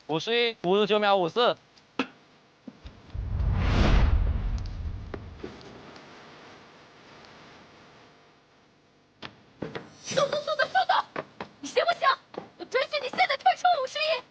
51、59秒54。速度，速度，速度！你行不行？我准许你现在退出51。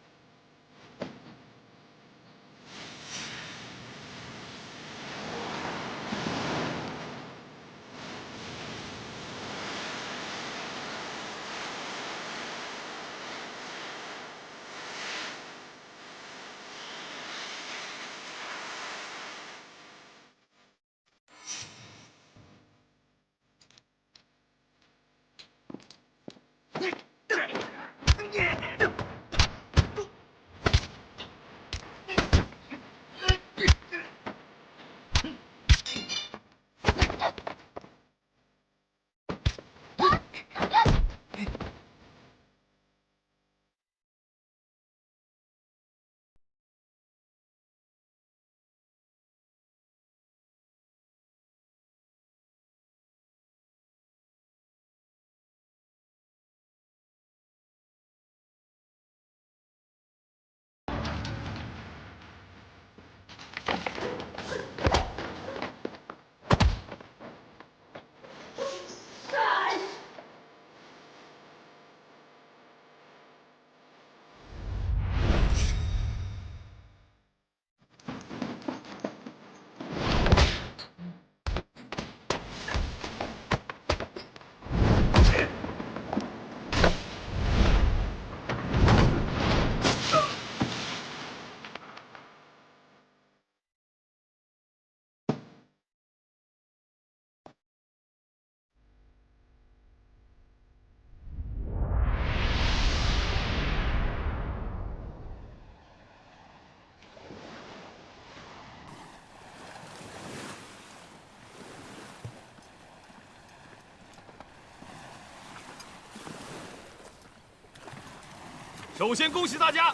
首先恭喜大家，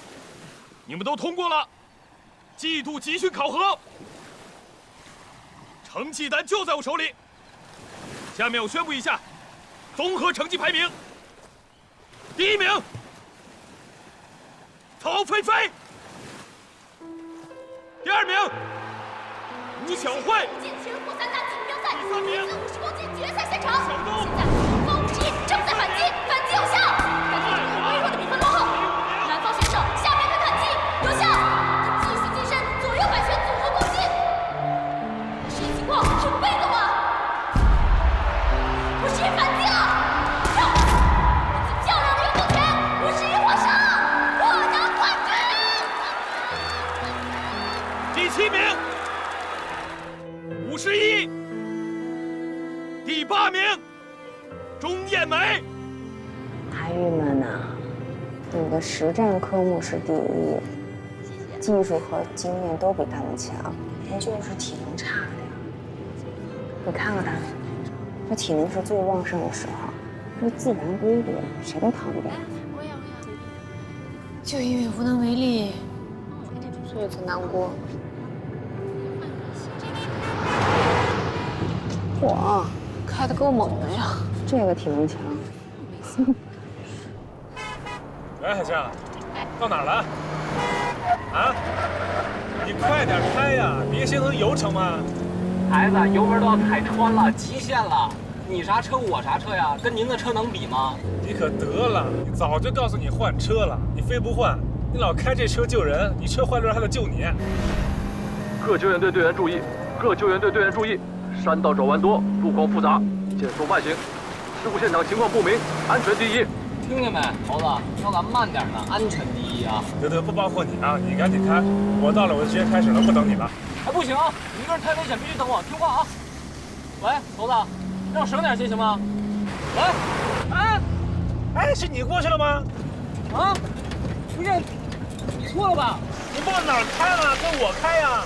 你们都通过了季度集训考核，成绩单就在我手里。下面我宣布一下综合成绩排名：第1名曹菲菲，第2名吴小慧，剑全国3大锦标赛第3名50公斤决赛现场。小东，现在方51正在反击，反击有效，感觉以微弱的比分落后。南方选手下面的反击有效，他继续晋升左右摆拳组合攻击。实际情况很被动啊！51反击了，跳！如此漂亮的运动拳，51获胜，获得冠军。第7名51，第8名钟艳梅。还郁闷呢，你的实战科目是第1，技术和经验都比他们强，你就是体能差点。你看看他，这体能是最旺盛的时候，这自然规律，谁都逃不掉。就因为无能为力，所以才难过。嚯，开的够猛的呀！这个体能强。喂，海香，到哪儿了？啊？你快点开呀，别心疼油成吗？孩子，油门都要踩穿了，极限了。你啥车我啥车呀？跟您的车能比吗？你可得了，早就告诉你换车了，你非不换，你老开这车救人，你车坏了还得救你。各救援队队员注意，各救援队队员注意，山道转弯多，路况复杂，减速慢行。事故现场情况不明，安全第一。听见没，猴子，要敢慢点呢，安全第一啊！得，不包括你啊，你赶紧开，我到了我就直接开始了，不等你了。哎，不行，你一个人太危险，必须等我，听话啊！喂，猴子，让我省点心行吗？喂，哎，是你过去了吗？啊，不是，你错了吧？你往哪儿开了？跟我开呀！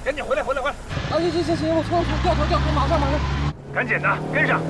赶紧回来！啊，行，我错了，掉头，马上。赶紧的，跟上。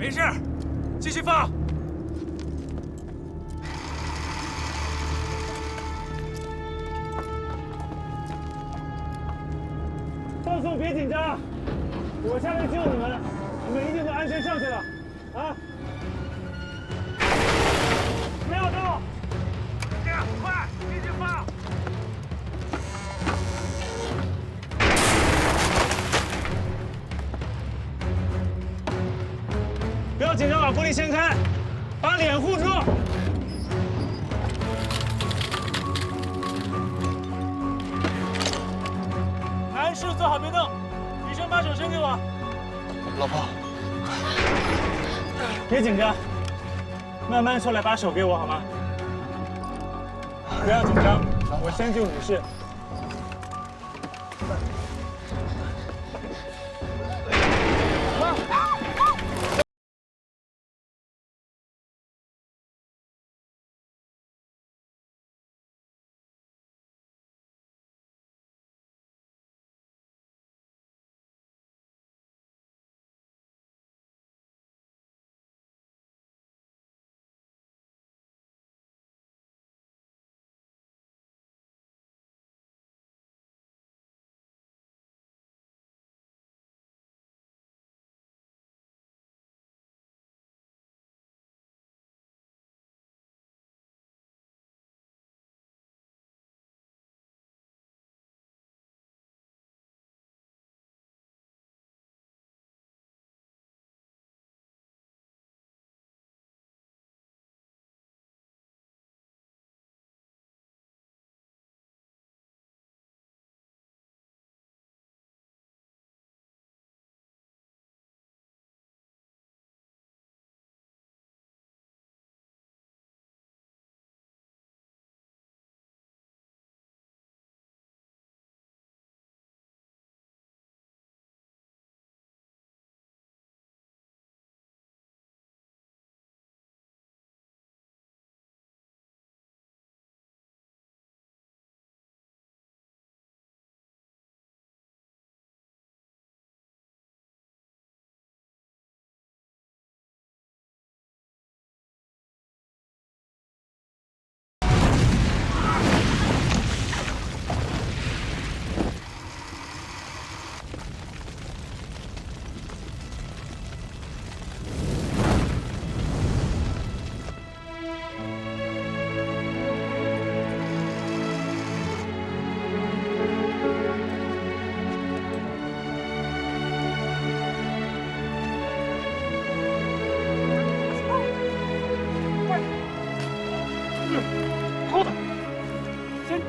没事，继续放。放松，别紧张，我下来救你们，你们一定能安全上去了，啊！不要动，快，继续放。 不要紧张，把玻璃掀开，把脸护住。男士坐好别动，女生把手伸给我。老婆，别紧张，慢慢出来，把手给我好吗？不要紧张，我先救女士。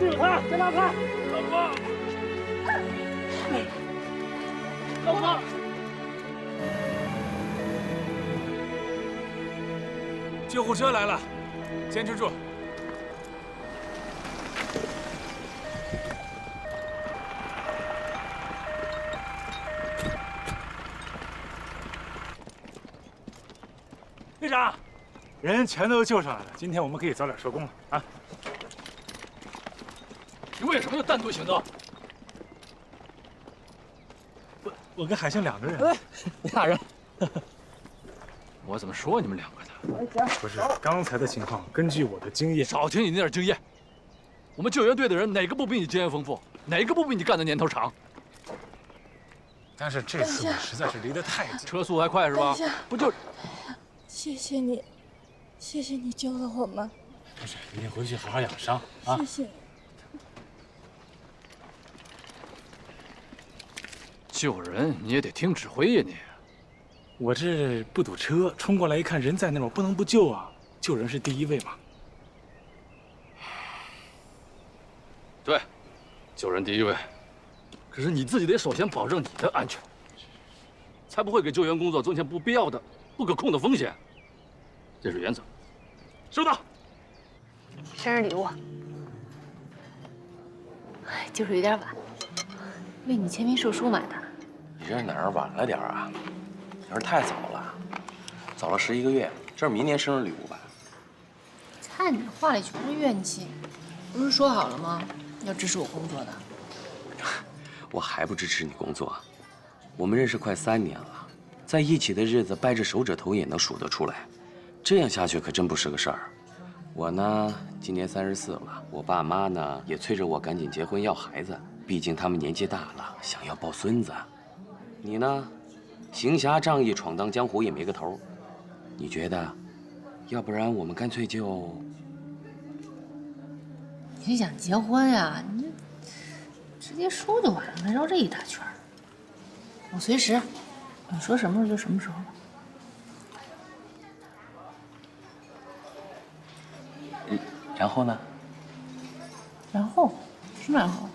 救他，先拉他！老婆，老婆，救护车来了，坚持住。队长，人全都救上来了，今天我们可以早点收工了啊！ 你为什么要单独行动？我跟海星两个人。俩人。我怎么说你们两个的？不是，刚才的情况，根据我的经验，少听你那点经验。我们救援队的人哪个不比你经验丰富？哪个不比你干的年头长？但是这次我实在是离得太近，车速还快是吧？不就……谢谢你，谢谢你救了我们。不是，你回去好好养伤啊。谢谢。 救人你也得听指挥呀你。我这不堵车，冲过来一看人在那儿，我不能不救啊！救人是第一位嘛。对，救人第一位。可是你自己得首先保证你的安全，才不会给救援工作增添不必要的、不可控的风险。这是原则。收到。生日礼物，就是有点晚，为你签名售书买的。你这是哪儿晚了点啊？你这太早了，早了11个月。这是明年生日礼物吧？看你话里全是怨气，不是说好了吗？要支持我工作的。我还不支持你工作。我们认识快3年了，在一起的日子掰着手指头也能数得出来，这样下去可真不是个事儿。我呢，今年34了，我爸妈呢也催着我赶紧结婚要孩子，毕竟他们年纪大了，想要抱孙子。你呢，行侠仗义闯荡江湖也没个头，你觉得，要不然我们干脆就……你想结婚呀？你直接说就完了，还绕这一大圈儿。我随时，你说什么时候就什么时候吧。然后呢？然后，什么然后？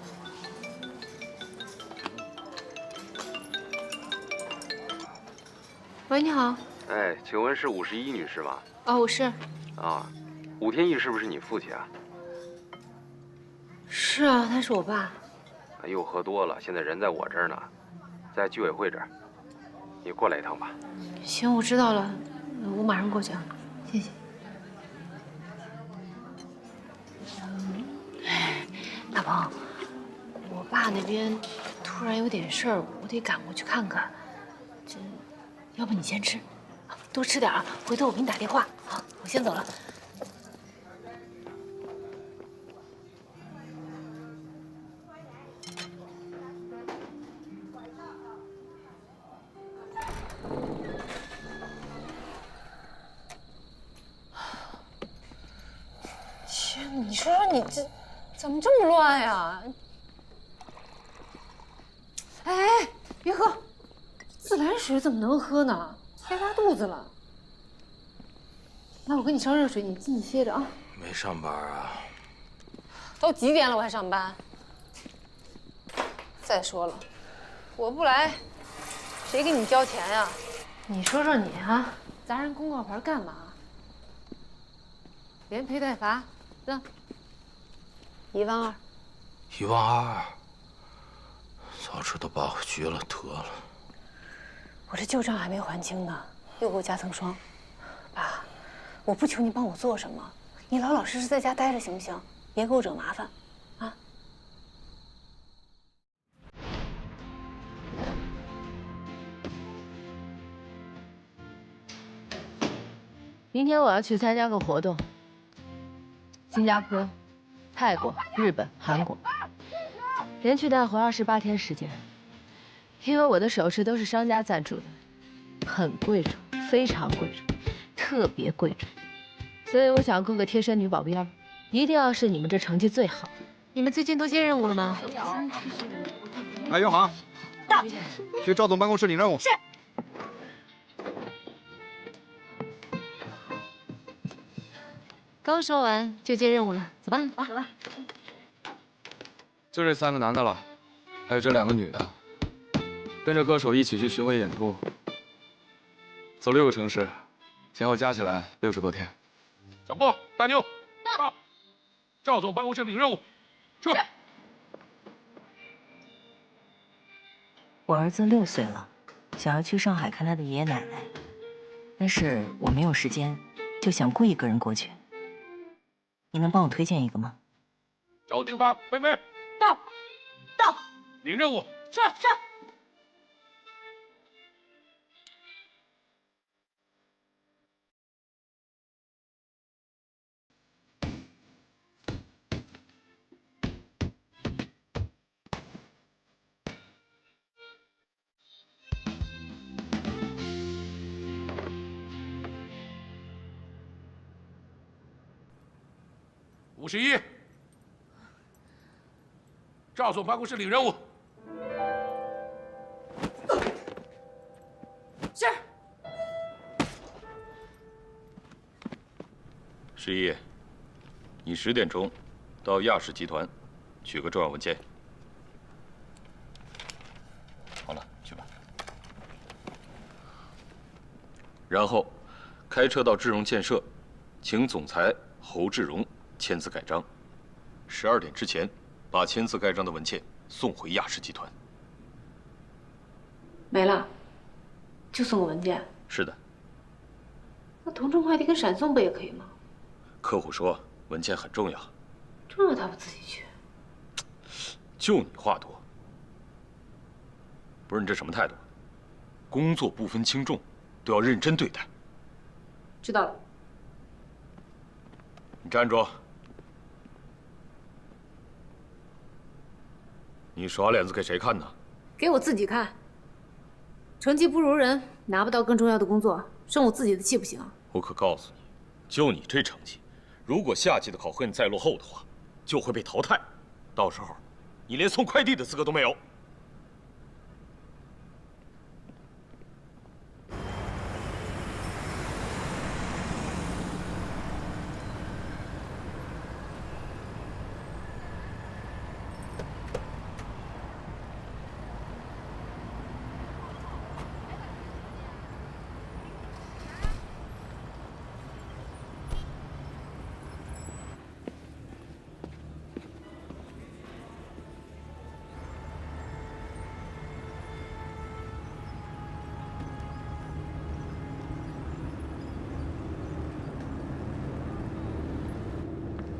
喂，你好。哎，请问是51女士吗？哦，我是。啊，武天意是不是你父亲啊？是啊，他是我爸。又喝多了，现在人在我这儿呢，在居委会这儿。你过来一趟吧。行，我知道了，我马上过去啊，谢谢。大鹏，我爸那边突然有点事儿，我得赶过去看看。要不你先吃，多吃点啊，回头我给你打电话。好，我先走了。天，你说说你这怎么这么乱呀？哎，别喝，自来水怎么能喝呢？还拉肚子了。那我给你烧热水，你自己歇着啊。没上班啊？都几点了，我还上班？再说了，我不来，谁给你交钱呀？你说说你啊，砸人公告牌干嘛？连赔带罚，扔12000。12000，早知道把我拘了得了。我这旧账还没还清呢，又给我加层霜。爸，我不求你帮我做什么，你老老实实在家待着行不行？别给我惹麻烦，啊！明天我要去参加个活动，新加坡、泰国、日本、韩国，连去带回28天时间。因为我的首饰都是商家赞助的，很贵重，非常贵重，特别贵重，所以我想雇个贴身女保镖，一定要是你们这成绩最好的。你们最近都接任务了吗？哎，永航，到，去赵总办公室领任务。是。刚说完就接任务了，走吧，走吧。就这3个男的了，还有这2个女的，跟着歌手一起去巡回演出，走6个城市，前后加起来60多天。小布、大妞，到，赵总办公室领任务，去。我儿子6岁了，想要去上海看他的爷爷奶奶，但是我没有时间，就想雇一个人过去。你能帮我推荐一个吗？找地方，妹妹。到，到。领任务。是是。51，赵总办公室领任务。是。11，你10点钟到亚氏集团取个重要文件。好了，去吧。然后开车到智荣建设，请总裁侯志荣签字盖章。12点之前，把签字盖章的文件送回亚氏集团。没了，就送个文件。是的。那同城快递跟闪送不也可以吗？客户说文件很重要。重要他不自己去？就你话多。不是你这什么态度？工作不分轻重，都要认真对待。知道了。你站住！你耍脸子给谁看呢？给我自己看。成绩不如人，拿不到更重要的工作，生我自己的气不行。我可告诉你，就你这成绩，如果下季的考核你再落后的话，就会被淘汰。到时候，你连送快递的资格都没有。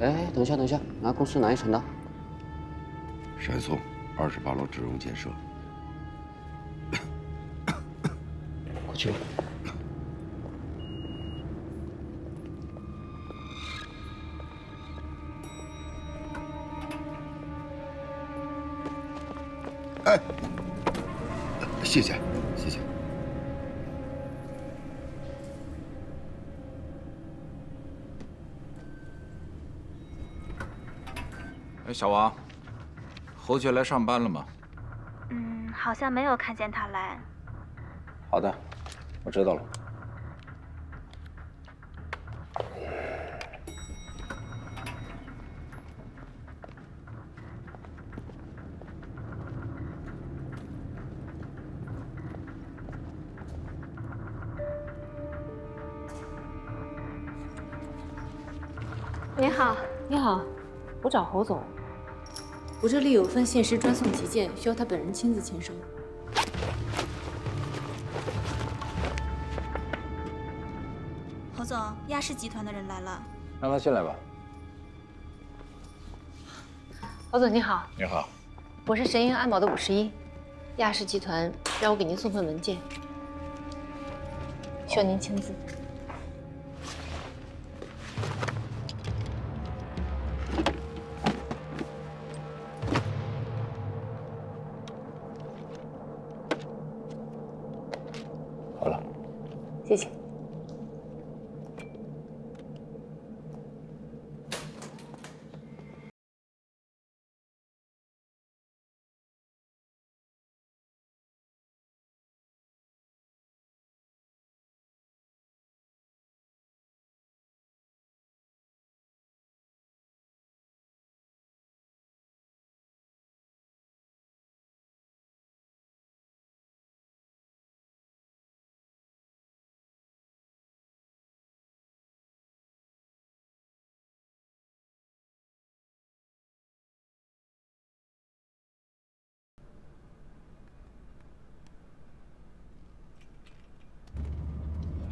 哎，等一下，等一下，俺公司哪一层的？山松28楼智荣建设。过去吧。哎，谢谢，谢谢。哎，小王，侯爵来上班了吗？好像没有看见他来。好的，我知道了。您好，你好，我找侯总。我这里有份限时专送急件，需要他本人亲自签收。侯总，亚氏集团的人来了。让他进来吧。侯总你好。你好。我是神鹰安保的51，亚氏集团让我给您送份文件，需要您签字。好了，谢谢。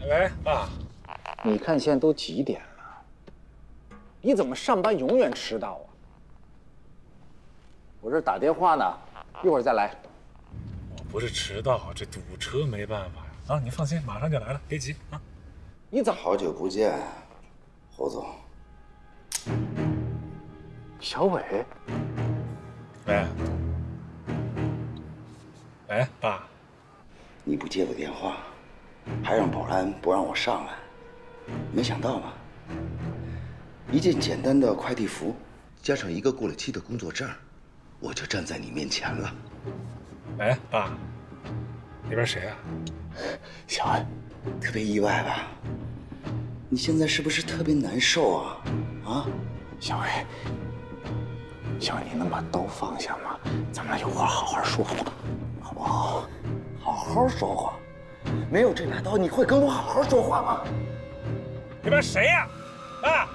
喂，爸，你看现在都几点了？你怎么上班永远迟到啊？我这打电话呢，一会儿再来。我不是迟到，这堵车没办法呀。啊，你放心，马上就来了，别急啊。你怎么好久不见，侯总。小伟？喂，喂，爸，你不接我电话，还让保安不让我上来，没想到吧？一件简单的快递服，加上一个过了期的工作证，我就站在你面前了。喂，爸，那边谁啊？小安，特别意外吧？你现在是不是特别难受啊？啊，小伟，小伟，你能把刀放下吗？咱们有话好好说话，好不好？好好说话。没有这把刀，你会跟我好好说话吗？那边谁呀？啊！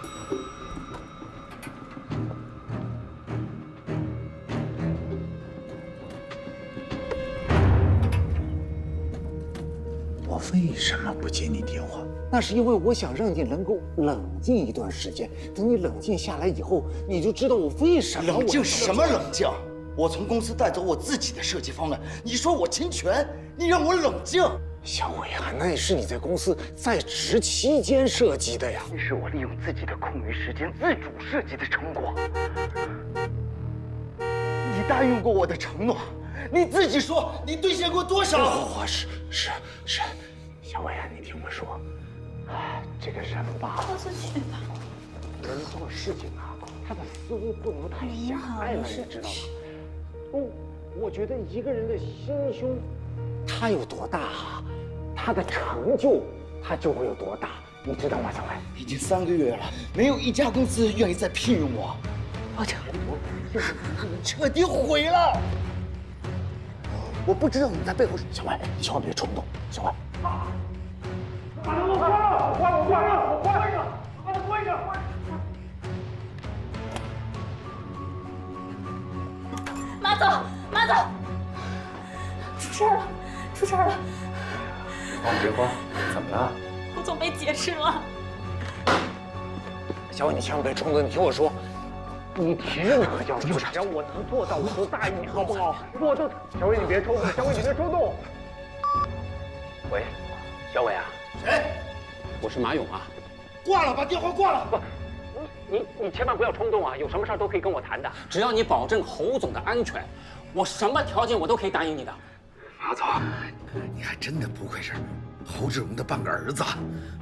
我为什么不接你电话？那是因为我想让你能够冷静一段时间。等你冷静下来以后，你就知道我为什么。冷静什么冷静？我从公司带走我自己的设计方案，你说我侵权，你让我冷静。小伟啊，那是你在公司在职期间设计的呀，那是我利用自己的空余时间自主设计的成果。你答应过我的承诺，你自己说你兑现过多少？是，小伟啊，你听我说，这个人吧，人做事情啊，他的思维不能太狭隘了，你知道吗？我觉得一个人的心胸，他有多大啊，他的成就他就会有多大，你知道吗，小伟？已经3个月了，没有一家公司愿意再聘用我。包拯，我彻底毁了。我不知道你在背后。小伟，你千万别冲动，小伟。把他给我关了！我关上！把他关上！马总，马总，出事了，出事了！你别慌，怎么了？侯总被劫持了。小伟，你千万别冲动，你听我说，你提任何要求，只要我能做到，我都答应你，好不好？我都……小伟，你别冲动，小伟，你别冲动。喂，小伟啊。谁？我是马勇啊。挂了，把电话挂了。不，你千万不要冲动啊！有什么事都可以跟我谈的，只要你保证侯总的安全，我什么条件我都可以答应你的。马总，你还真的不愧是侯志荣的半个儿子。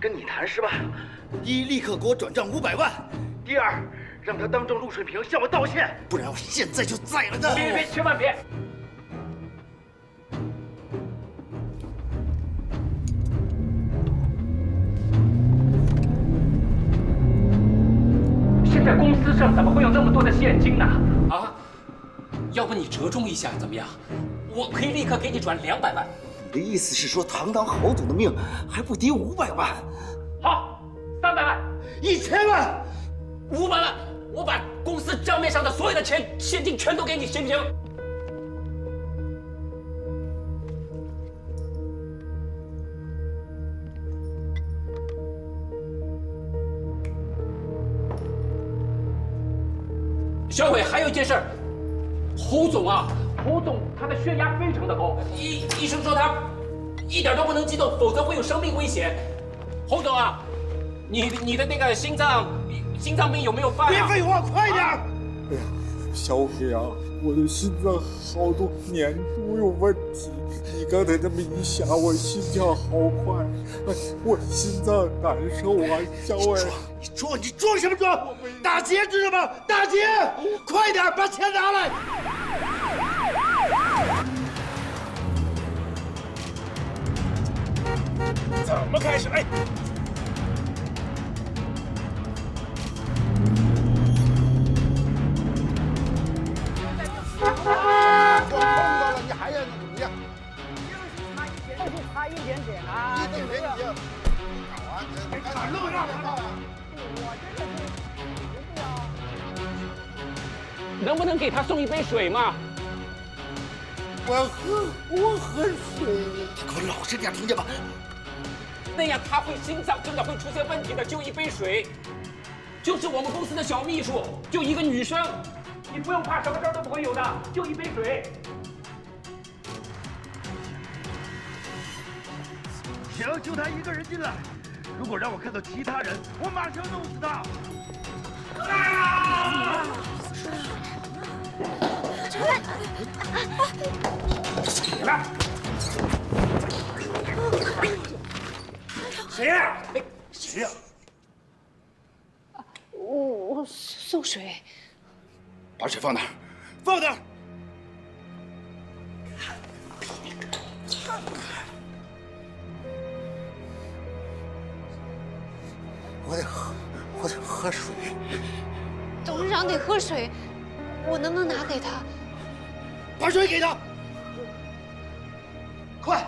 跟你谈失败，第一，立刻给我转账500万；第二，让他当众陆水平向我道歉，不然我现在就宰了他。别，千万别！现在公司上怎么会有那么多的现金呢？啊，要不你折中一下怎么样？我可以立刻给你转200万。你的意思是说，堂当侯总的命还不抵500万？好，300万，1000万，500万，我把公司账面上的所有的钱现金全都给你，行不行？小伟，还有一件事儿，侯总他的血压非常的高，医生说他一点都不能激动，否则会有生命危险。侯总啊，你的那个心脏病有没有犯啊？别废话，快点！哎呀，小伟啊，我的心脏好多年都有问题，你刚才这么一想，我心跳好快，哎，我心脏难受啊，小伟。你装什么装？打劫知道吗？打劫！快点把钱拿来！怎么开始？哎，我碰到了，你还要怎么样？就是差一点点啊！一点点你就搞啊！敢弄让他啊！能不能给他送一杯水嘛？我喝水。你给我老实点，听见吗？那样他心脏真的会出现问题的。就一杯水，就是我们公司的小秘书，就一个女生，你不用怕，什么事儿都不会有的，就一杯水。行，就他一个人进来。如果让我看到其他人，我马上弄死他。起来！谁呀？谁呀？我送水。把水放哪儿？放哪儿？我得喝水。董事长得喝水，我能不能拿给他？把水给他，快！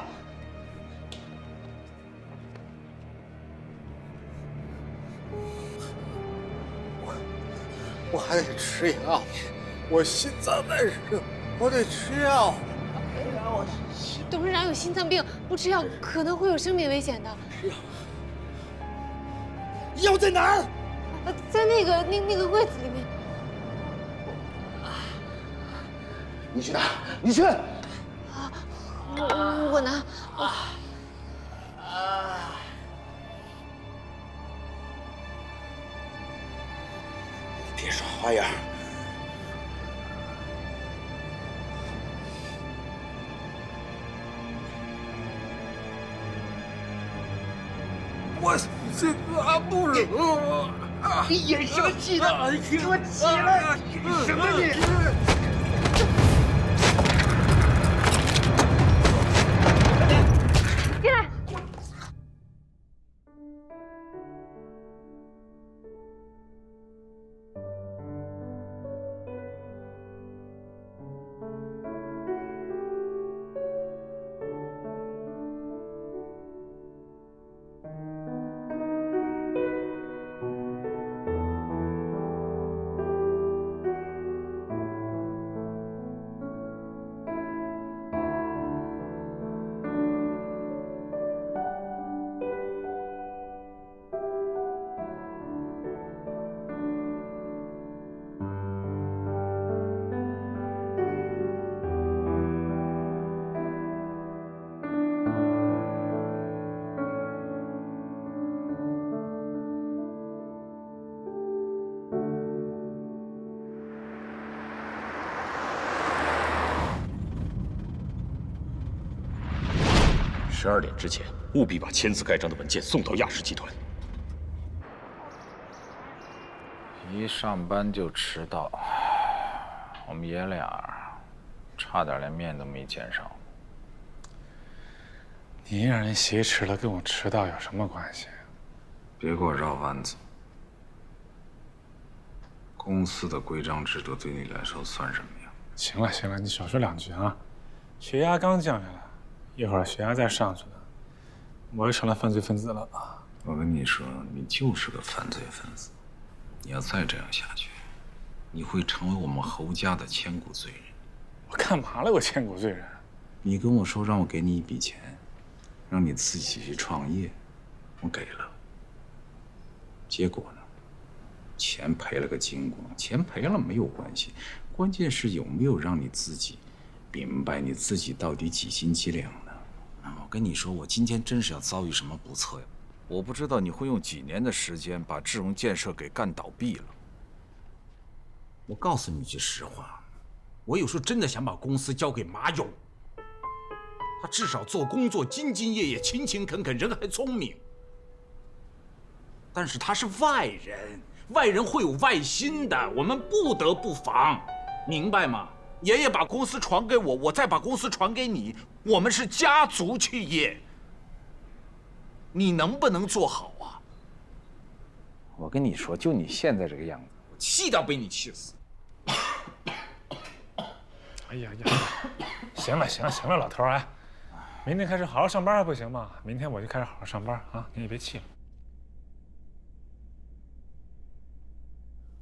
我还得吃药，我心脏难受，我得吃药。董事长有心脏病，不吃药可能会有生命危险的。药在哪儿？在那个柜子里面。你去拿，你去。我拿。别耍花样。我这拿不了。你演什么戏呢？给我起来！什么你？进来。12点之前，务必把签字盖章的文件送到亚氏集团。一上班就迟到，我们爷俩差点连面都没见上。你让人挟持了，跟我迟到有什么关系？别给我绕弯子。公司的规章制度对你来说算什么呀？行了行了，你少说2句啊！血压刚降下来，一会儿血压再上去了，我又成了犯罪分子了啊！我跟你说，你就是个犯罪分子。你要再这样下去，你会成为我们侯家的千古罪人。我干嘛了？我千古罪人？你跟我说让我给你一笔钱，让你自己去创业，我给了。结果呢？钱赔了个精光。钱赔了没有关系，关键是有没有让你自己明白你自己到底几斤几两呢？我跟你说，我今天真是要遭遇什么不测呀！我不知道你会用几年的时间把智荣建设给干倒闭了。我告诉你句实话，我有时候真的想把公司交给马勇。他至少做工作兢兢业业、勤勤恳恳，人还聪明。但是他是外人，外人会有外心的，我们不得不防，明白吗？爷爷把公司传给我，我再把公司传给你，我们是家族企业。你能不能做好啊？我跟你说，就你现在这个样子，我气到被你气死。哎呀呀，行了行了行了，老头哎，明天开始好好上班还不行吗？明天我就开始好好上班啊，你也别气了。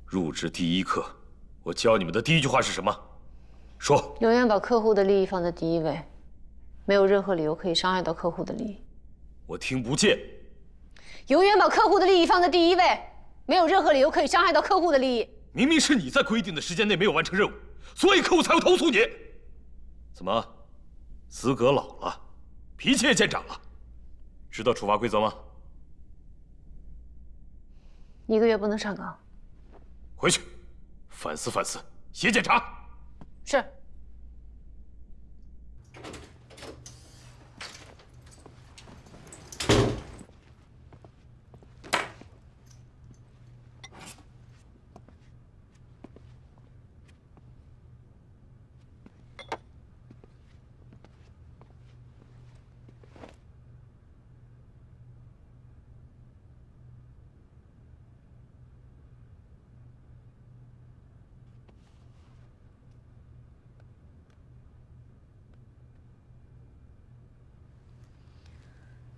入职第一课，我教你们的第一句话是什么？说。永远把客户的利益放在第一位，没有任何理由可以伤害到客户的利益。我听不见。永远把客户的利益放在第一位，没有任何理由可以伤害到客户的利益。明明是你在规定的时间内没有完成任务，所以客户才会投诉你。怎么，资格老了，脾气也见长了？知道处罚规则吗1个月不能上岗。回去反思反思，写检查。是。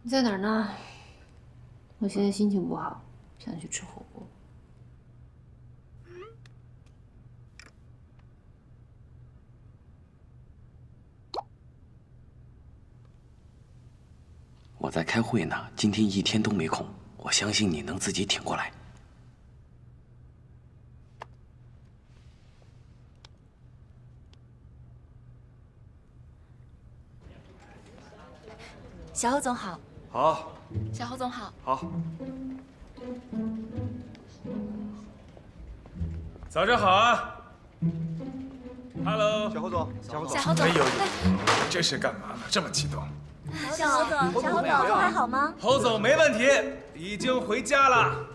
你在哪儿呢？我现在心情不好，想去吃火锅。我在开会呢，今天一天都没空。我相信你能自己挺过来。小侯总好。好。小侯总好。好。早上好啊 ！Hello， 小侯总，小侯总，小侯总，哎呦，这是干嘛呢？这么激动？小侯总，小侯总还好吗？侯总没问题，已经回家了。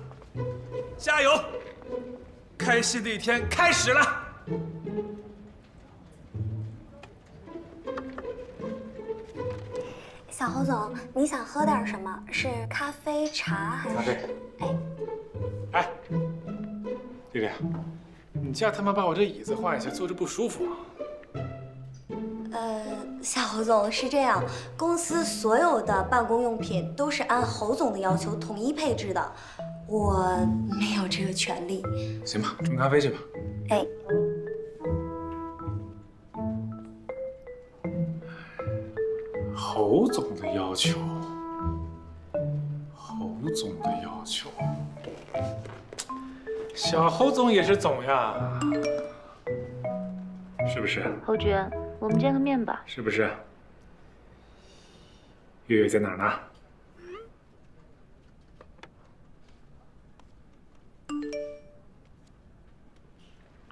加油！开心的一天开始了。小侯总，你想喝点什么？是咖啡、茶还是？咖啡。哎，丽丽，你叫他们把我这椅子换一下，坐着不舒服啊。小侯总是这样，公司所有的办公用品都是按侯总的要求统一配置的，我没有这个权利。行吧，冲咖啡去吧。哎。侯总的要求，侯总的要求，小侯总也是总呀，是不是？侯局，我们见个面吧。是不是？月月在哪儿呢？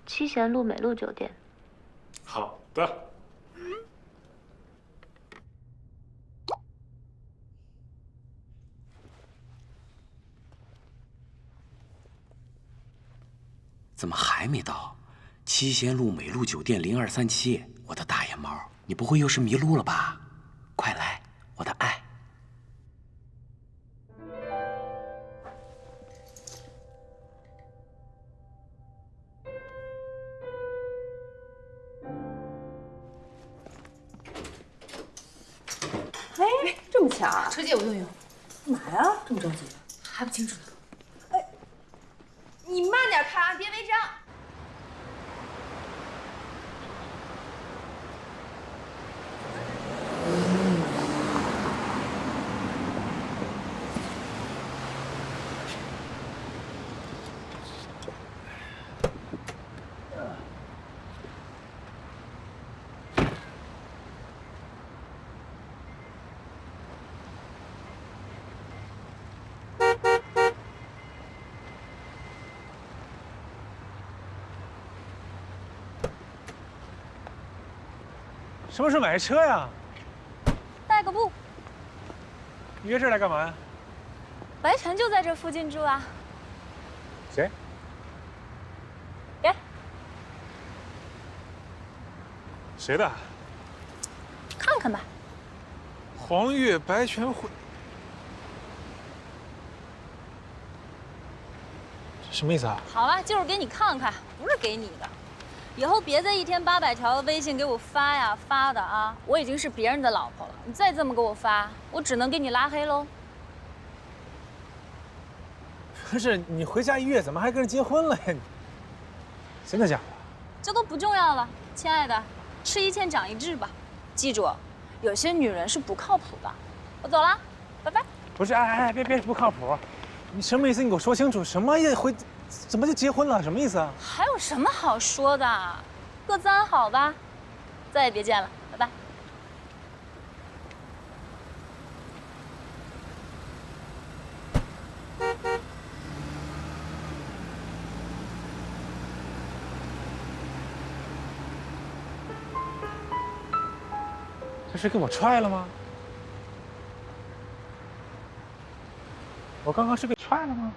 七贤路美露酒店。好的。怎么还没到？七贤路美露酒店0237，我的大眼猫，你不会又是迷路了吧？快来，我的爱。哎，这么巧啊！车借我用用。干嘛呀？这么着急？还不清楚呢。你慢点开啊，别违章。什么时候买车呀？带个步。你约这儿来干嘛呀？白晨就在这附近住啊。谁？别。谁的？看看吧。黄月白泉会。什么意思啊？好了，就是给你看看，不是给你的。以后别再1天800条的微信给我发呀发的啊！我已经是别人的老婆了，你再这么给我发，我只能给你拉黑喽。不是你回家1月怎么还跟人结婚了呀？真的假的？这都不重要了，亲爱的，吃1堑长1智吧。记住，有些女人是不靠谱的。我走了，拜拜。不是，哎，别不靠谱！你什么意思？你给我说清楚，什么也回，怎么就结婚了？什么意思啊？还有什么好说的？各自安好吧，再也别见了，拜拜。这是给我踹了吗？我刚刚是被踹了吗？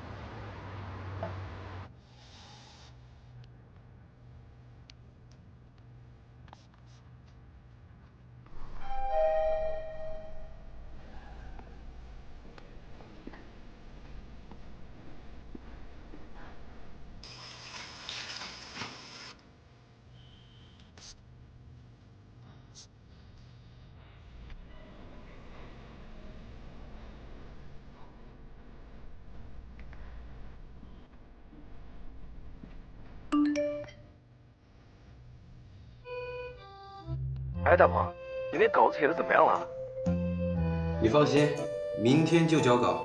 哎，大鹏，你那稿子写的怎么样了？你放心，明天就交稿。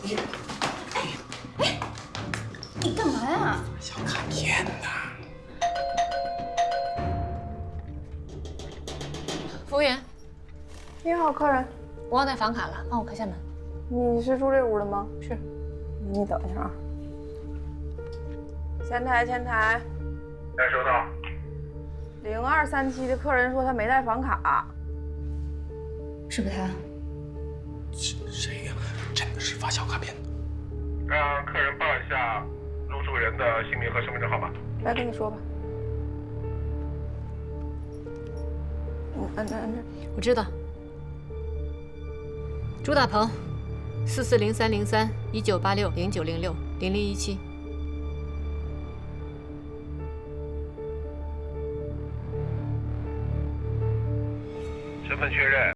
你干嘛呀？小卡片呢？服务员，你好，客人，我忘带房卡了，帮我开下门。你是住这屋的吗？是。你等一下啊。前台，前台。哎，收到。0237的客人说他没带房卡，是不是他？谁呀？真的是发小卡片的。让客人报一下入住人的姓名和身份证号码。来跟你说吧。按这。我知道。朱大鹏，440303198609060017。身份确认。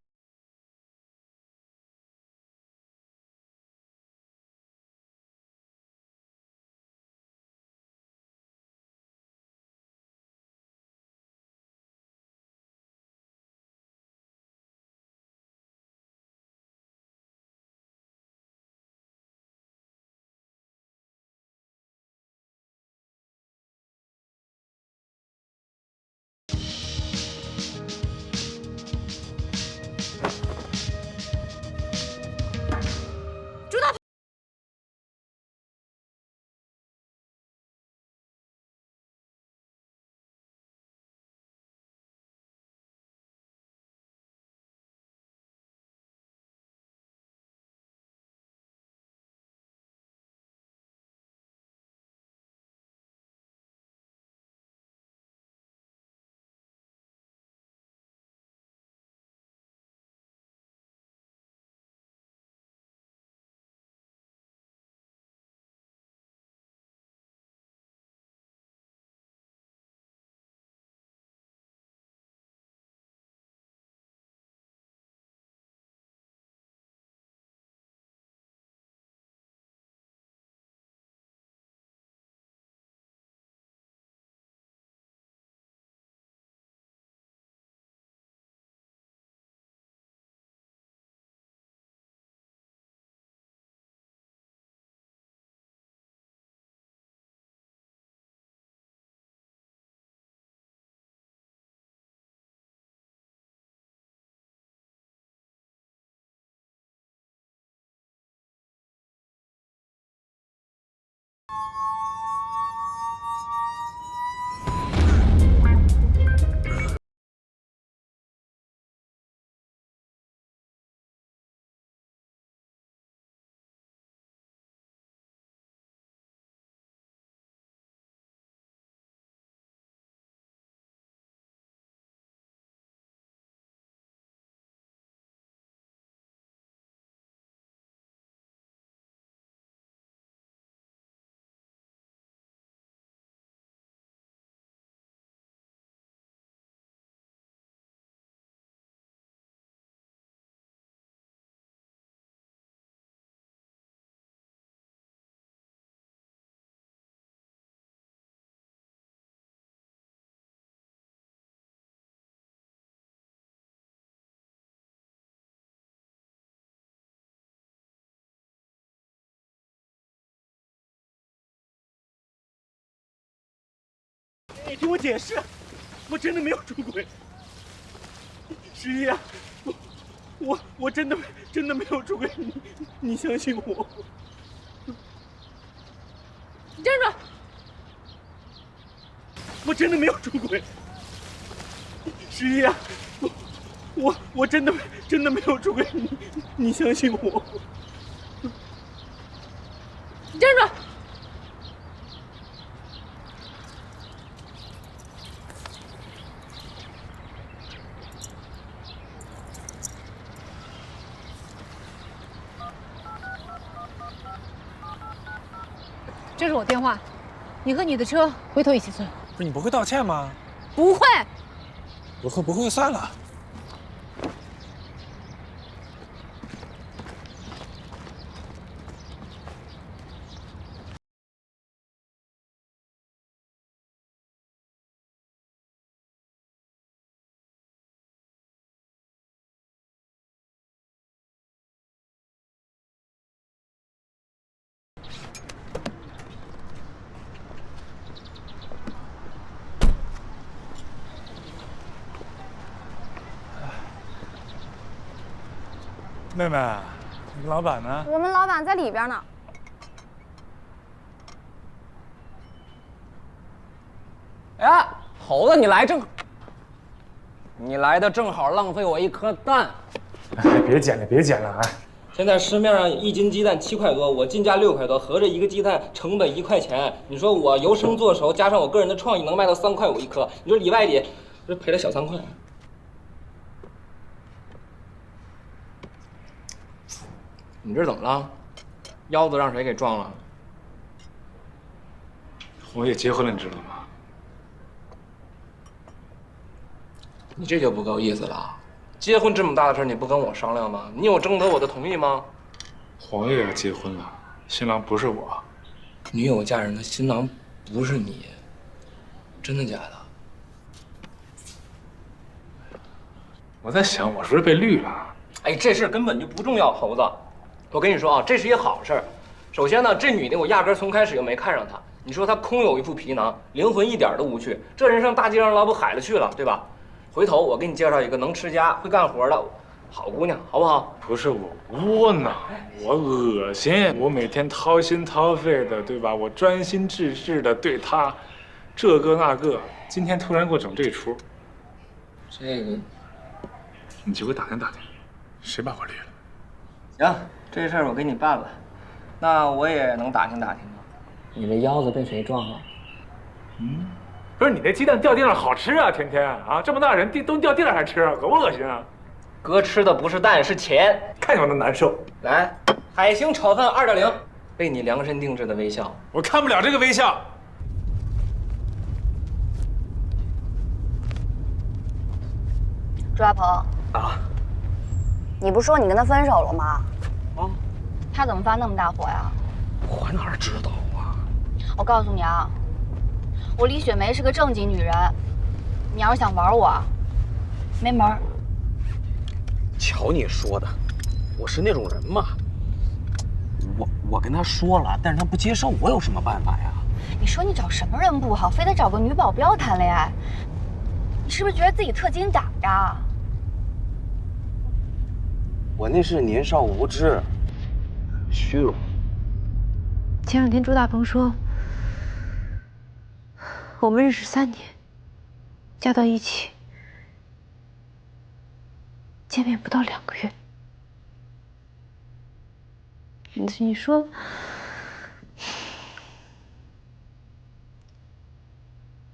你听我解释，我真的没有出轨。十一啊，我真的没有出轨，你相信我。你站住！我真的没有出轨。十一啊，我真的没有出轨，你相信我。你站住！这是我电话，你和你的车回头一起存。不是你不会道歉吗？不会。不会就算了。妹妹，你们老板呢？我们老板在里边呢。哎，猴子，你来的正好，浪费我一颗蛋。哎，别捡了，别捡了，哎。现在市面上1斤鸡蛋7块多，我进价6块多，合着一个鸡蛋成本1块钱。你说我由生做熟，加上我个人的创意，能卖到3块5一颗。你说里外里，这赔了小3块。你这怎么了？腰子让谁给撞了？我也结婚了，你知道吗？你这就不够意思了。结婚这么大的事，你不跟我商量吗？你有征得我的同意吗？黄爷要结婚了，新郎不是我。女友嫁人了，新郎不是你，真的假的？我在想，我是不是被绿了？哎，这事根本就不重要，猴子。我跟你说啊，这是一好事。首先呢，这女的我压根从开始就没看上她。你说她空有一副皮囊，灵魂一点都无趣，这人上大街上捞不海了去了，对吧？回头我给你介绍一个能持家、会干活的好姑娘，好不好？不是我窝囊，我恶心，我每天掏心掏肺的，对吧？我专心致志的对她，这个那个，今天突然给我整这出，这个，你就给我打听打听，谁把我绿了？行，这事儿我给你办了。那我也能打听打听吗？你这腰子被谁撞了？不是你那鸡蛋掉地上好吃啊，天天啊，这么大人都掉地上还吃啊，恶不恶心啊？哥吃的不是蛋，是钱，看见我都难受。来，海星炒饭2.0，为你量身定制的微笑。我看不了这个微笑。朱大鹏啊，你不是说你跟他分手了吗？啊，他怎么发那么大火呀？我哪知道啊？我告诉你啊，我李雪梅是个正经女人，你要是想玩我，没门儿。瞧你说的，我是那种人吗？我跟他说了，但是他不接受，我有什么办法呀？你说你找什么人不好，非得找个女保镖谈恋爱？你是不是觉得自己特精打呀？我那是年少无知，虚荣。前两天朱大鹏说，我们认识3年，嫁到一起，见面不到2个月。你说，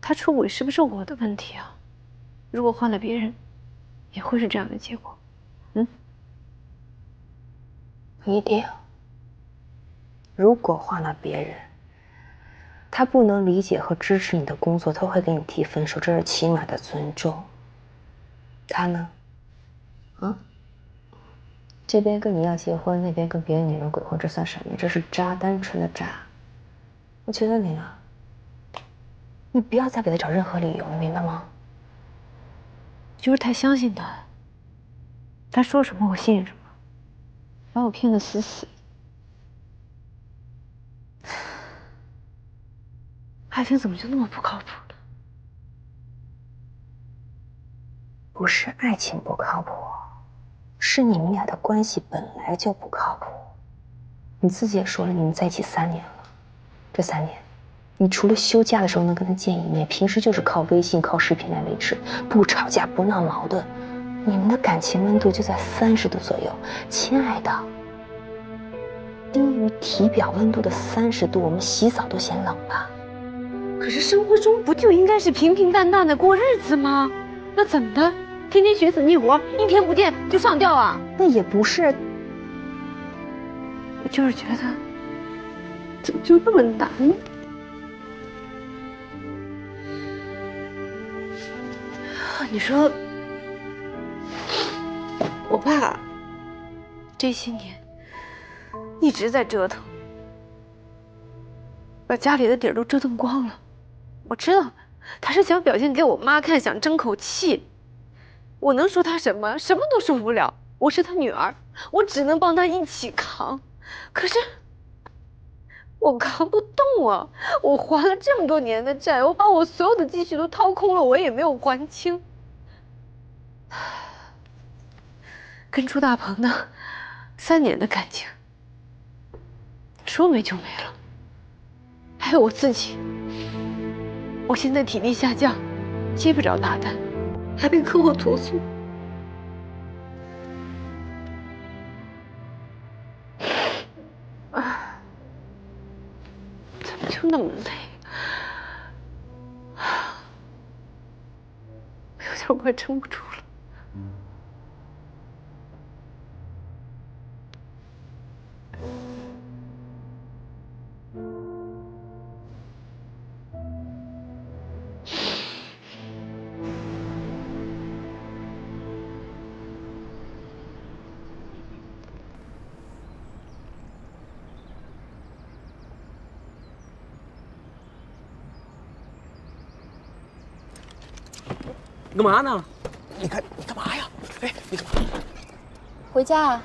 他出轨是不是我的问题啊？如果换了别人，也会是这样的结果。不一定。如果换了别人，他不能理解和支持你的工作，他会给你提分手，这是起码的尊重。他呢？这边跟你要结婚，那边跟别的女人鬼混，这算什么？这是渣，单纯的渣。我觉得你啊，你不要再给他找任何理由，你明白吗？就是太相信他，他说什么我信什么，把我骗得死死。海星怎么就那么不靠谱呢？不是爱情不靠谱，是你们俩的关系本来就不靠谱。你自己也说了，你们在一起3年了，这3年，你除了休假的时候能跟他见一面，平时就是靠微信、靠视频来维持，不吵架不闹矛盾，你们的感情温度就在30度左右。亲爱的，低于体表温度的30度，我们洗澡都嫌冷吧？可是生活中不就应该是平平淡淡的过日子吗？那怎么的？天天血死逆活，一天不见就上吊啊？那也不是。我就是觉得，怎么就那么难呢？你说，我爸这些年一直在折腾，把家里的底儿都折腾光了。我知道他是想表现给我妈看，想争口气。我能说他什么？什么都说不了。我是他女儿，我只能帮他一起扛。可是我扛不动啊！我还了这么多年的债，我把我所有的积蓄都掏空了，我也没有还清。跟朱大鹏呢， 3年的感情，说没就没了。还有我自己，我现在体力下降，接不着大单，还没跟我投诉。啊，怎么就那么累？有点快撑不住了。你干嘛呢？你干嘛呀？哎，你干嘛？回家啊？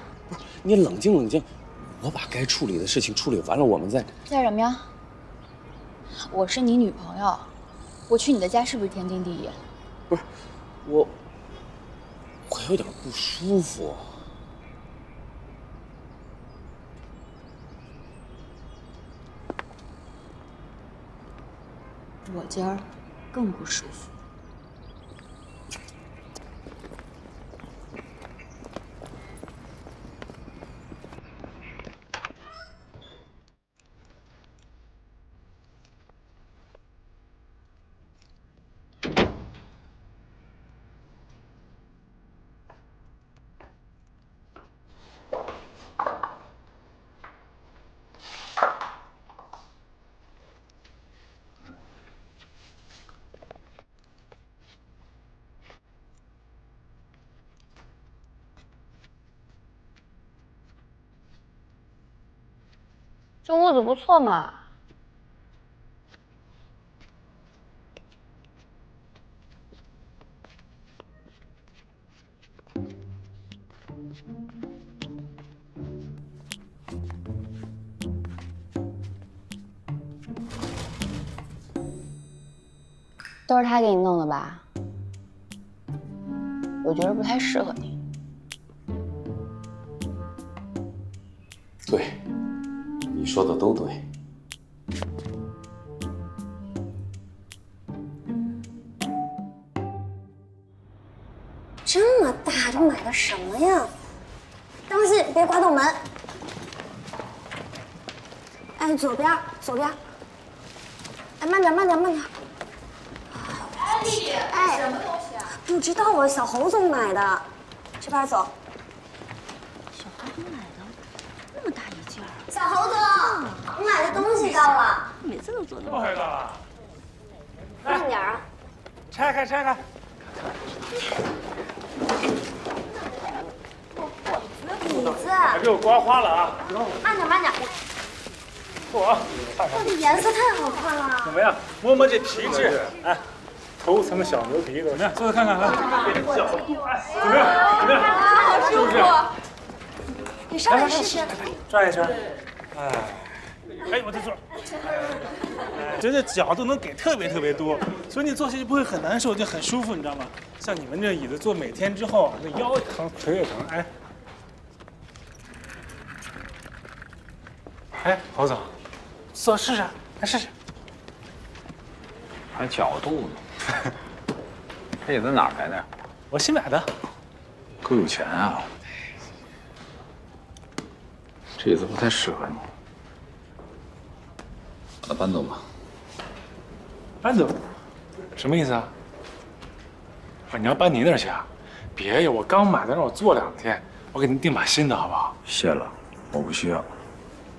你冷静冷静，我把该处理的事情处理完了，我们再在什么呀？我是你女朋友，我去你的家是不是天经地义？不是，我有点不舒服。我今儿更不舒服。这屋子不错嘛。都是他给你弄的吧？我觉得不太适合你。对，你说的都对。这么大，这买的什么呀？当心，别刮动门。哎，左边，左边。哎，慢点，慢点，慢点。哎，丽丽，哎，什么东西啊？不知道啊，小侯总买的。这边走。小侯总买的，那么大一件儿。小侯总，我买的东西到了。每次都做那么快到了。慢点啊。拆开，拆开。椅子。还给我刮花了啊！慢点，慢点。嚯，这个颜色太好看了。怎么样？摸摸这皮质，哎，头层小牛皮怎么样？坐着看看啊。怎么样？怎么样？好舒服。你上来试试。转一圈。哎，我这坐。觉得脚都能给特别多，所以你坐下去不会很难受，就很舒服，你知道吗？像你们这椅子坐每天之后，那腰也疼，腿也疼，哎。哎，侯总，坐试试，来试试。还角度呢？这椅子哪儿来的呀？我新买的。够有钱啊！这椅子不太适合你，把它搬走吧。搬走？什么意思啊？你要搬你那儿去啊？别呀，我刚买的，让我坐2天，我给您订把新的，好不好？谢了，我不需要。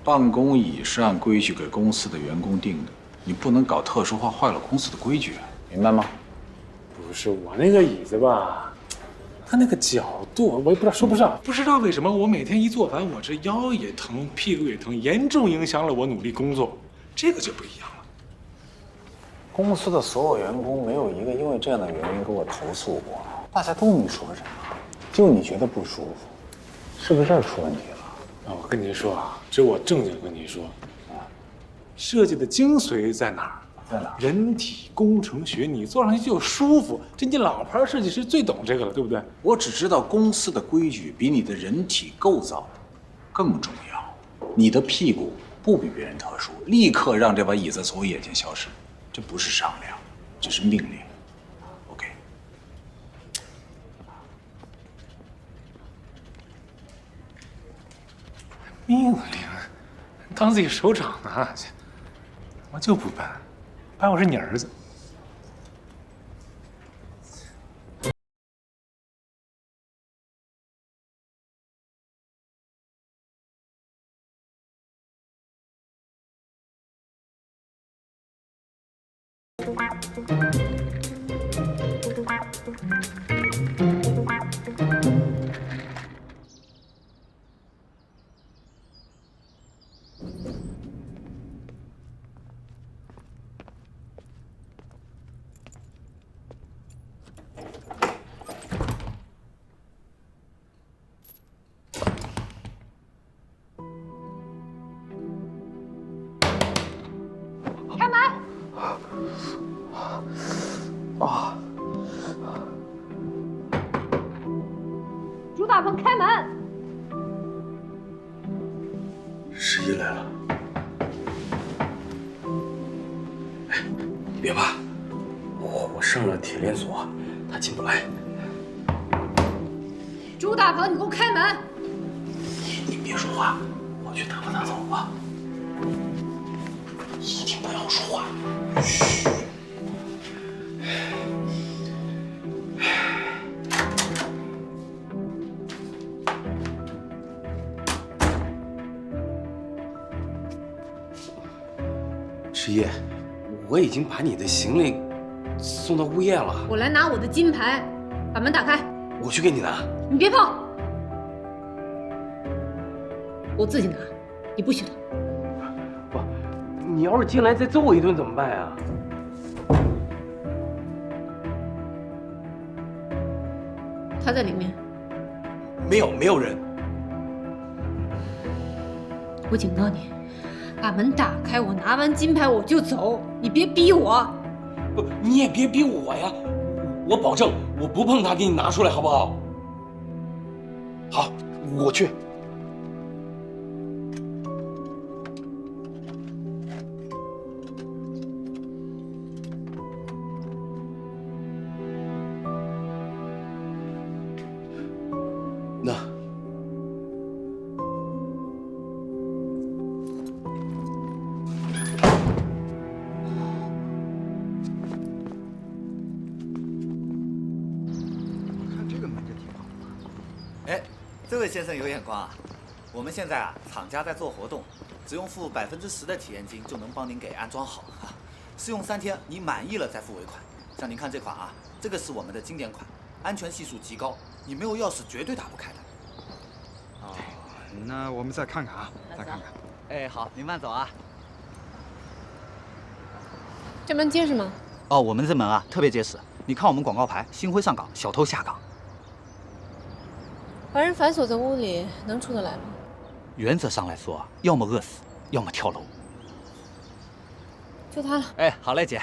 办公椅是按规矩给公司的员工定的，你不能搞特殊化，坏了公司的规矩，明白吗？不是我那个椅子吧，它那个角度我也不知道，说不上，不知道为什么我每天一坐完，我这腰也疼，屁股也疼，严重影响了我努力工作，这个就不一样了。公司的所有员工没有一个因为这样的原因给我投诉过，大家都没说什么，就你觉得不舒服，是不是这儿出问题了？那我跟您说啊，这我正经跟您说，设计的精髓在哪儿？在哪儿？人体工程学，你坐上去就舒服。这你老牌设计师最懂这个了，对不对？我只知道公司的规矩比你的人体构造更重要，你的屁股不比别人特殊，立刻让这把椅子从我眼前消失。这不是商量，这是命令。OK。命令，当自己首长呢？我就不办，办我是你儿子。开门！啊！朱大鹏，开门！十一来了。哎，你别怕，我上了铁链锁，他进不来。朱大鹏，你给我开门！你别说话，我去打发他走吧。一定不要说话。嘘。十一，我已经把你的行李送到物业了。我来拿我的金牌，把门打开。我去给你拿。你别碰，我自己拿，你不许拿。你要是进来再揍我一顿怎么办呀？他在里面。没有人。我警告你，把门打开，我拿完金牌我就走，你别逼我。不，你也别逼我呀，我保证我不碰它，给你拿出来，好不好？好，我去。那。哎，这位先生有眼光啊！我们现在啊，厂家在做活动，只用付10%的体验金就能帮您给安装好啊。试用3天，你满意了再付尾款。像您看这款啊，这个是我们的经典款，安全系数极高，你没有钥匙绝对打不开的。哦，那我们再看看啊，再看看。哎，好，您慢走啊。这门结实吗？哦，我们这门啊特别结实，你看我们广告牌，星辉上岗，小偷下岗。把人反锁在屋里，能出得来吗？原则上来说，要么饿死，要么跳楼。就他了。哎，好嘞，姐。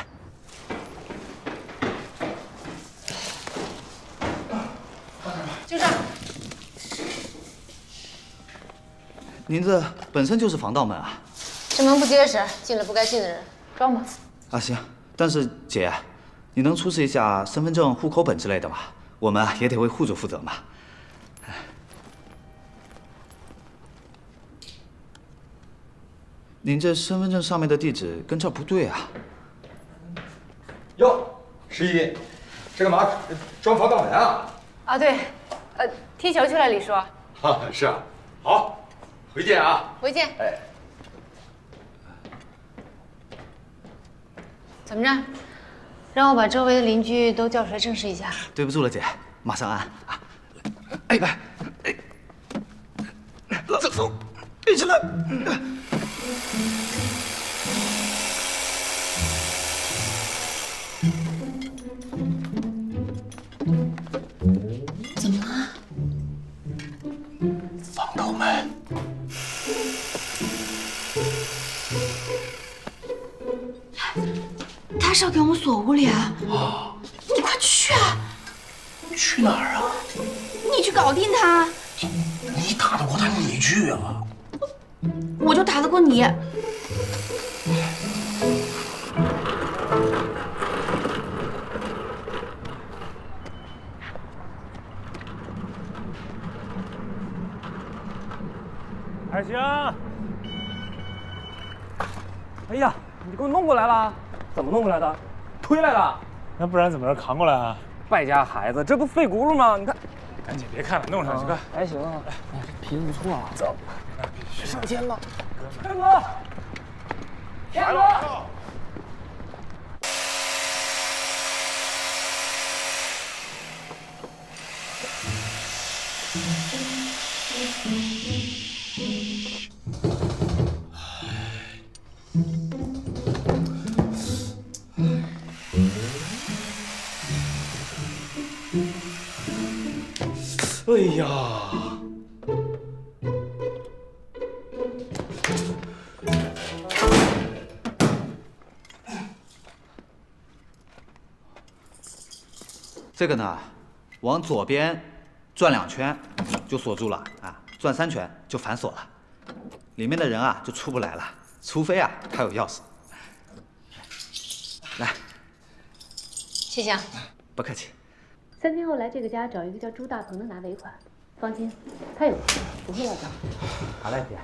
就这儿。您这本身就是防盗门啊。这门不结实，进了不该进的人，装吧。啊，行。但是姐，你能出示一下身份证、户口本之类的吗？我们也得为户主负责嘛。您这身份证上面的地址跟这儿不对啊。哟，十一，这干嘛装防盗门啊？啊，对，踢球去了，李叔。是啊，好，回见啊。回见。哎，怎么着？让我把周围的邻居都叫出来证实一下。对不住了，姐，马上安啊。哎，来，哎，走，一起来。怎么了？防盗门。他是要给我们锁屋里啊！你快去啊！去哪儿啊？你去搞定他！你打得过他李剧啊？我就打得过你。海星，哎呀，你给我弄过来了？怎么弄过来的？推来的？那不然怎么着扛过来啊？败家孩子，这不废轱辘吗？你看，赶紧别看了，弄上去快！还行啊，哎，这皮子不错啊。走，上签吧，天哥，天哥。哎呀！这个呢，往左边转2圈就锁住了啊，转3圈就反锁了，里面的人啊就出不来了，除非啊他有钥匙。来，谢谢啊。不客气。 3天后来这个家找一个叫朱大鹏的拿尾款，放心，他有钱，不会要账。好嘞，姐。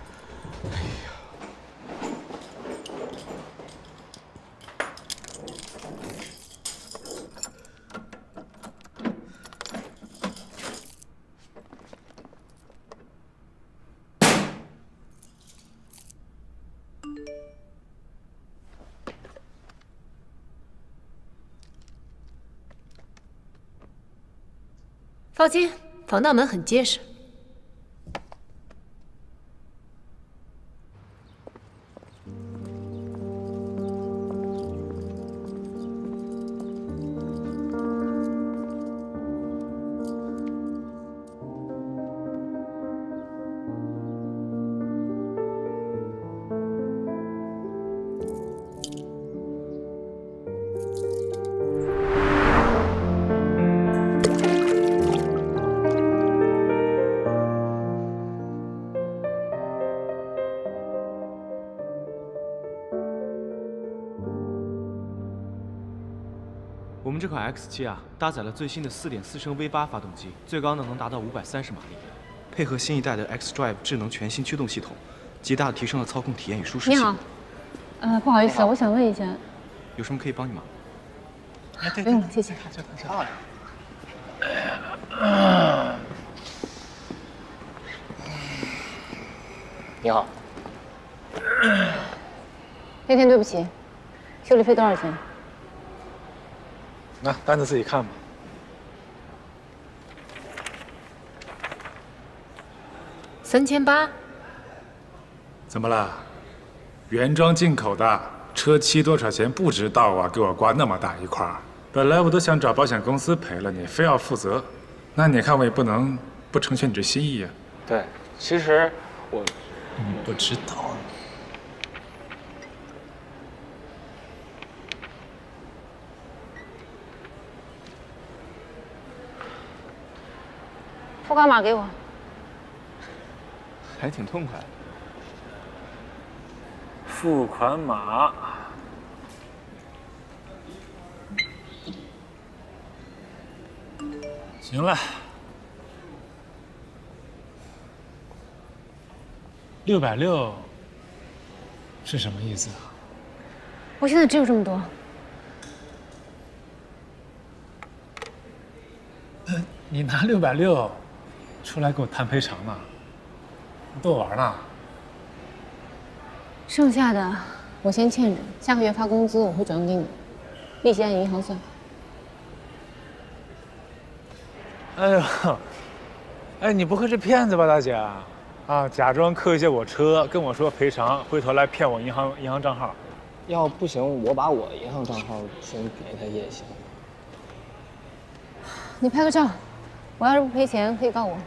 放心，防盗门很结实。我们这款 X7啊，搭载了最新的4.4升 V8发动机，最高呢能达到530马力，配合新一代的 XDrive 智能全新驱动系统，极大的提升了操控体验与舒适性。你好，不好意思，我想问一下，有什么可以帮你忙？不用了，谢谢。你好。那天对不起，修理费多少钱？ 那单子自己看吧。3800。怎么了？原装进口的，车漆多少钱不知道啊？给我挂那么大一块儿，本来我都想找保险公司赔了，你非要负责，那你看我也不能不成全你这心意啊。对，其实我不知道。 付款码给我。还挺痛快。付款码。行了。660是什么意思啊？我现在只有这么多。你拿660。 出来给我谈赔偿呢？你逗我玩呢？剩下的我先欠着，下个月发工资我会转给你，利息按银行算。哎呦，哎，你不会是骗子吧，大姐？啊，假装磕一下我车，跟我说赔偿，回头来骗我银行账号。要不行，我把我银行账号先给他也行。你拍个照，我要是不赔钱，可以告我。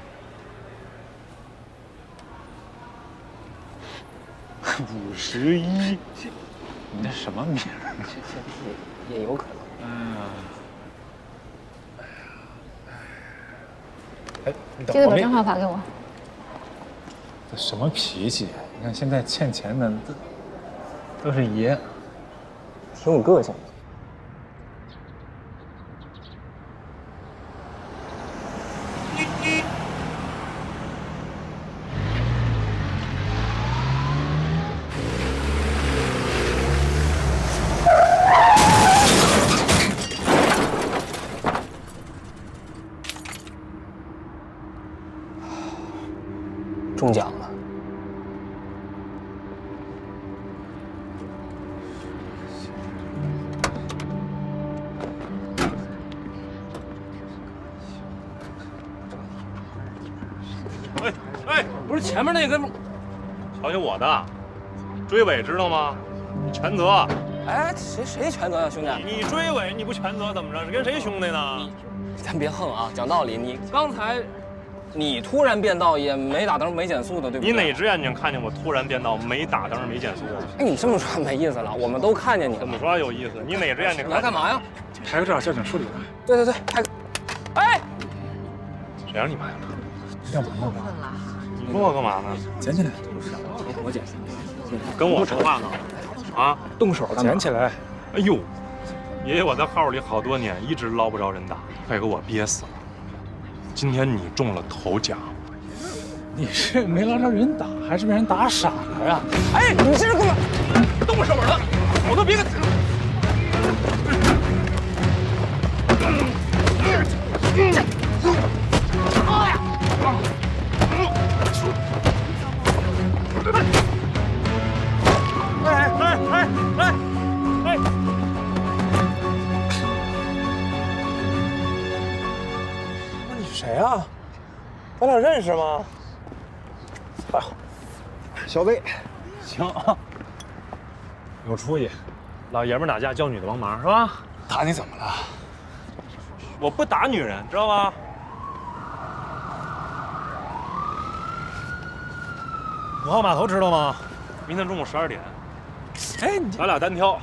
51，你这什么名儿？也有可能。哎，你等记得把账号发给我。这什么脾气？你看现在欠钱的都是爷，挺有个性。中奖了。哎，不是前面那个，瞧瞧我的，追尾知道吗？全责。哎，谁全责呀，兄弟？你追尾你不全责怎么着？是跟谁兄弟呢？咱别横啊，讲道理，你刚才你突然变道也没打灯没减速的，对不对？你哪只眼睛看见我突然变道没打灯没减速？哎，你这么说没意思了，我们都看见你了。怎么说有意思？你哪只眼睛？你来干嘛呀？拍个照，校长处理吧。对，拍个。哎，谁让你拍的？干嘛呢？你问我干嘛呢？捡起来。我捡。跟我说话呢？啊，动手干嘛？捡起来。哎呦，爷爷我在号里好多年，一直捞不着人打，快给我憋死了。今天你中了头奖。你是没捞着人打，还是被人打傻了呀？哎，你这是干嘛？动手了！我都别给。哎！你是谁啊？咱俩认识吗？哎，小魏，行啊，有出息，老爷们打架叫女的帮忙是吧？打你怎么了？我不打女人，知道吗？5号码头知道吗？明天中午12点。哎，咱俩单挑，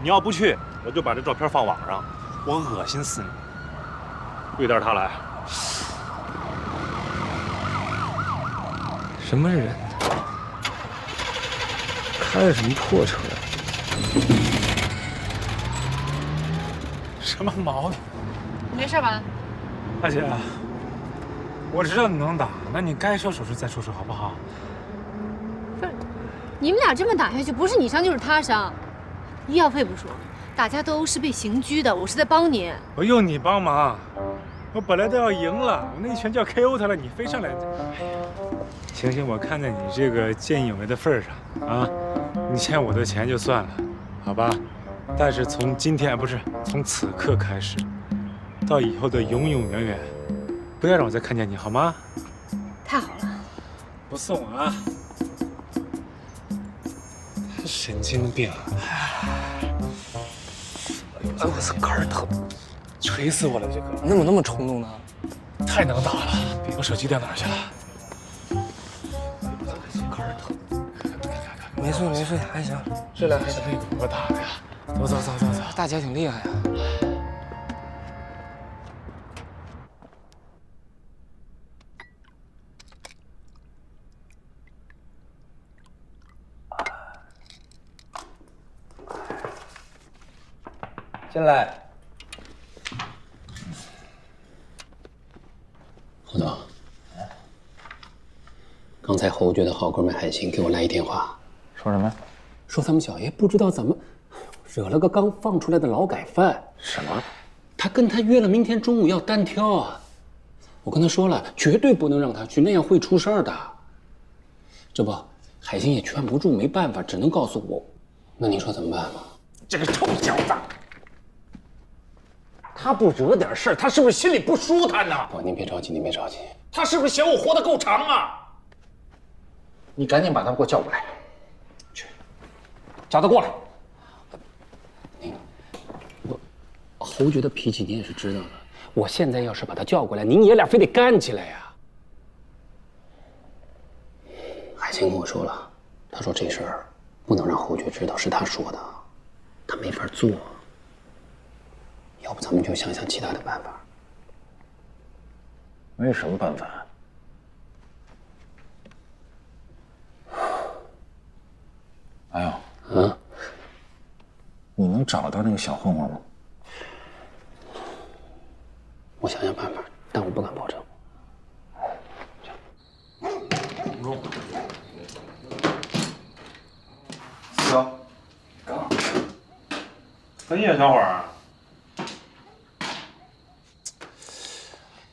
你要不去，我就把这照片放网上，我恶心死你。对点他来。什么人？开的什么破车？什么毛病？你没事吧？大姐，我知道你能打，那你该说手术再说说好不好？不是，你们俩这么打下去，不是你伤就是他伤，医药费不说，打架斗殴是被刑拘的，我是在帮你。我用你帮忙，我本来都要赢了，我那一拳就要 KO 他了，你非上来。哎呀，行，我看在你这个见义勇为的份上啊，你欠我的钱就算了，好吧？但是从今天不是从此刻开始，到以后的永永远远，不要让我再看见你，好吗？太好了，不送啊！神经病！哎，我操，肝儿疼，锤死我了！这个你怎么那么冲动呢？太能打了！我手机掉哪儿去了？肝儿疼。没睡，还行，这俩还行。这个我打的呀！走，大姐挺厉害呀。进来。侯总，刚才侯爵的好哥们海星给我来一电话，说什么？说咱们小爷不知道怎么惹了个刚放出来的劳改犯。什么？他跟他约了明天中午要单挑啊！我跟他说了，绝对不能让他去，那样会出事儿的。这不，海星也劝不住，没办法，只能告诉我。那你说怎么办吧？这个臭小子！他不惹点事儿，他是不是心里不舒坦呢？不，您别着急，他是不是嫌我活得够长啊？你赶紧把他给我叫过来，去，叫他过来。侯爵的脾气你也是知道的，我现在要是把他叫过来，您爷俩非得干起来呀！海清跟我说了，他说这事儿不能让侯爵知道，是他说的，他没法做。要不咱们就想想其他的办法。没有什么办法？哎呦，啊，你能找到那个小混混吗？我想想办法，但我不敢保证。红中，哥，刚，分夜，小伙儿。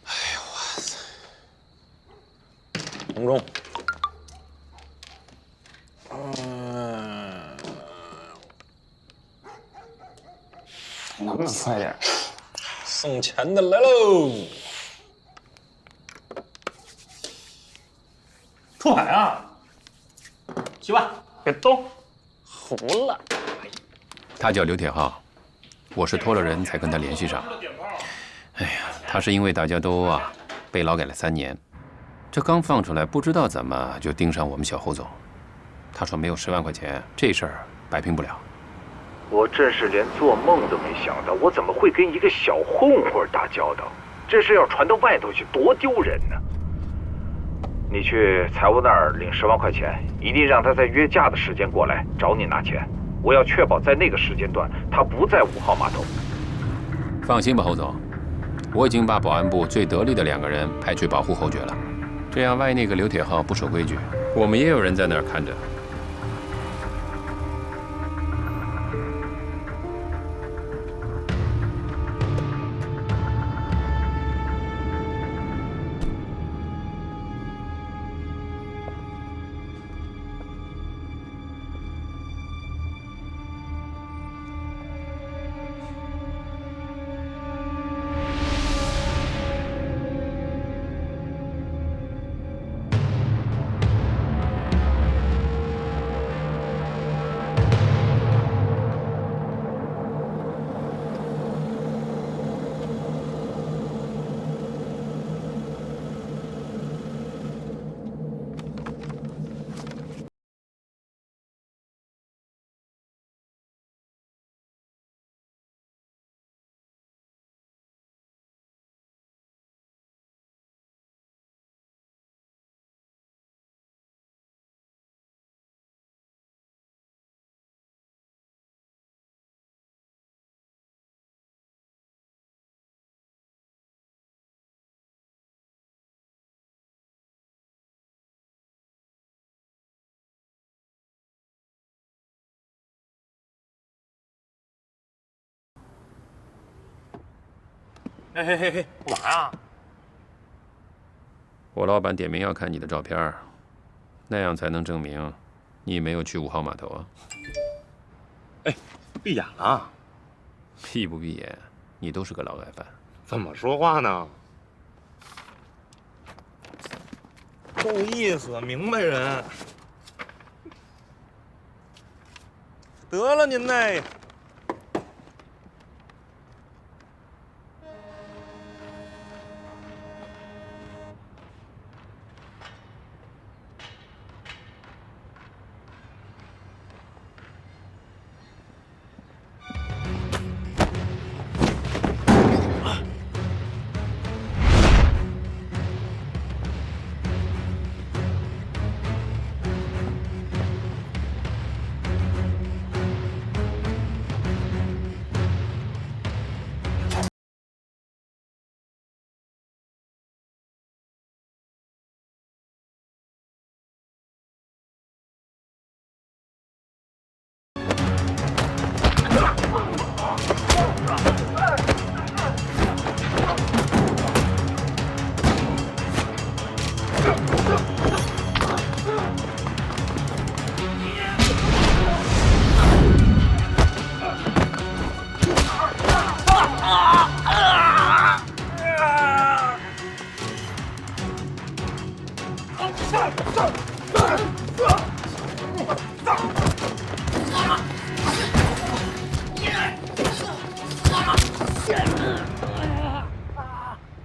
哎呦哇塞！红中，能不能快点？送钱的来喽！出海啊！去吧，别动，糊了。他叫刘铁浩，我是托了人才跟他联系上。哎呀，他是因为打架斗殴啊，被劳改了3年。这刚放出来，不知道怎么就盯上我们小侯总。他说没有10万块钱，这事儿摆平不了。我真是连做梦都没想到，我怎么会跟一个小混混打交道？这事要传到外头去，多丢人呢！你去财务那儿领10万块钱，一定让他在约架的时间过来找你拿钱。我要确保在那个时间段他不在5号码头。放心吧，侯总，我已经把保安部最得力的2个人派去保护侯爵了。这样，万一那个刘铁浩不守规矩，我们也有人在那儿看着。嘿嘿嘿嘿，干嘛呀？我老板点名要看你的照片，那样才能证明你没有去5号码头啊。哎，闭眼了？闭不闭眼，你都是个劳改犯。怎么说话呢？够意思，明白人。得了您嘞。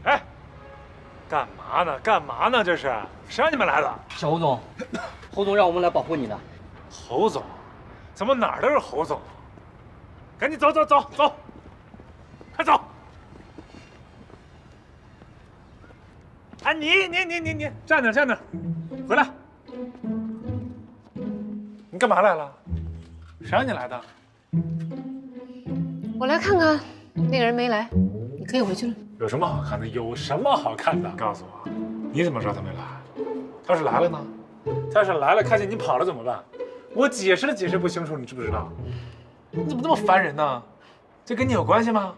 哎，干嘛呢？干嘛呢？这是谁让你们来的？小侯总，侯总让我们来保护你的。侯总，怎么哪儿都是侯总？赶紧走走走走，快走！哎，你站那，回来！你干嘛来了？谁让你来的？我来看看，那个人没来，你可以回去了。有什么好看的？有什么好看的？告诉我，你怎么知道他没来？他要是来了呢？他要是来了，看见你跑了怎么办？我解释都解释不清楚，你知不知道？你怎么这么烦人呢？这跟你有关系吗？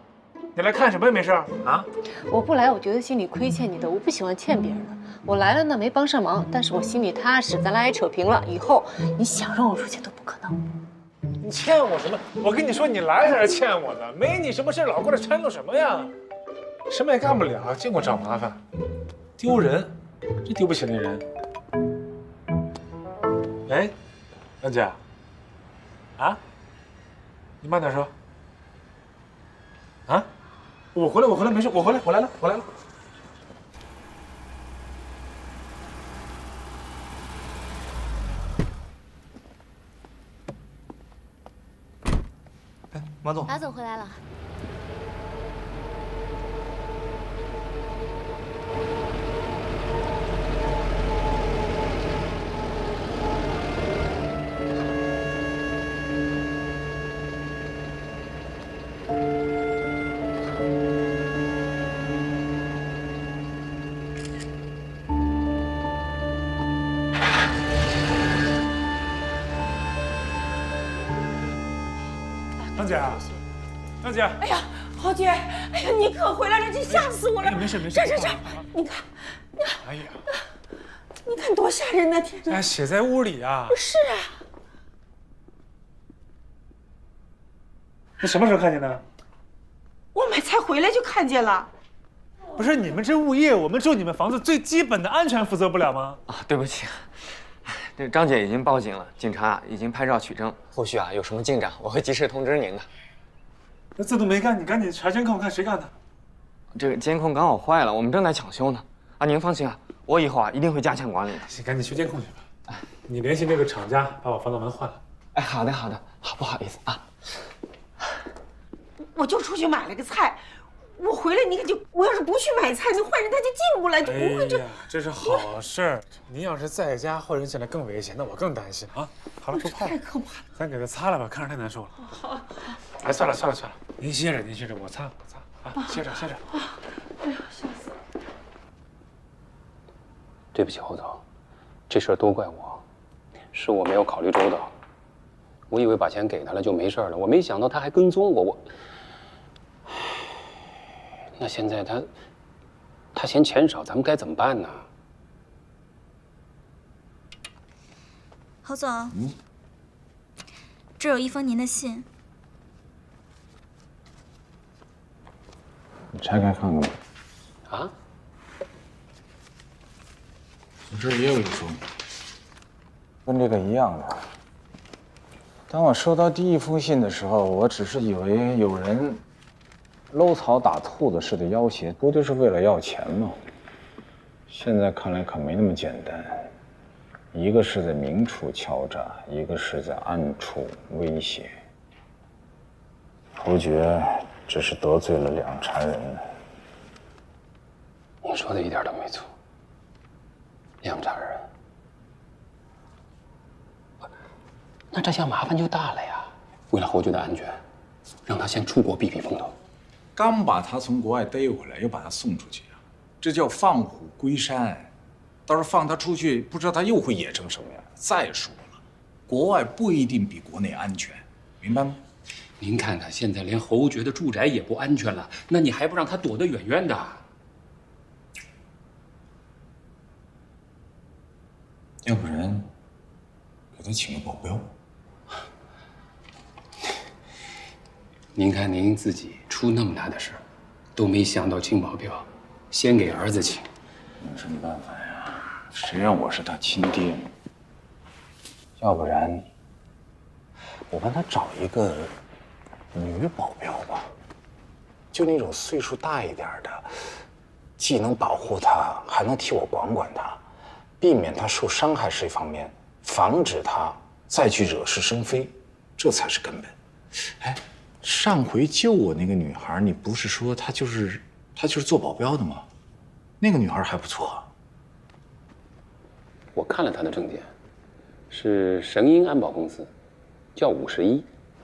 你来看什么也没事啊？我不来，我觉得心里亏欠你的，我不喜欢欠别人的。我来了呢，没帮上忙，但是我心里踏实，咱俩也扯平了，以后你想让我出钱都不可能。你欠我什么？我跟你说，你来才是欠我的，没你什么事，老过来掺和什么呀？什么也干不了，净给我找麻烦，丢人，这丢不起那人。哎，杨姐，啊，你慢点说。啊，我回来，没事，我来了。哎，马总，马总回来了。张姐，哎呀，豪姐，哎呀，你可回来了，这吓死我了！没事，这，你看，哎呀，你看多吓人呐！天哪，哎，血在屋里啊！是啊，你什么时候看见的？我买菜回来就看见了。不是你们这物业，我们住你们房子最基本的安全负责不了吗？啊，对不起，这张姐已经报警了，警察已经拍照取证，后续有什么进展，我会及时通知您的。那这都没干，你赶紧查监控看谁干的。这个监控刚好坏了，我们正在抢修呢。啊，您放心啊，我以后一定会加强管理的。行，赶紧修监控去吧。你联系那个厂家，把我防盗门换了。哎，好的，好，不好意思啊。我就出去买了个菜，我回来你可就，我要是不去买菜，那坏人他就进不来，就不会就。哎呀，这是好事儿。您要是在家，坏人进来更危险，那我更担心啊。好了，不怕了，太可怕了。咱给他擦了吧，看着太难受了。好。哎，算了，您歇着，我擦啊，歇着。哎呀，吓死了！对不起，侯总，这事儿都怪我，是我没有考虑周到。我以为把钱给他了就没事了，我没想到他还跟踪我。那现在他嫌钱少，咱们该怎么办呢？侯总，这有一封您的信。你拆开看看吧。啊？我这儿也有一封，跟这个一样的。当我收到第一封信的时候，我只是以为有人搂草打兔子似的要挟，不就是为了要钱吗？现在看来可没那么简单，一个是在明处敲诈，一个是在暗处威胁。侯爵只是得罪了两茬人。你说的一点都没错，两茬人。那这下麻烦就大了呀！为了侯爵的安全，让他先出国避避风头。刚把他从国外逮回来，又把他送出去啊，这叫放虎归山。到时候放他出去，不知道他又会野成什么样。再说了，国外不一定比国内安全，明白吗？您看看，现在连侯爵的住宅也不安全了，那你还不让他躲得远远的？要不然，给他请个保镖。您看您自己出那么大的事儿，都没想到请保镖，先给儿子请。有什么办法呀？谁让我是他亲爹呢？要不然，我帮他找一个女保镖吧，就那种岁数大一点的，既能保护他，还能替我管管他，避免他受伤害是一方面，防止他再去惹是生非，这才是根本。哎。上回救我那个女孩，你不是说她就是做保镖的吗？那个女孩还不错。我看了她的证件，是神鹰安保公司，叫51。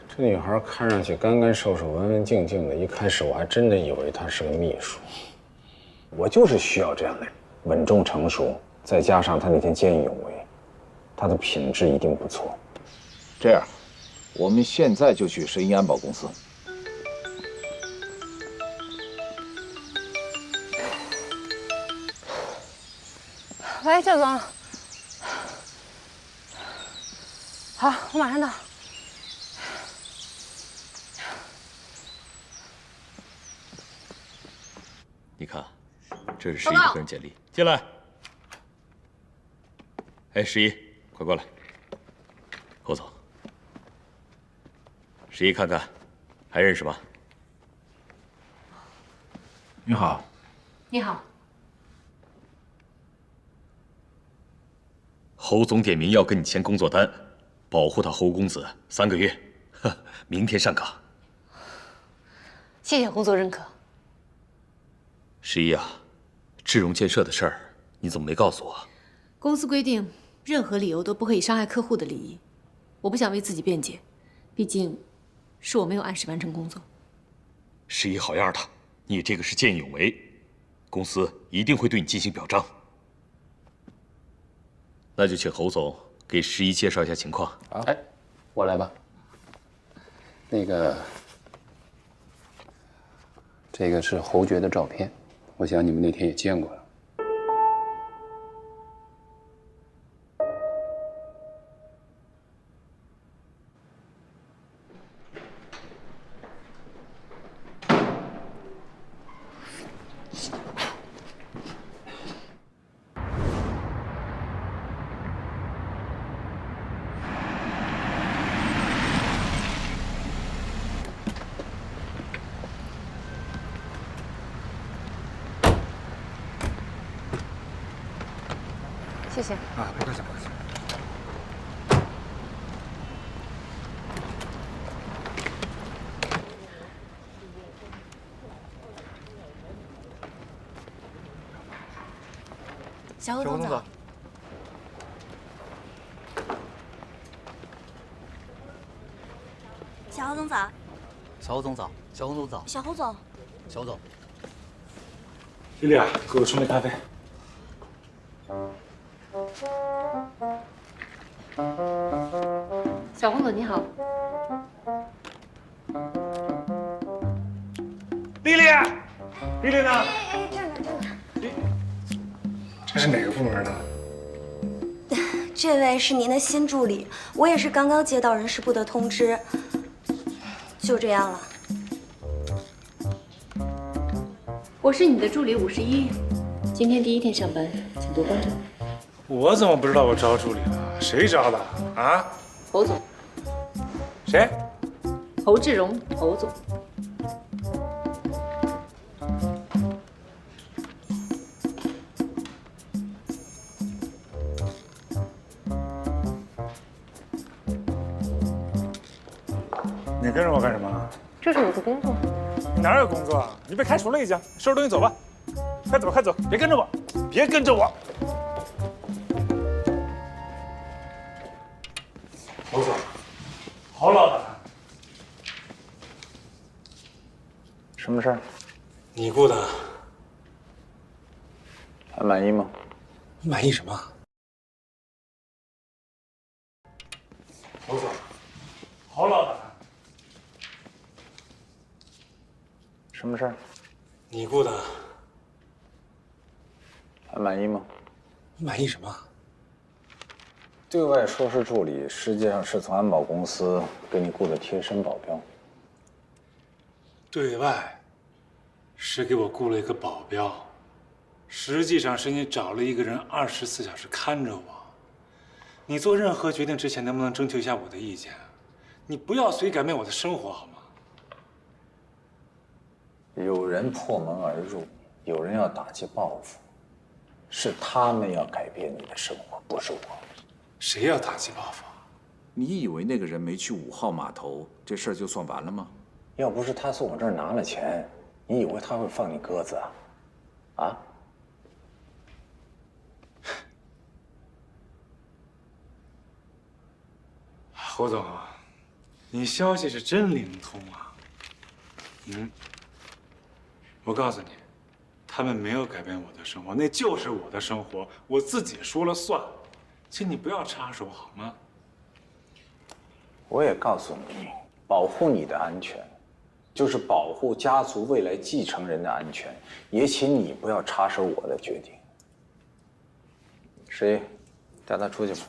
这女孩看上去干干瘦瘦、文文静静的，一开始我还真的以为她是个秘书。我就是需要这样的人，稳重成熟，再加上她那天见义勇为，她的品质一定不错。这样，我们现在就去神医安保公司。喂，赵总。好，我马上到。你看，这是11的个人简历，进来。哎，11，快过来。侯总，11看看，还认识吗？你好。你好。侯总点名要跟你签工作单，保护他侯公子3个月，明天上岗。谢谢侯总认可。11啊，智荣建设的事儿，你怎么没告诉我？公司规定，任何理由都不可以伤害客户的利益。我不想为自己辩解，毕竟是我没有按时完成工作。11好样的，你这个是见义勇为，公司一定会对你进行表彰。那就请侯总给11介绍一下情况。啊，哎，我来吧。那个，这个是侯爵的照片，我想你们那天也见过了。谢谢。啊，不客气，不客气。小侯总早。小侯总早。小侯总早，小侯总早，小侯总。小总。丽丽啊，给我冲杯咖啡。小洪总你好。丽丽，丽丽呢？哎，这儿呢，这儿呢。这是哪个部门的？这位是您的新助理，我也是刚刚接到人事部的通知，就这样了。我是你的助理51，今天第1天上班，请多关照。我怎么不知道我招助理了？谁招的啊？侯总。谁？侯志荣，侯总。你跟着我干什么？这是我的工作。你哪有工作啊？你被开除了已经，收拾东西走吧。快走，快走，别跟着我，别跟着我。侯总，侯老板，什么事儿？你雇的，还满意吗？满意什么？侯总，侯老板，什么事儿？你雇的，还满意吗？满意什么？对外说是助理，实际上是从安保公司给你雇的贴身保镖。对外是给我雇了一个保镖，实际上是你找了一个人24小时看着我。你做任何决定之前，能不能征求一下我的意见？你不要随意改变我的生活，好吗？有人破门而入，有人要打击报复，是他们要改变你的生活，不是我。谁要打击报复？你以为那个人没去5号码头，这事儿就算完了吗？要不是他从我这儿拿了钱，你以为他会放你鸽子啊？啊？侯总，你消息是真灵通啊。我告诉你，他们没有改变我的生活，那就是我的生活，我自己说了算，请你不要插手好吗？我也告诉你，保护你的安全，就是保护家族未来继承人的安全，也请你不要插手我的决定。十一，带他出去吧。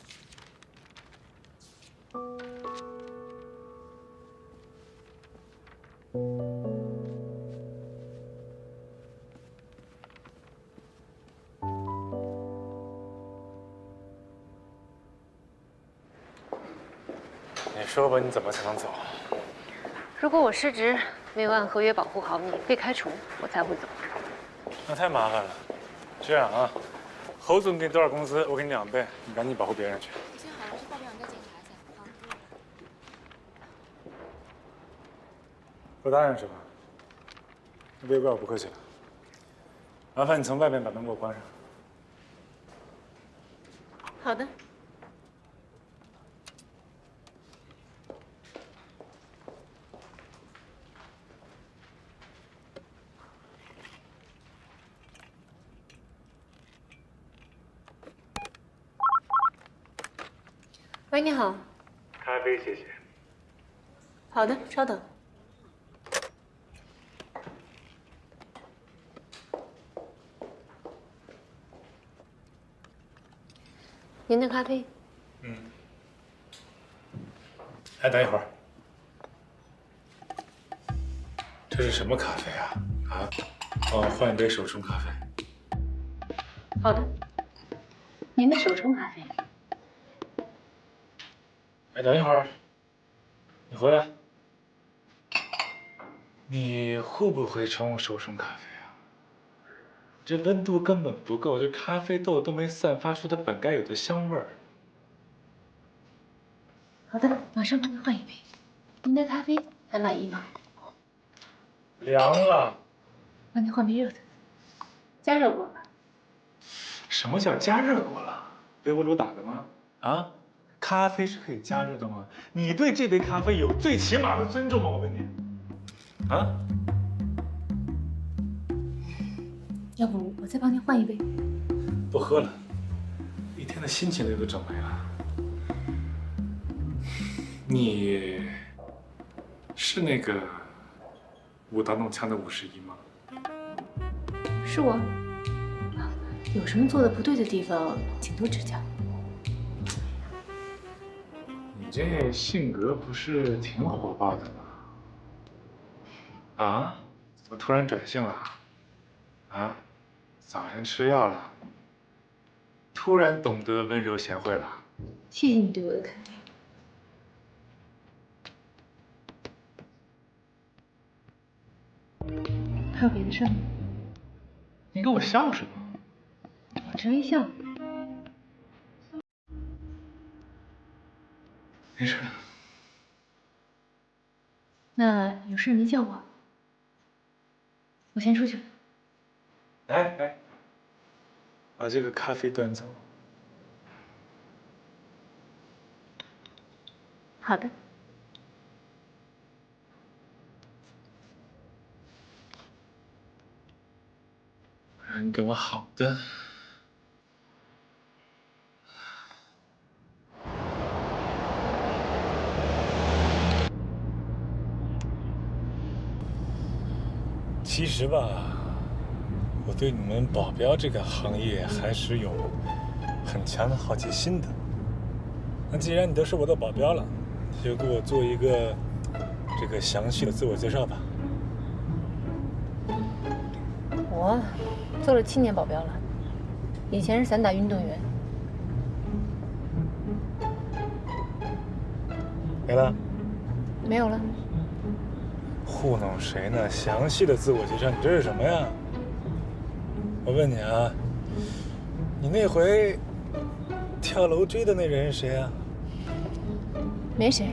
你说吧，你怎么才能走？如果我失职，没有按合约保护好你，被开除，我才会走。那太麻烦了。这样啊，侯总给你多少工资，我给你2倍，你赶紧保护别人去。签好了，是报表你再检查一下。好。不答应是吧？别怪我不客气了。麻烦你从外面把门给我关上。好的。喂，你好。咖啡，谢谢。好的，稍等。您的咖啡。哎，等一会儿，这是什么咖啡啊？啊，帮我换一杯手冲咖啡。好的。您的手冲咖啡。哎，等一会儿，你回来。你会不会冲手冲咖啡啊？这温度根本不够，这咖啡豆都没散发出它本该有的香味儿。好的，马上帮您换一杯。您的咖啡还满意吗？凉了。帮您换杯热的，加热过吧？什么叫加热过了？微波炉打的吗？啊？咖啡是可以加热的吗？你对这杯咖啡有最起码的尊重吗？我问你。啊？要不我再帮您换一杯？不喝了，一天的心情都整没了。你是那个舞刀弄枪的51吗？是我。有什么做的不对的地方，请多指教。你这性格不是挺火爆的吗？啊？怎么突然转性了？啊？早上吃药了？突然懂得温柔贤惠了？谢谢你对我的肯定。还有别的事吗？你给我笑什么？我只微笑。没事。那有事您叫我。我先出去。哎，把这个咖啡端走。好的。你给我好的。其实吧，我对你们保镖这个行业还是有很强的好奇心的。那既然你都是我的保镖了，就给我做一个这个详细的自我介绍吧。我做了7年保镖了，以前是散打运动员。没了？没有了。糊弄谁呢？详细的自我介绍，你这是什么呀？我问你啊，你那回跳楼追的那人是谁啊？没谁，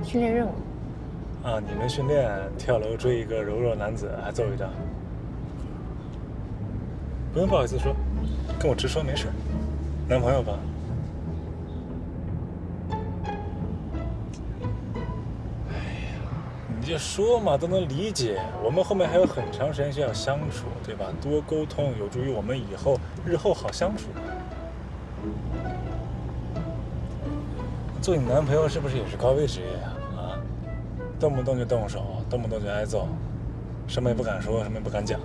训练任务。啊，你们训练跳楼追一个柔弱男子，还揍一仗？不用不好意思说，跟我直说没事。男朋友吧？就说嘛，都能理解。我们后面还有很长时间需要相处，对吧？多沟通有助于我们日后好相处。做你男朋友是不是也是高危职业呀？啊，动不动就动手，动不动就挨揍，什么也不敢说，什么也不敢讲。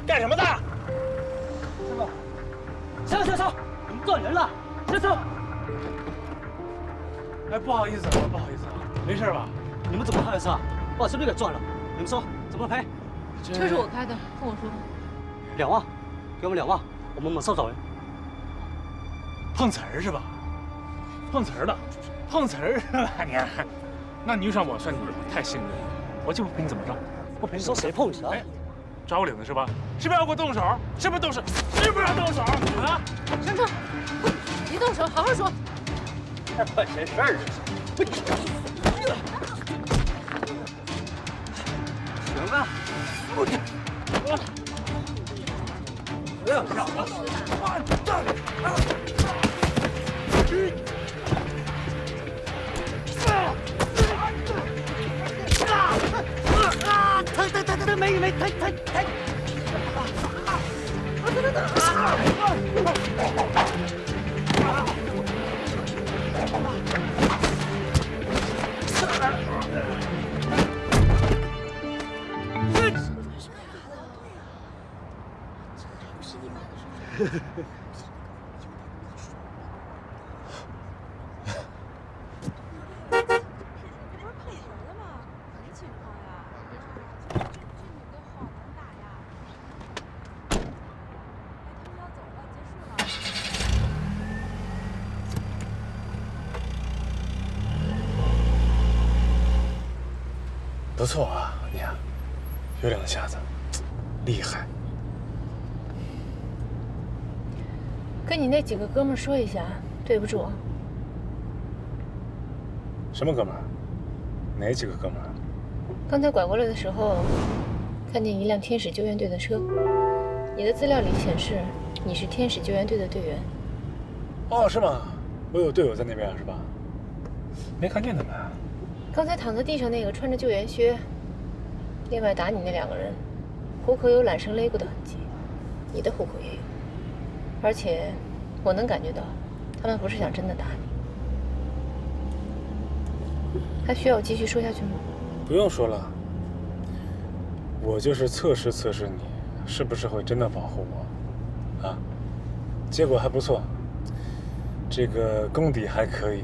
干什么的？师傅，上！我们撞人了，上！哎，不好意思啊，没事吧？你们怎么开的车？把我是不是给撞了？你们说怎么赔？车是我开的，跟我说吧。2万，给我们2万，我们马上找人。碰瓷儿是吧？碰瓷儿的，碰瓷儿是吧？你，那你遇上我算你太幸运了，我就不陪你怎么着，不陪你说谁碰瓷啊？抓我领子是吧？是不是要给我动手？是不是动手？是不是要动手啊？上车，别动手，好好说。还管闲事儿呢？行啊，不要笑疼，没疼。不错啊，你啊，有两下子，厉害。跟你那几个哥们说一下，对不住啊。什么哥们儿？哪几个哥们儿？刚才拐过来的时候，看见一辆天使救援队的车，你的资料里显示你是天使救援队的队员。哦，是吗？我有队友在那边是吧？没看见他们。刚才躺在地上那个穿着救援靴，另外打你那2个人，虎口有揽绳勒过的痕迹，你的虎口也有，而且我能感觉到，他们不是想真的打你。还需要我继续说下去吗？不用说了，我就是测试你，是不是会真的保护我，啊？结果还不错，这个功底还可以。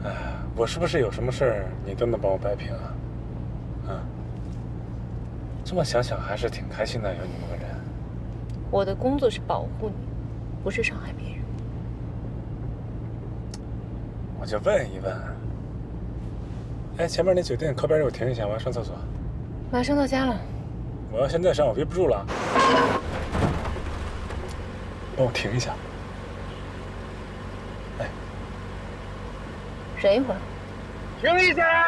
哎，我是不是有什么事儿你都能帮我摆平啊？啊？这么想想还是挺开心的，有你们个人。我的工作是保护你，不是伤害别人。我就问一问。哎，前面那酒店靠边，我停一下，我要上厕所。马上到家了。我要现在上，我憋不住了。帮我停一下。哎，忍一会儿。停一下！来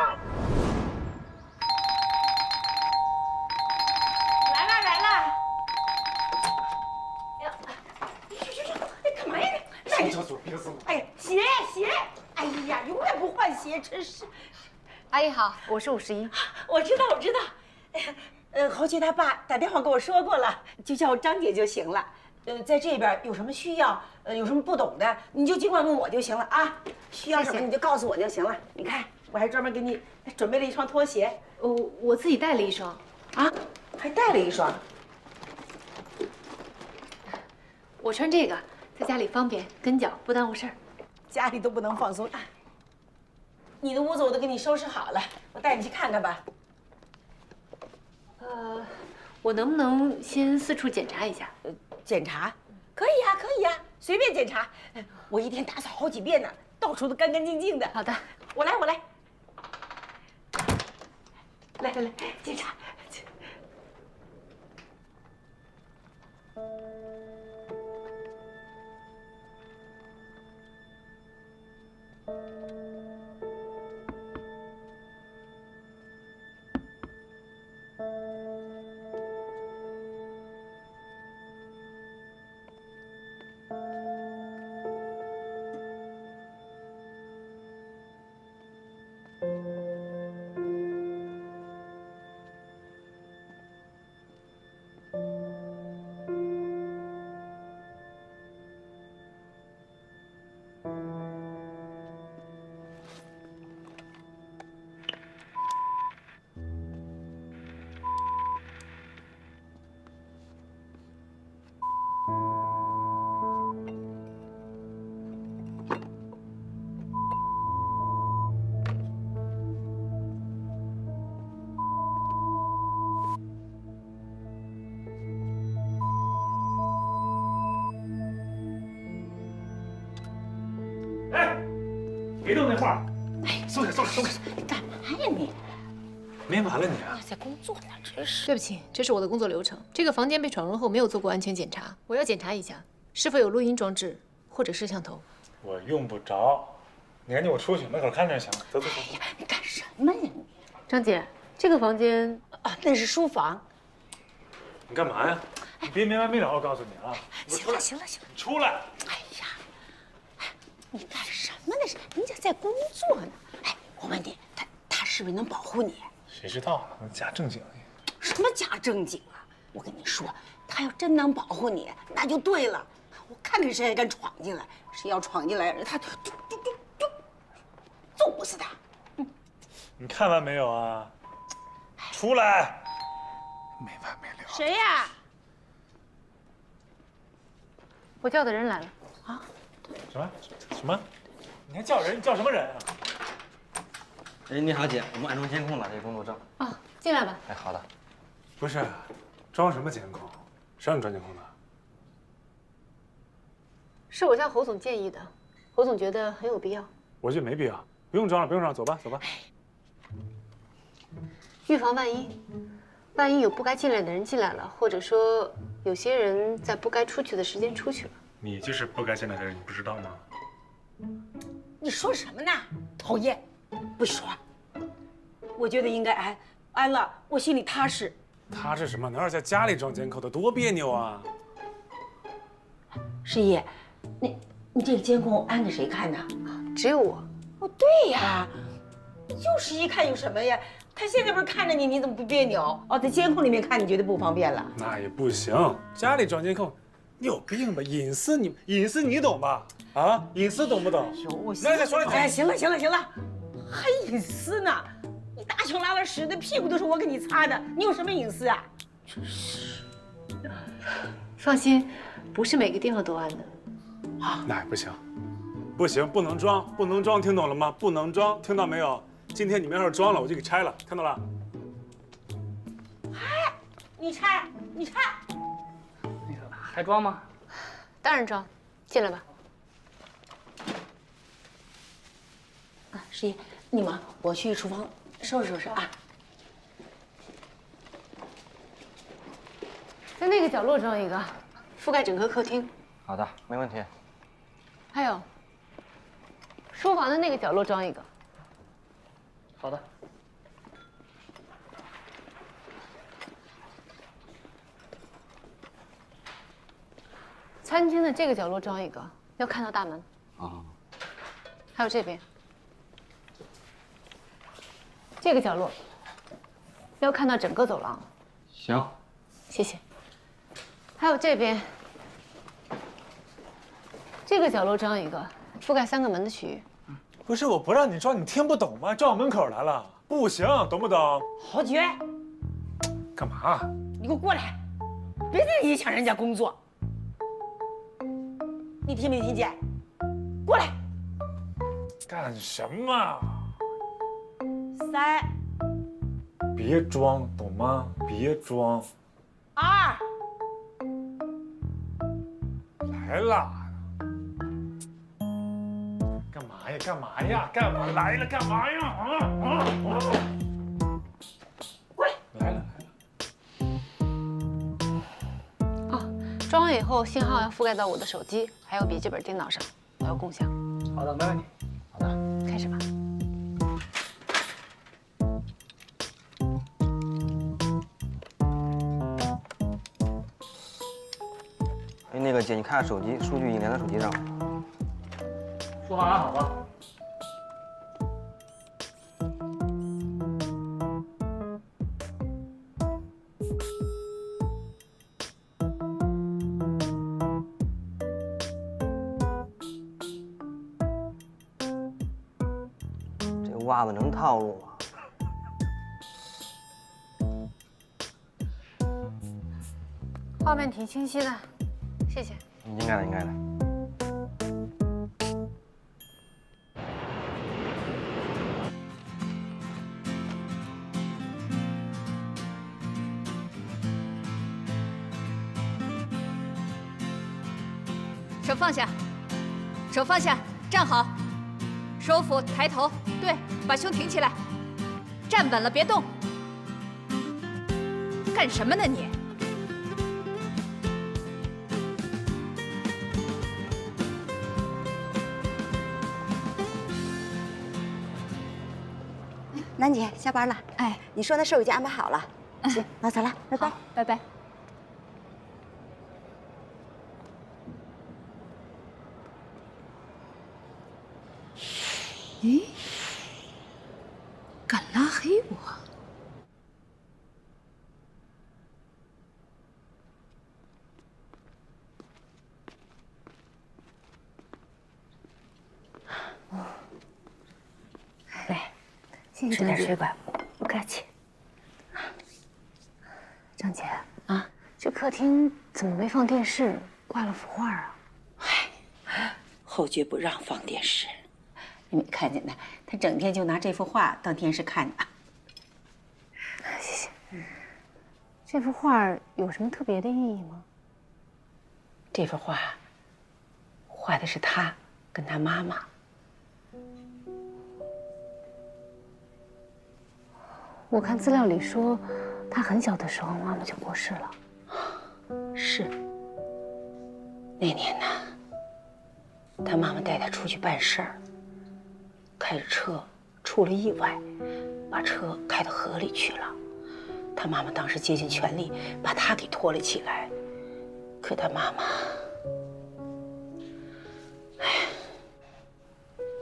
了！哎呀，哎，干嘛呀？上厕所憋死我！哎呀，鞋！哎呀，永远不换鞋，真是。阿姨好，我是51。我知道。侯爵他爸打电话跟我说过了，就叫我张姐就行了。在这边有什么需要，有什么不懂的，你就尽管问我就行了啊。需要什么你就告诉我就行了。你看，我还专门给你准备了一双拖鞋。我自己带了一双。啊，还带了一双。我穿这个在家里方便，跟脚不耽误事儿。家里都不能放松。你的屋子我都给你收拾好了，我带你去看看吧。我能不能先四处检查一下？检查？可以呀，随便检查。我一天打扫好几遍呢，到处都干干净净的。好的，我来。来，检查。别动那画，松开，松开，松开！干嘛呀你？没完了你啊！在工作呢，真是。对不起，这是我的工作流程。这个房间被闯入后没有做过安全检查，我要检查一下是否有录音装置或者摄像头。我用不着，你赶紧我出去，门口看着就行了。走走走。你干什么呀你？张姐，这个房间啊，那是书房。你干嘛呀？你别没完没了，我告诉你啊！行了行了行了，你出来！哎呀，你干什么呢？人家在工作呢。哎，我问你，他是不是能保护你？谁知道呢？假正经。什么假正经啊！我跟你说，他要真能保护你，那就对了。我看看谁还敢闯进来，谁要闯进来，他就揍死他！你看完没有啊？出来！没完没了。谁呀？我叫的人来了。啊？什么？你还叫人？你叫什么人啊？哎，你好，姐，我们安装监控了，这个工作证。哦，进来吧。哎，好的。不是，装什么监控？谁让你装监控的？是我向侯总建议的，侯总觉得很有必要。我觉得没必要，不用装了，不用装了，走吧，走吧。预防万一，万一有不该进来的人进来了，或者说有些人在不该出去的时间出去了。你就是不该进来的人，你不知道吗？你说什么呢？讨厌！不许说话。我觉得应该安，安了我心里踏实。他是什么？哪有在家里装监控的？多别扭啊！师爷，你这个监控安给谁看的？只有我。哦，对呀，就是一看有什么呀？他现在不是看着你，你怎么不别扭？哦，在监控里面看，你觉得不方便了？那也不行，家里装监控，你有病吧？隐私你懂吧？啊，隐私懂不懂？我那再说了，哎，行了，还隐私呢？你大穷拉了屎，那屁股都是我给你擦的，你有什么隐私啊？真是。放心，不是每个地方都安的。啊，那也不行，不行，不能装，不能装，听懂了吗？不能装，听到没有？今天你们要是装了，我就给拆了，看到了？嗨，你拆。还装吗？当然装，进来吧。啊，师爷，你忙，我去厨房收拾收拾啊。在那个角落装一个，覆盖整个客厅。好的，没问题。还有，书房的那个角落装一个。好的。餐厅的这个角落装一个，要看到大门。啊。还有这边，这个角落要看到整个走廊。行。谢谢。还有这边，这个角落装一个，覆盖3个门的区域。不是，我不让你装，你听不懂吗？装我门口来了，不行，懂不懂？豪爵，干嘛？你给我过来，别再影响人家工作。你听没听见？过来。干什么？3，别装，懂吗？别装。2，来了。干嘛呀？干嘛呀？干嘛来了？干嘛呀？过来。来了。装完以后，信号要覆盖到我的手机，还有笔记本电脑上，我要共享。好的，没问题。好的，开始吧。哎，那个个姐，你看看手机，数据已经连到手机上了。说好安好吧。这袜子能套路吗？ 画面挺清晰的，谢谢。应该的，应该的。手放下，手放下，站好，手扶抬头，对，把胸挺起来，站稳了，别动。干什么呢你？ 楠姐下班了，哎，你说那事儿已经安排好了。行，那走了，拜拜，拜拜。咦，敢拉黑我？来。 吃点水果，不客气。张姐啊，这客厅怎么没放电视，挂了幅画啊？唉，后局不让放电视，你没看见呢？他整天就拿这幅画当电视看呢。谢谢。这幅画有什么特别的意义吗？这幅画画的是他跟他妈妈。 我看资料里说，他很小的时候妈妈就过世了。是。那年呢，他妈妈带他出去办事儿，开着车出了意外，把车开到河里去了。他妈妈当时竭尽全力把他给拖了起来，可他妈妈，哎，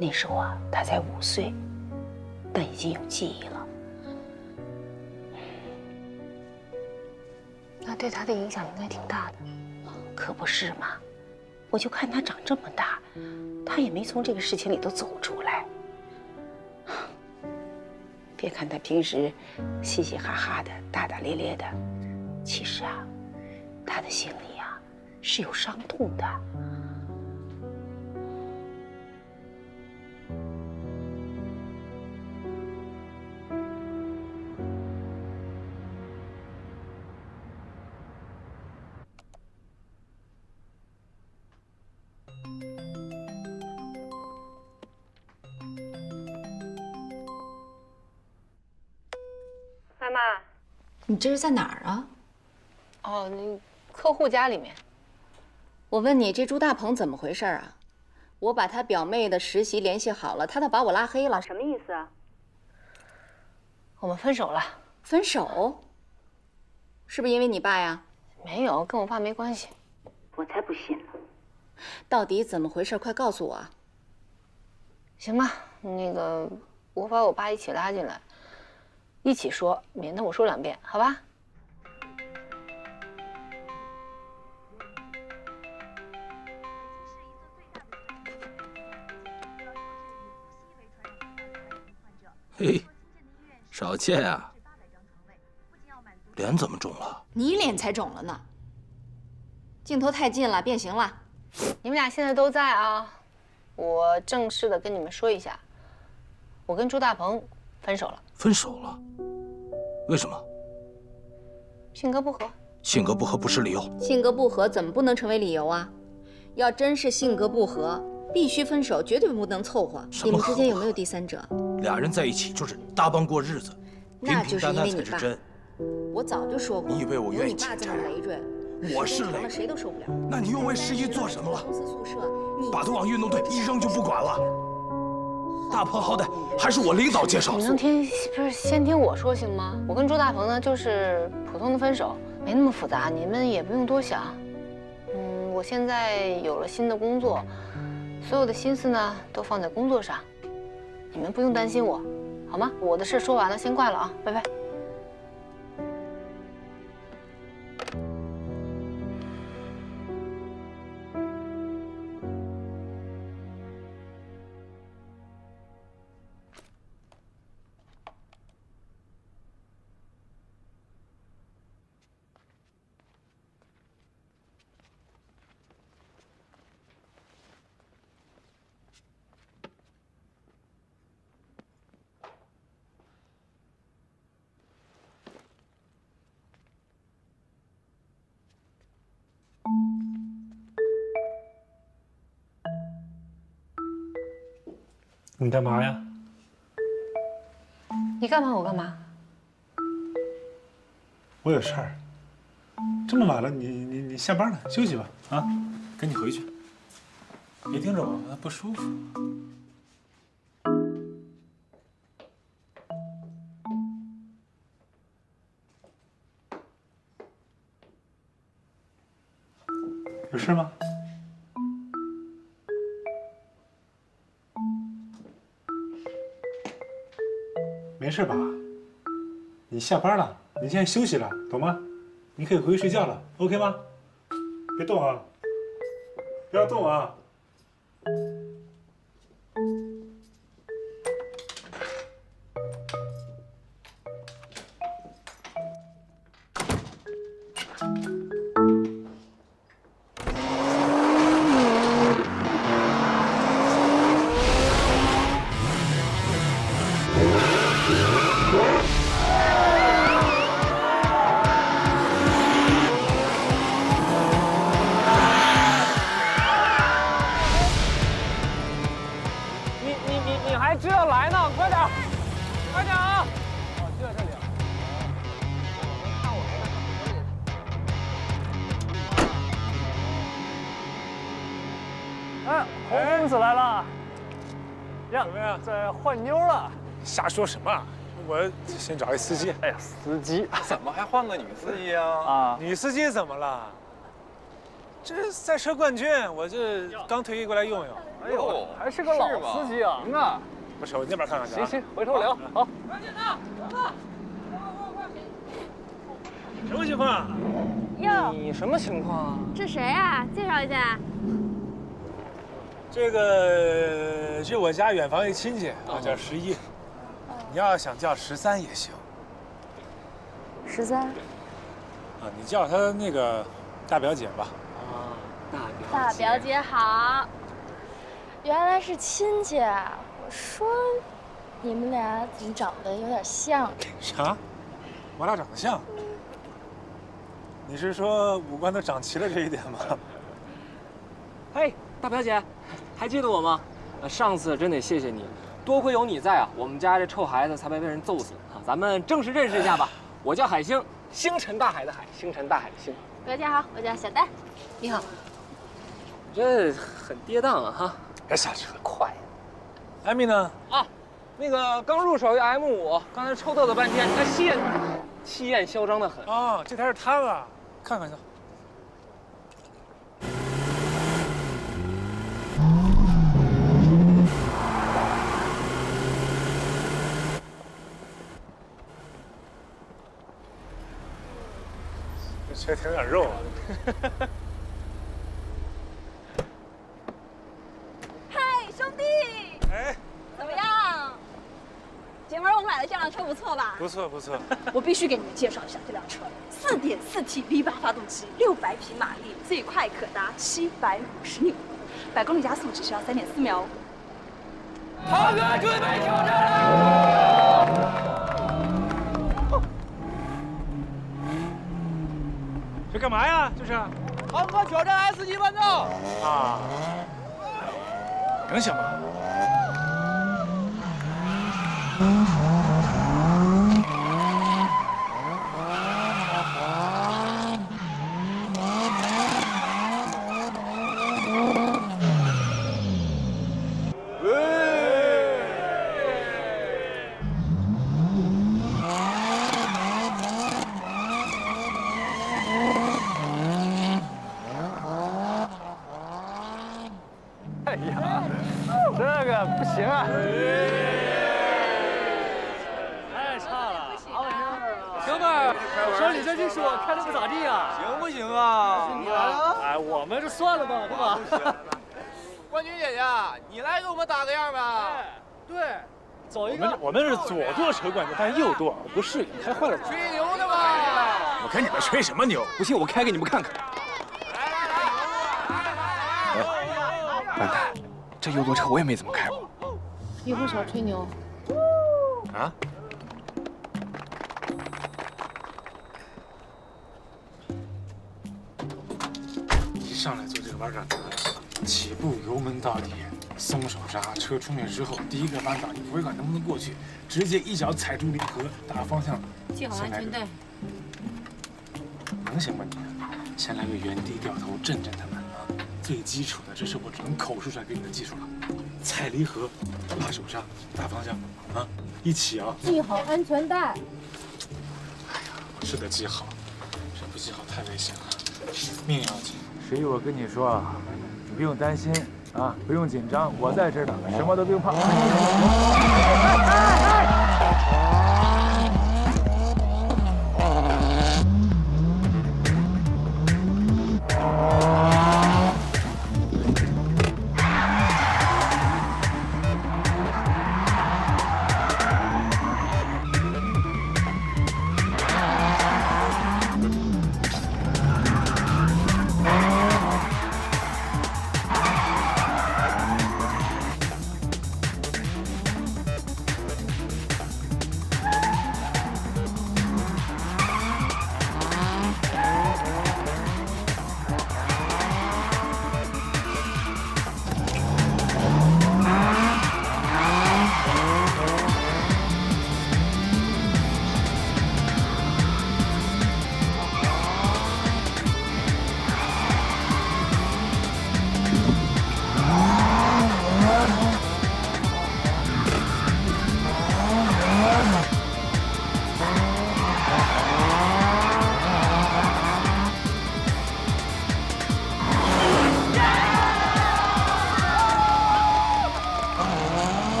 那时候啊，他才5岁，但已经有记忆了。 那对他的影响应该挺大的，可不是嘛？我就看他长这么大，他也没从这个事情里头走出来。别看他平时嘻嘻哈哈的、大大咧咧的，其实啊，他的心里啊是有伤痛的。 妈妈，你这是在哪儿啊？哦，那客户家里面。我问你，这朱大鹏怎么回事啊？我把他表妹的实习联系好了，他倒把我拉黑了，什么意思啊？我们分手了。分手？是不是因为你爸呀？没有，跟我爸没关系。我才不信呢。到底怎么回事？快告诉我啊！行吧，那个我把我爸一起拉进来。 一起说，免得我说2遍，好吧？嘿，少倩啊，脸怎么肿了？你脸才肿了呢！镜头太近了，变形了。你们俩现在都在啊，我正式的跟你们说一下，我跟朱大鹏分手了。分手了？为什么？性格不合。性格不合不是理由。性格不合怎么不能成为理由啊？要真是性格不合，必须分手，绝对不能凑合。你们之间有没有第三者？俩人在一起就是搭帮过日子，那就是因为你爸。真。我早就说过，你以为我愿意有你爸这么累赘，我是累了谁都受不了。那你用为世一做什么了？公司宿舍，把他往运动队一扔就不管了。大鹏好歹还是我领导介绍的。你能先听我说行吗？我跟朱大鹏呢就是普通的分手，没那么复杂，你们也不用多想。我我现在有了新的工作，所有的心思呢都放在工作上，你们不用担心我，好吗？我的事说完了，先挂了啊，拜拜。你干嘛呀？你干嘛？我干嘛？我有事儿。这么晚了，你下班了，休息吧啊，赶紧回去，别盯着我，不舒服。有事吗？没事吧？你下班了，你现在休息了，懂吗？你可以回去睡觉了 ，OK 吗？别动啊！不要动啊！你还知道来呢？快点，快点啊！哦，就在这里啊。看我哎，洪公子来了。呀，怎么样？这换妞了？瞎说什么？我先找一司机。哎呀，司机怎么还换个女司机啊？啊，女司机怎么了？这赛车冠军，我这刚退役过来用用。哎呦，还是个老司机啊！行啊，不是，我那边看看去。行，回头聊。好。什么情况？哟，你什么情况啊？这谁啊？介绍一下。这个是我家远房一亲戚啊，叫11。你要想叫13也行。13。啊，你叫她那个大表姐吧。啊，大表姐好。原来是亲戚啊！我说，你们俩怎么长得有点像？啥？我俩长得像？你是说五官都长齐了这一点吗？嘿，大表姐，还记得我吗？上次真得谢谢你，多亏有你在啊，我们家这臭孩子才没被人揍死啊！咱们正式认识一下吧，我叫海星，星辰大海的海，星辰大海的星。表姐好，我叫小戴。你好。这很跌宕啊哈！别瞎扯，快。艾米呢？啊，那个刚入手一 M5，刚才抽嘚瑟半天，他气焰嚣张的很。哦，这台是他的，看看他。这车挺有点肉啊。兄弟，哎，怎么样？姐们儿，我买的这辆车不错吧？不错不错。我必须给你们介绍一下这辆车，4.4T V8发动机，600匹马力，最快可达750牛，100公里加速只需要3.4秒哦。涛哥准备挑战了！这干嘛呀？这是？涛哥挑战 S 级弯道。啊。能行吗？哎呀，这个不行啊！太差了，哥们儿，我说你这技术开的不咋地啊，行不行啊？哎，我们这算了吧，对吧？冠军姐姐，你来给我们打个样吧。对，走一个。我们是左舵车冠军，但是右舵不适应，开坏了。吹牛的吧？我跟你们吹什么牛？不信我开给你们看看。笨蛋，这右舵车我也没怎么开过。一会儿少吹牛。啊？一上来做这个弯转车，起步油门到底，松手刹，车出面之后，第一个弯道你不会管能不能过去，直接一脚踩住离合，打方向，系好安全带。能行吗你？先来个原地掉头，震震他们啊！最基础的，这是我只能口述出来给你的技术了。踩离合，拉手刹，打方向，啊，一起啊！系好安全带。哎呀，我是得系好，这不系好太危险了，命要紧。十一，我跟你说啊，你不用担心啊，不用紧张，我在这儿呢，什么都不用怕。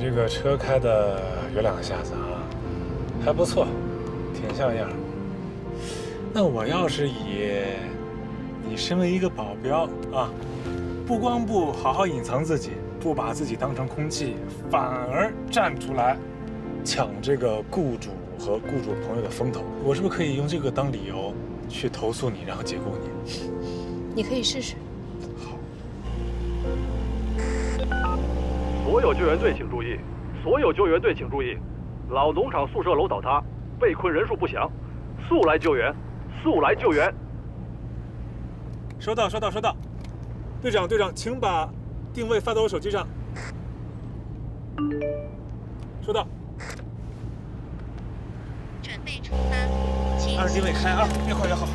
这个车开的有两下子啊，还不错，挺像样。那我要是以你身为一个保镖啊，不光不好好隐藏自己，不把自己当成空气，反而站出来抢这个雇主和雇主朋友的风头，我是不是可以用这个当理由去投诉你，然后解雇你？你可以试试。所有救援队请注意！所有救援队请注意！老农场宿舍楼倒塌，被困人数不详，速来救援！速来救援！收到，收到，收到。队长，队长，请把定位发到我手机上。收到。准备出发，按定位开啊，越快越好。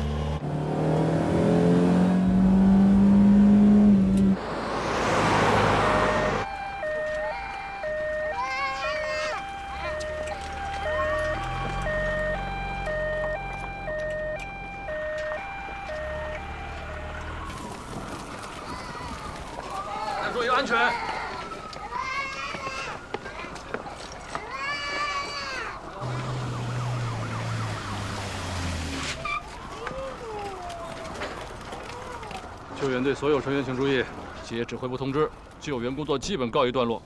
注意安全！救援队所有成员请注意，接指挥部通知，救援工作基本告一段落。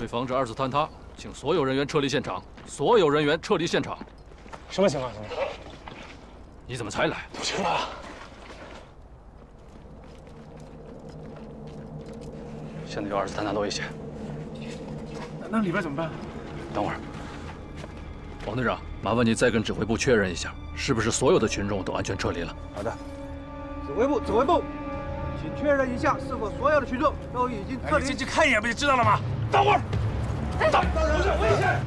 为防止二次坍塌，请所有人员撤离现场，所有人员撤离现场。什么情况，兄弟？你怎么才来？不知道。现在有23大危险。那里边怎么办？等会儿，王队长，麻烦你再跟指挥部确认一下，是不是所有的群众都安全撤离了？好的。指挥部，请确认一下，是否所有的群众都已经撤离？进去看一眼不就知道了吗？等会儿。等，有危险！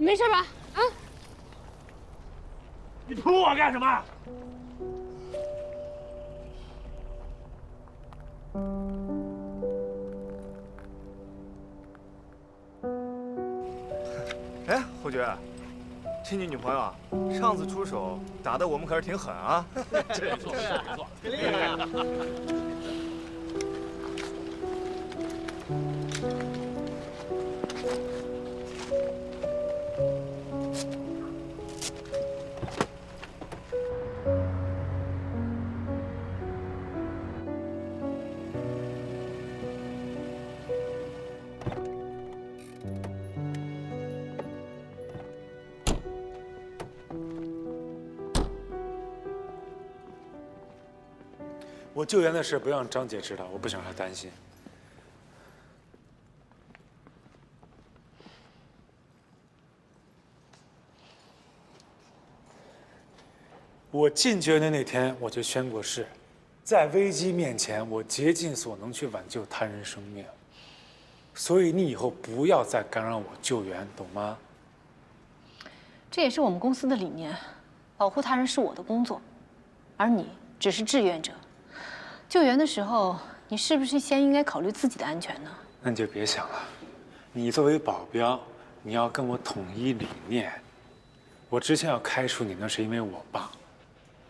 没事吧？啊？你扑我干什么？哎，侯爵，听你女朋友啊，上次出手打的我们可是挺狠啊。没错，没错。我救援的事不让张姐知道，我不想让她担心。我进救援的那天，我就宣过誓，在危机面前，我竭尽所能去挽救他人生命。所以你以后不要再干扰我救援，懂吗？这也是我们公司的理念，保护他人是我的工作，而你只是志愿者。救援的时候，你是不是先应该考虑自己的安全呢？那你就别想了。你作为保镖，你要跟我统一理念。我之前要开除你，那是因为我爸，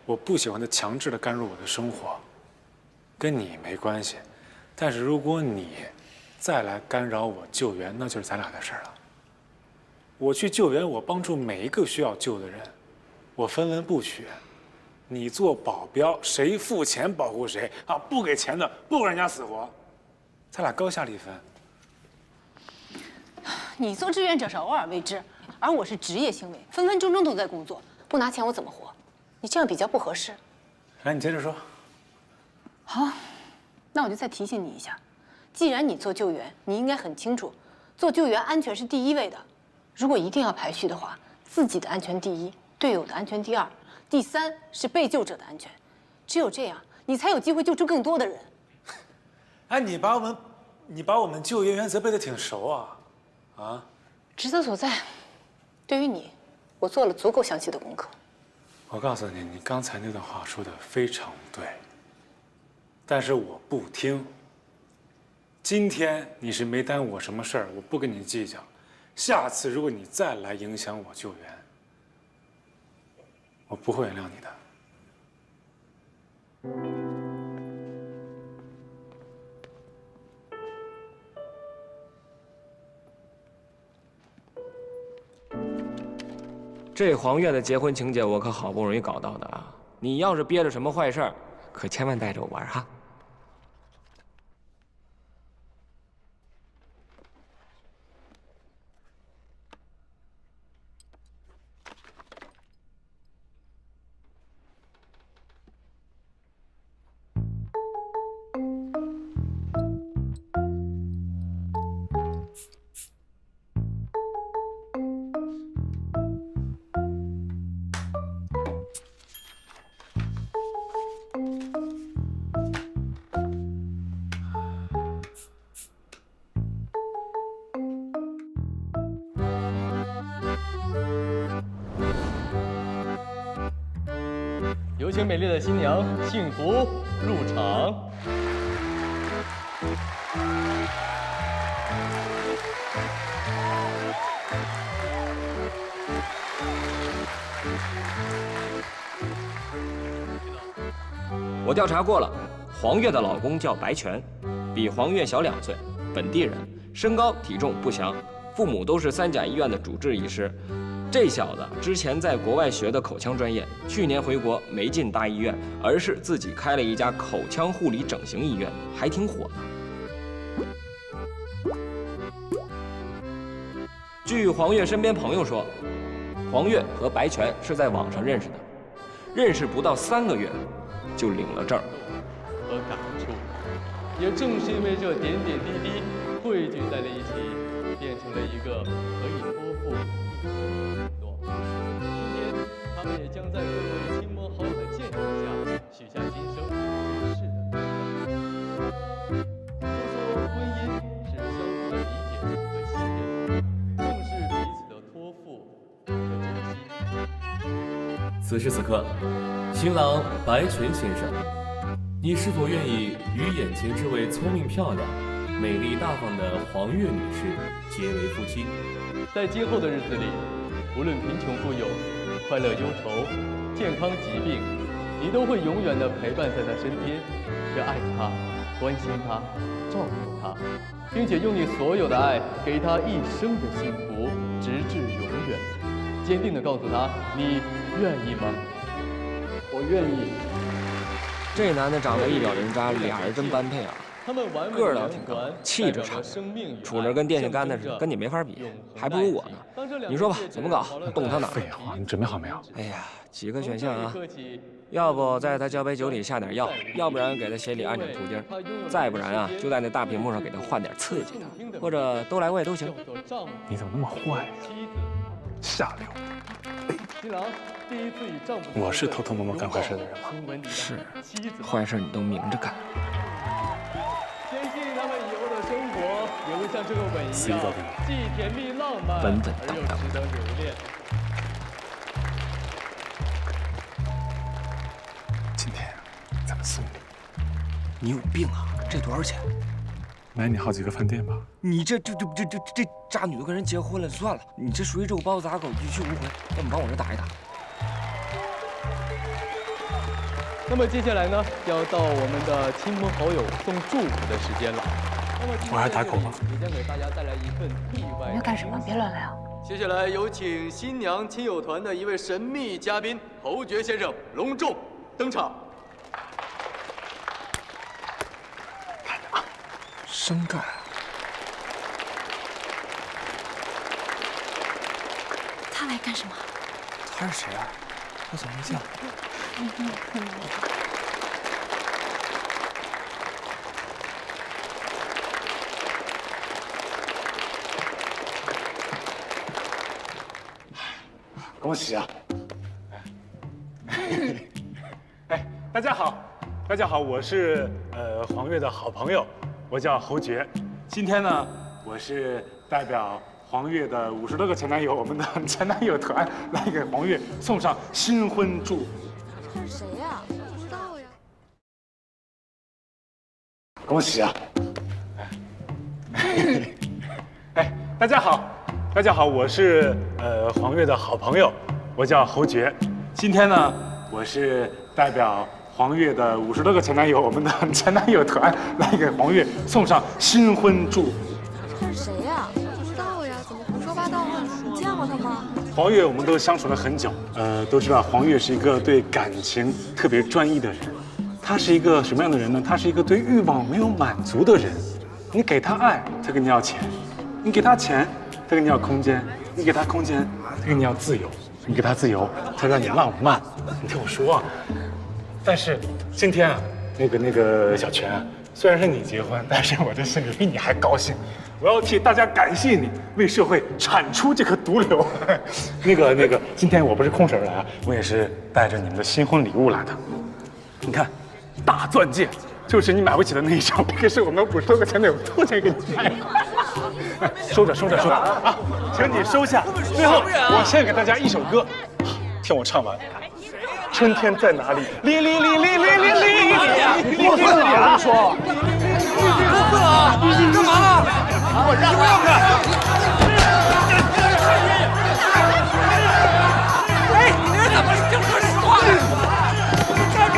我不喜欢他强制的干入我的生活，跟你没关系。但是如果你再来干扰我救援，那就是咱俩的事儿了。我去救援，我帮助每一个需要救的人，我分文不取。你做保镖，谁付钱保护谁啊？不给钱的不管人家死活，咱俩高下立分。你做志愿者是偶尔为之，而我是职业行为，分分钟钟都在工作，不拿钱我怎么活？你这样比较不合适。来，你接着说。好，那我就再提醒你一下，既然你做救援，你应该很清楚，做救援安全是第一位的。如果一定要排序的话，自己的安全第一，队友的安全第二。第三是被救者的安全，只有这样，你才有机会救出更多的人。哎，你把我们救援原则背得挺熟啊，啊？职责所在，对于你，我做了足够详细的功课。我告诉你，你刚才那段话说的非常对，但是我不听。今天你是没耽误我什么事儿，我不跟你计较。下次如果你再来影响我救援，我不会原谅你的。这黄月的结婚请柬我可好不容易搞到的啊！你要是憋着什么坏事儿，可千万带着我玩哈。有请美丽的新娘幸福入场。我调查过了，黄月的老公叫白泉，比黄月小2岁，本地人，身高体重不详，父母都是3甲医院的主治医师。这小子之前在国外学的口腔专业，去年回国没进大医院，而是自己开了一家口腔护理整形医院，还挺火的。据黄月身边朋友说，黄月和白泉是在网上认识的，认识不到3个月就领了证和感触。也正是因为这点点滴滴汇聚在了一起，变成了一个可以托付一生的承诺。今天，他们也将在各位亲朋好友的见证下，许下今生今世的承诺。就说婚姻是相互的理解和信任，更是彼此的托付和珍惜。此时此刻，新郎白泉先生，你是否愿意与眼前这位聪明漂亮、美丽大方的黄月女士结为夫妻？在今后的日子里，无论贫穷富有、快乐忧愁、健康疾病，你都会永远的陪伴在他身边，去爱他、关心他、照顾他，并且用你所有的爱给他一生的幸福，直至永远。坚定地告诉他，你愿意吗？我愿意。这男的长得一表人渣，俩人真般配啊！个儿倒挺高，气质差点，杵着跟电线杆子似的，跟你没法比，还不如我呢。你说吧，怎么搞？动他哪儿？废话，你准备好没有？哎呀，几个选项啊，要不在他交杯酒里下点药，要不然给他鞋里安点图钉，再不然啊，就在那大屏幕上给他换点刺激的，或者都来过也都行。你怎么那么坏？下流！新郎第一次与丈夫，我是偷偷摸摸干坏事的人吗？是，坏事你都明着干。坚信他们以后的生活也会像这个吻一样，既甜蜜浪漫，稳稳而又值得留恋。今天咱们送礼。你有病啊！这多少钱？买你好几个饭店吧。你这渣女都跟人结婚了，算了，你这属于肉包子打狗，一去无回。要不帮我这打一打？那么接下来呢，要到我们的亲朋好友送祝福的时间了。我还打狗吗？也将给大家带来一份意外。你要干什么？别乱来啊！接下来有请新娘亲友团的一位神秘嘉宾侯爵先生隆重登场。生干。他来干什么？他是谁啊？我怎么没见过？恭喜啊！哎，大家好，大家好，我是黄月的好朋友，我叫侯爵。今天呢，我是代表黄月的50多个前男友，我们的前男友团来给黄月送上新婚祝福。他是谁呀？不知道呀。恭喜啊！哎，大家好，大家好，我是黄月的好朋友，我叫侯爵。今天呢，我是代表黄月的50多个前男友，我们的前男友团来给黄月送上新婚祝福。他是谁呀？不知道呀，怎么胡说八道啊？你见过他吗？黄月我们都相处了很久，都知道黄月是一个对感情特别专一的人。他是一个什么样的人呢？他是一个对欲望没有满足的人。你给他爱，他跟你要钱；你给他钱，他跟你要空间；你给他空间，他跟你要自由；你给他自由，他让你浪漫。你听我说啊，但是今天啊，那个小泉啊，虽然是你结婚，但是我这心里比你还高兴。我要替大家感谢你，为社会铲除这颗毒瘤。那个，今天我不是空手而来啊，我也是带着你们的新婚礼物来的。你看，大钻戒，就是你买不起的那一张，这个是我们50多个前男友偷钱给你买的。收着啊，请你收下。最后，我献给大家一首歌，听我唱完。春天在哪里？哩，过分了，我跟你说，过分了，干嘛呢？我让不让看？哎，你们怎么就说实话？站住！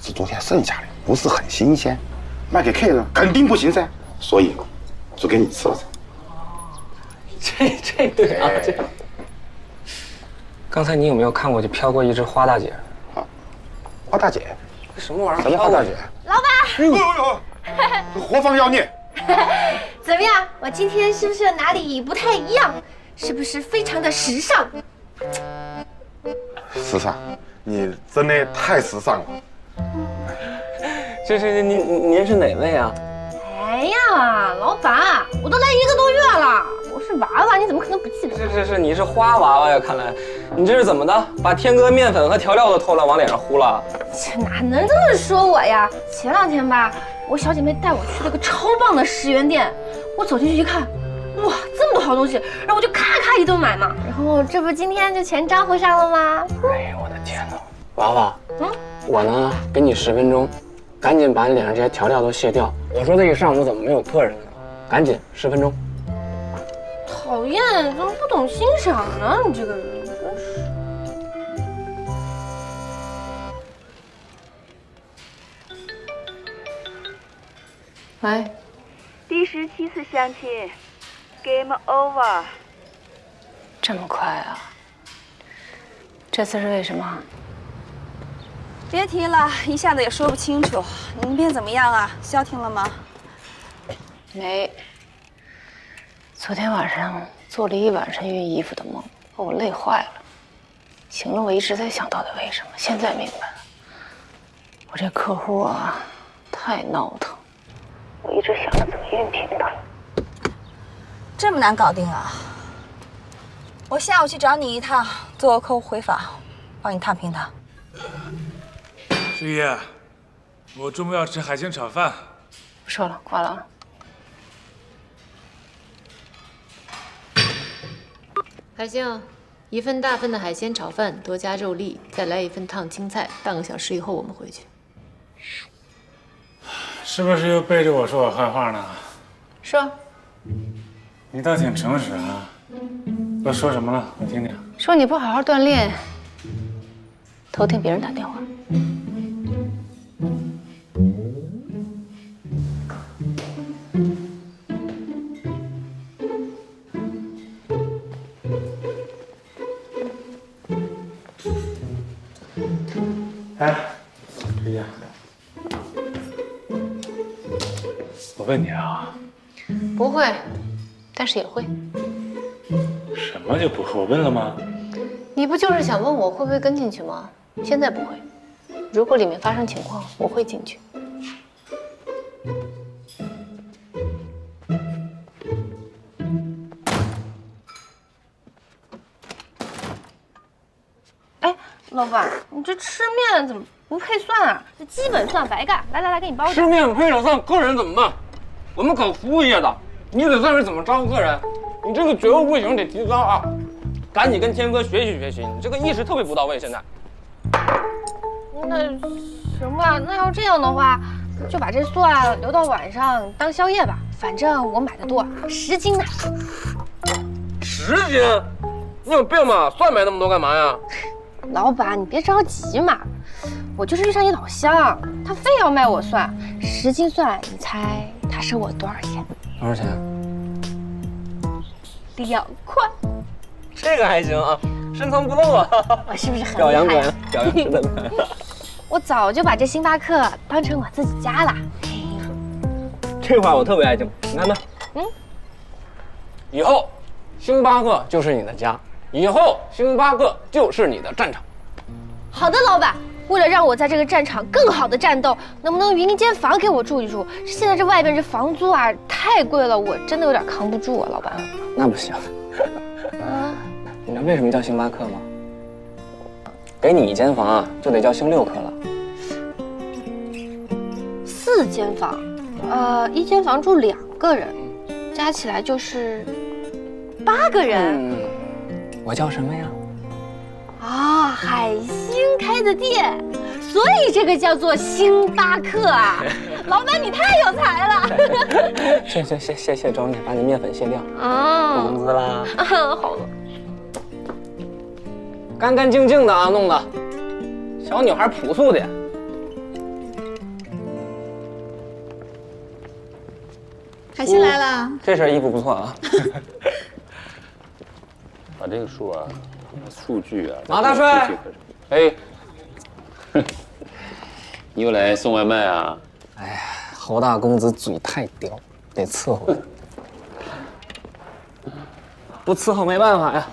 是昨天剩下的，不是很新鲜，卖给客人肯定不行噻，所以就给你吃了噻。这对啊，这。刚才你有没有看过就飘过一只花大姐？啊，花大姐？什么玩意儿？什么花大姐？老板，哎呦，何方妖孽！怎么样？我今天是不是哪里不太一样？是不是非常的时尚？时尚，你真的太时尚了。这您是哪位啊？哎呀，老板，我都来1个多月了，我是娃娃，你怎么可能不记得？是，你是花娃娃呀！看来你这是怎么的？把天哥面粉和调料都偷了，往脸上糊了？这哪能这么说我呀？前2天吧，我小姐妹带我去了个超棒的10元店，我走进去一看，哇，这么多好东西，然后我就咔咔一顿买嘛，然后这不今天就全招呼上了吗？哎呦我的天哪！娃娃，我呢给你10分钟，赶紧把你脸上这些调料都卸掉。我说这一上午怎么没有客人呢？赶紧10分钟。讨厌，怎么不懂欣赏呢？你这个人真是。喂，第17次相亲 ，Game Over。这么快啊？这次是为什么？别提了，一下子也说不清楚。你那边怎么样啊？消停了吗？没。昨天晚上做了1晚上熨衣服的梦，把我累坏了。醒了，我一直在想到底为什么，现在明白了。我这客户啊，太闹腾，我一直想着怎么熨平他。这么难搞定啊？我下午去找你一趟，做个客户回访，帮你烫平他。师爷，我中午要吃海鲜炒饭。不说了，挂了啊。海星，1份大份的海鲜炒饭，多加肉粒，再来1份烫青菜。半个小时以后我们回去。是不是又背着我说我坏话呢？说。你倒挺诚实啊。都说什么了？我听听。说你不好好锻炼，偷听别人打电话。哎，师爷，我问你啊，不会，但是也会。什么就不会？我问了吗？你不就是想问我会不会跟进去吗？现在不会，如果里面发生情况，我会进去。哎，老板，你这吃面怎么不配蒜啊？这基本蒜白干。来，给你包点。吃面不配了蒜，客人怎么办？我们搞服务业的，你得算是怎么招呼客人？你这个觉悟不行，得提高啊！赶紧跟天哥学习学习，你这个意识特别不到位。现在，那行吧，那要这样的话，就把这蒜留到晚上当宵夜吧。反正我买的多，10斤呢。10斤？你有病吧？蒜买那么多干嘛呀？老板，你别着急嘛，我就是遇上一老乡，他非要卖我蒜，10斤蒜，你猜他收我多少钱？多少钱？2块。这个还行啊，深藏不露啊！我是不是很表扬表扬表扬，真的。我早就把这星巴克当成我自己家了。这话我特别爱听，你看呢？以后星巴克就是你的家，以后星巴克就是你的战场。好的，老板。为了让我在这个战场更好的战斗，能不能匀一间房给我住一住？现在这外边这房租啊太贵了，我真的有点扛不住啊，老板。那不行。你知道为什么叫星巴克吗？给你1间房啊，就得叫星6克了。4间房，1间房住2个人，加起来就是8个人。我叫什么呀？啊，海星开的店，所以这个叫做星巴克啊！老板，你太有才了！谢周，你把你面粉卸掉。啊，工资啦。好了。干干净净的啊，弄的，小女孩朴素点。海星来了，这身衣服不错啊。把这个数啊，数据啊，马大帅，哎，你又来送外卖啊？哎呀，侯大公子嘴太刁，得伺候他。不伺候没办法呀。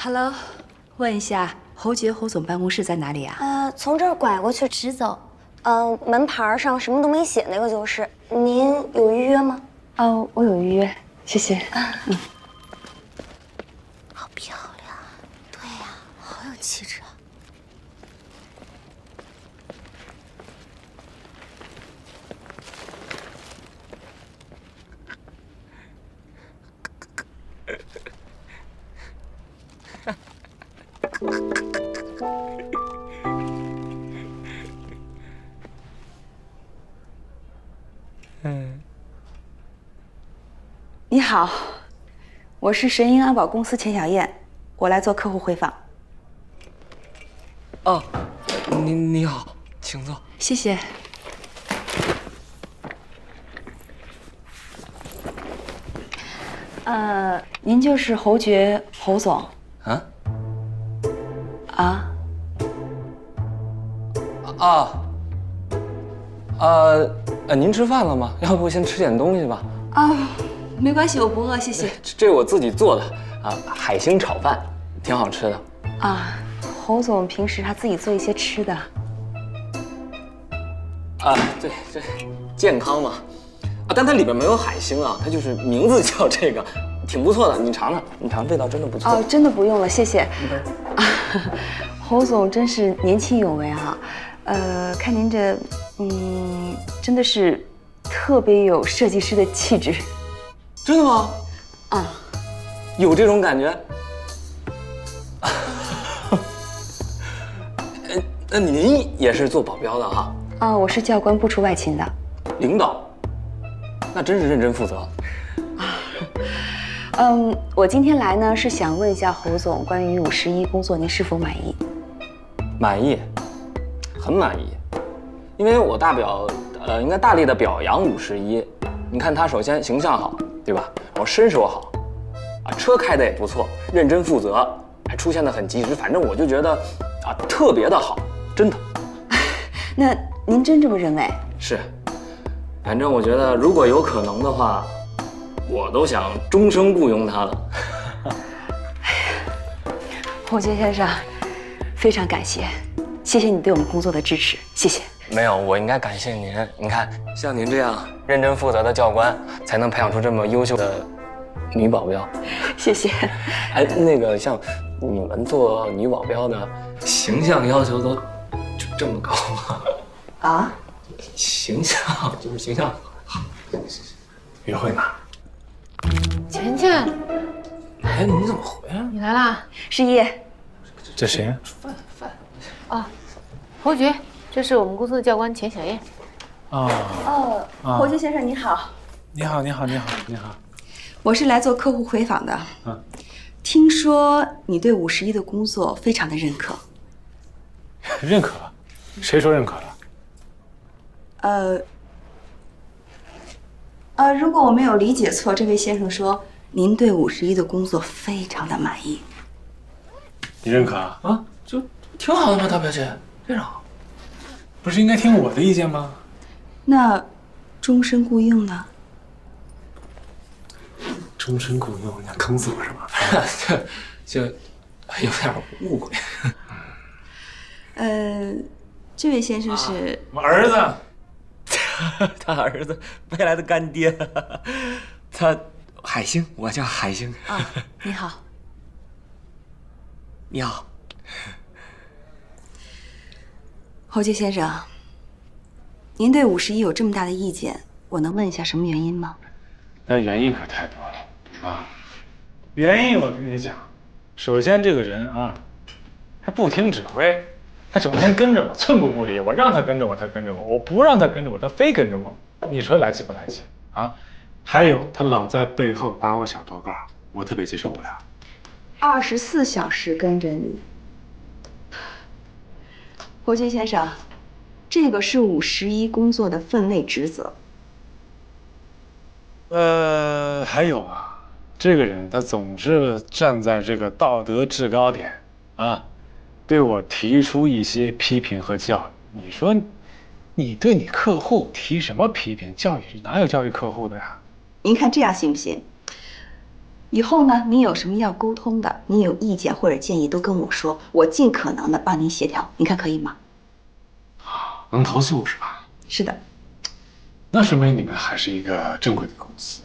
Hello， 问一下，侯爵侯总办公室在哪里啊？从这儿拐过去直走。门牌上什么都没写，那个就是。您有预约吗？哦，我有预约，谢谢。好漂亮，对呀，好有气质啊。你好，我是神鹰安保公司钱小燕，我来做客户回访。哦，你好，请坐。谢谢。您就是侯爵侯总啊？您吃饭了吗？要不先吃点东西吧？没关系，我不饿，谢谢。这是我自己做的海星炒饭，挺好吃的。侯总平时他自己做一些吃的。对，这健康嘛。但它里边没有海星啊，它就是名字叫这个，挺不错的。你尝尝，味道真的不错。真的不用了，谢谢。侯总真是年轻有为啊。看您这，真的是特别有设计师的气质。真的吗？有这种感觉。那您也是做保镖的哈？我是教官，不出外勤的。领导，那真是认真负责。我今天来呢，是想问一下侯总，关于51工作，您是否满意？满意，很满意。因为我大表，应该大力的表扬51。你看他首先形象好，对吧？然后身手好，车开的也不错，认真负责，还出现的很及时。反正我就觉得特别的好，真的。那您真这么认为？是，反正我觉得如果有可能的话，我都想终生雇佣他了。侯爵先生，非常感谢，谢谢你对我们工作的支持，谢谢。没有，我应该感谢您。你看，像您这样认真负责的教官，才能培养出这么优秀的女保镖。谢谢。那个像你们做女保镖的，形象要求都这么高吗？形象就是形象好。约会呢？钱钱，你怎么回来了？你来啦？是叶。这谁呀？饭。侯爵。这是我们公司的教官钱小燕。侯爵先生你好。你好。我是来做客户回访的。听说你对51的工作非常的认可。认可？谁说认可了？如果我没有理解错，这位先生说您对51的工作非常的满意。你认可啊？就挺好的嘛，大表姐，非常好。不是应该听我的意见吗？那终身雇佣呢？终身雇佣，你想坑死我是吗？就有点误会。这位先生是我儿子。他儿子未来的干爹，他海星，我叫海星。啊，你好。你好，侯杰先生，您对51有这么大的意见，我能问一下什么原因吗？那原因可太多了啊！原因我跟你讲，首先这个人啊，他不听指挥，他整天跟着我，寸步不离。我让他跟着我，他跟着我；我不让他跟着我，他非跟着我。你说来气不来气啊？还有他老在背后打我小报告，我特别接受不了。24小时跟着你，侯杰先生，这个是51工作的分内职责。还有啊，这个人他总是站在这个道德制高点啊，对我提出一些批评和教育。你说，你对你客户提什么批评教育？哪有教育客户的呀？您看这样行不行？以后呢，您有什么要沟通的，您有意见或者建议都跟我说，我尽可能的帮您协调，您看可以吗？能投诉是吧？是的。那说明你们还是一个正规的公司，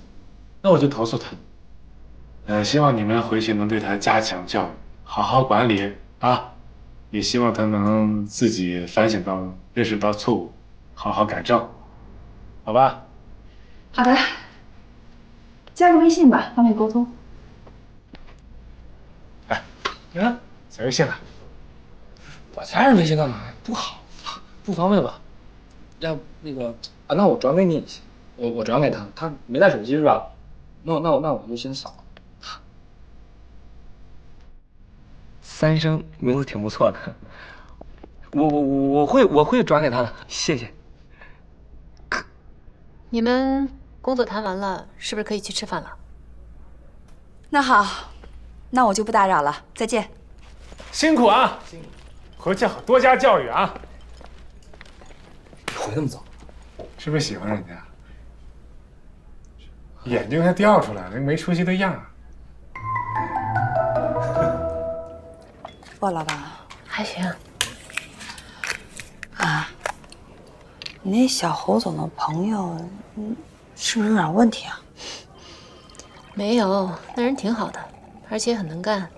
那我就投诉他。希望你们回去能对他加强教育，好好管理啊。也希望他能自己反省到、认识到错误，好好改正，好吧？好的，加个微信吧，方便沟通。哎，你看，加微信了。我加人微信干嘛呀？不好，不方便吧？要那个啊，那我转给你一下，我转给他，他没带手机是吧？那我就先扫。三生名字挺不错的，我会转给他的，谢谢。你们工作谈完了，是不是可以去吃饭了？那好，那我就不打扰了，再见。辛苦啊，回去好多加教育啊。回那么早，是不是喜欢人家？眼睛还掉出来了，没出息的样儿。鲍老板，还行。啊，你那小侯总的朋友，是不是有点问题啊？没有，那人挺好的，而且很能干，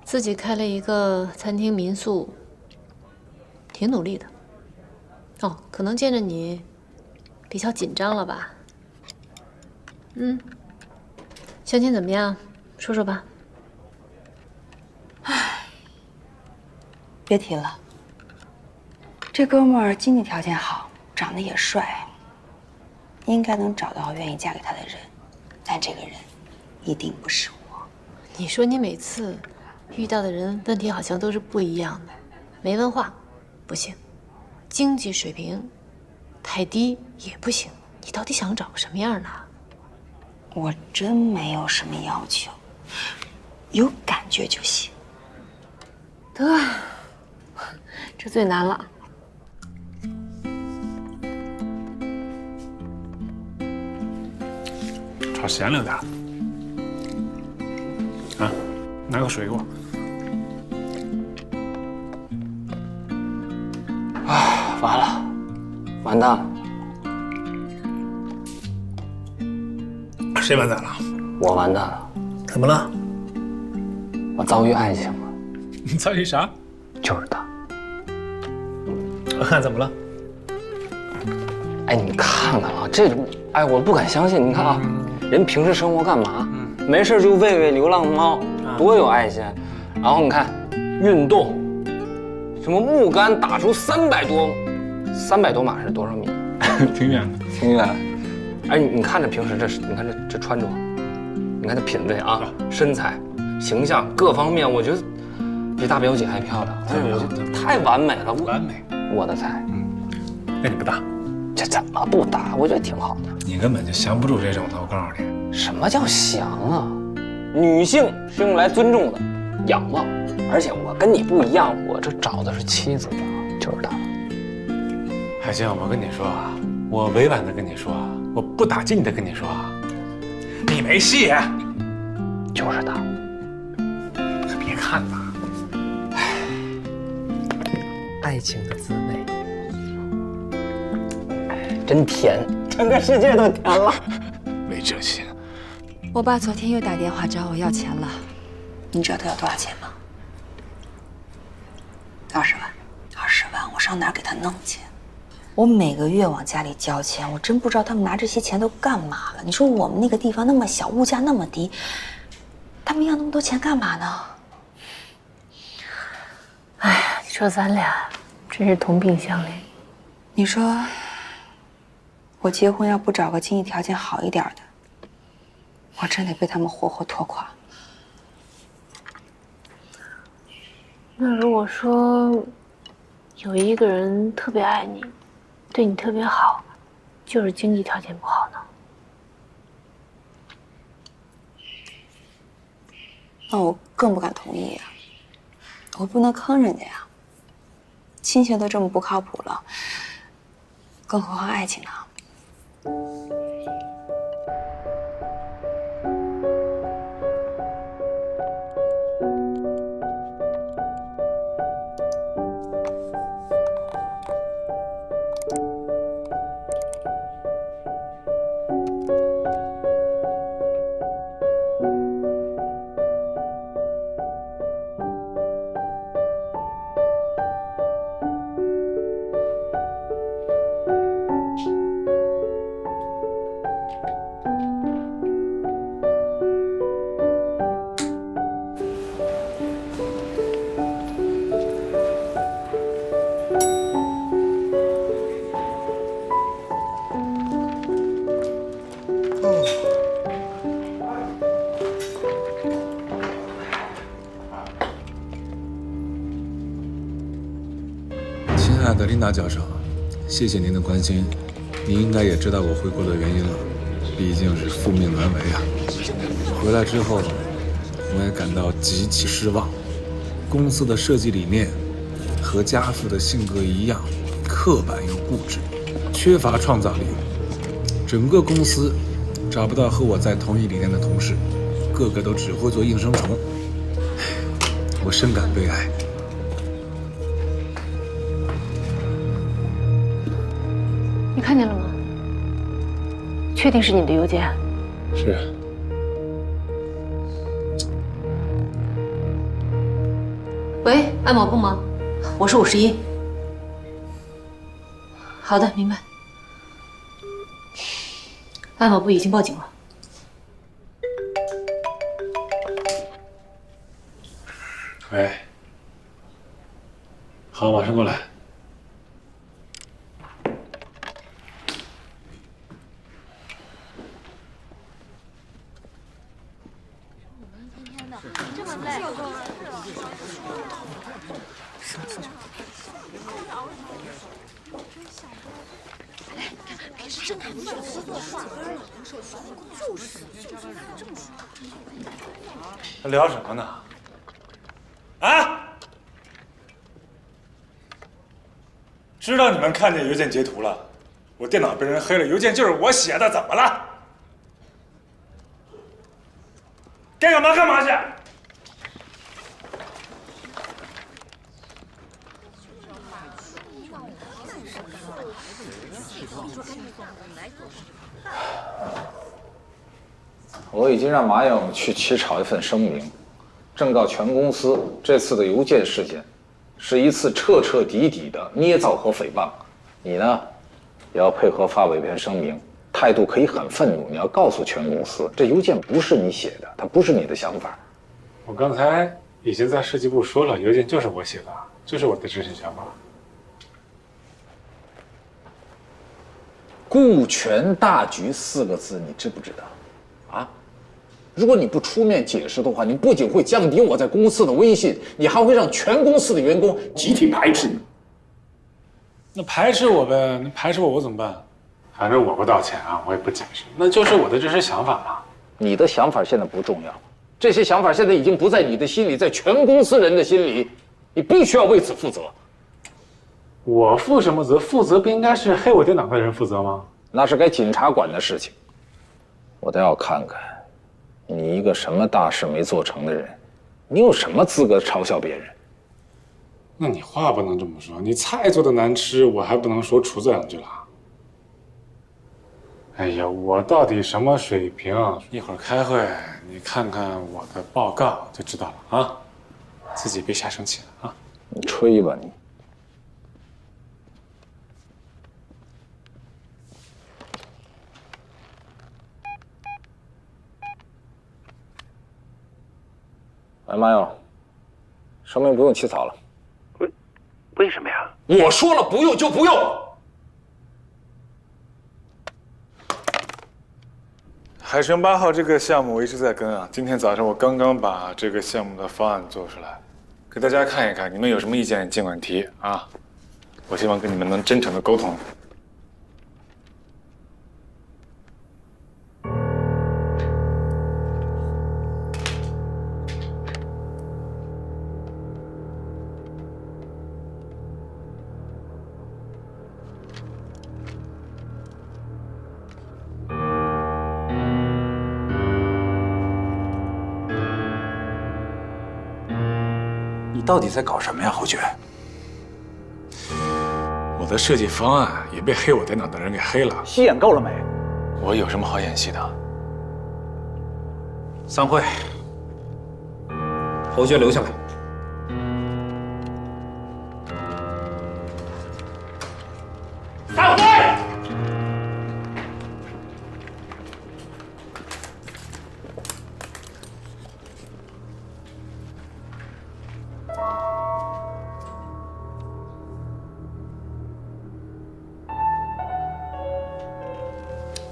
自己开了一个餐厅民宿，挺努力的。哦，可能见着你比较紧张了吧？相亲怎么样？说说吧。别提了，这哥们儿经济条件好，长得也帅，应该能找到愿意嫁给他的人，但这个人一定不是我。你说你每次遇到的人问题好像都是不一样的，没文化不行，经济水平太低也不行，你到底想找个什么样的？我真没有什么要求，有感觉就行。得，这最难了。炒咸了点啊，拿个水给我。完了，完蛋了。谁完蛋了？我完蛋了。怎么了？我遭遇爱情了。你遭遇啥？就是他。我看怎么了？哎，你看看啊，这，哎，我不敢相信。你看啊，人平时生活干嘛？没事就喂喂流浪猫，多有爱心。然后你看，运动，什么木杆打出300多码是多少米？挺远的，挺远。哎，你看这平时你看这穿着，你看这品味啊，身材、形象各方面，我觉得比大表姐还漂亮。哎，我觉得太完美了，完美，我的菜。那你不搭？这怎么不搭？我觉得挺好的。你根本就降不住这种的，我告诉你。什么叫降啊？女性是用来尊重的，仰望。而且我跟你不一样，我这找的是妻子的，就是她。海星，我跟你说啊，我委婉的跟你说啊，我不打劲的跟你说啊，你没戏。就是她。可别看了。爱情的滋味。真甜，整个世界都甜了。没正形。我爸昨天又打电话找我要钱了，你知道他要多少钱吗？20万，20万，我上哪儿给他弄去？我每个月往家里交钱，我真不知道他们拿这些钱都干嘛了。你说我们那个地方那么小，物价那么低，他们要那么多钱干嘛呢？哎呀，你说咱俩真是同病相怜。你说我结婚要不找个经济条件好一点的，我真得被他们活活拖垮。那如果说有一个人特别爱你，对你特别好，就是经济条件不好呢？那我更不敢同意呀，我不能坑人家呀。亲情都这么不靠谱了，更何况爱情呢？亲爱的琳达教授，谢谢您的关心。您应该也知道我回国的原因了，毕竟是父命难违啊。回来之后，我也感到极其失望。公司的设计理念和家父的性格一样，刻板又固执，缺乏创造力。整个公司找不到和我在同一理念的同事，个个都只会做应声虫。我深感悲哀。你看见了吗？确定是你的邮件？是。喂，安保部吗？我是51。好的，明白。安保部已经报警了。喂，好，马上过来。这么累，是真看不懂，聊什么呢？啊！知道你们看见邮件截图了，我电脑被人黑了，邮件就是我写的，怎么了？该干嘛干嘛去！我已经让马勇去起草一份声明，正告全公司，这次的邮件事件是一次彻彻底底的捏造和诽谤。你呢，也要配合发伪篇声明，态度可以很愤怒。你要告诉全公司，这邮件不是你写的，它不是你的想法。我刚才已经在设计部说了，邮件就是我写的，这是我的真实想法。顾全大局4个字，你知不知道？啊？如果你不出面解释的话，你不仅会降低我在公司的威信，你还会让全公司的员工集体排斥你。那排斥我呗？那排斥我怎么办？反正我不道歉啊，我也不解释，那就是我的真实想法嘛。你的想法现在不重要，这些想法现在已经不在你的心里，在全公司人的心里，你必须要为此负责。我负什么责？负责不应该是黑我电脑的人负责吗？那是该警察管的事情。我倒要看看，你一个什么大事没做成的人，你有什么资格嘲笑别人？那你话不能这么说，你菜做的难吃，我还不能说厨子2句了。哎呀，我到底什么水平？一会儿开会，你看看我的报告就知道了啊！自己别瞎生气了啊！你吹吧你。哎，马勇，声明不用起草了。为什么呀？我说了不用就不用。海神8号这个项目我一直在跟啊，今天早上我刚刚把这个项目的方案做出来，给大家看一看，你们有什么意见尽管提啊。我希望跟你们能真诚的沟通。你到底在搞什么呀，侯爵？我的设计方案也被黑我电脑的人给黑了。戏演够了没？我有什么好演戏的？散会。侯爵留下来。散会。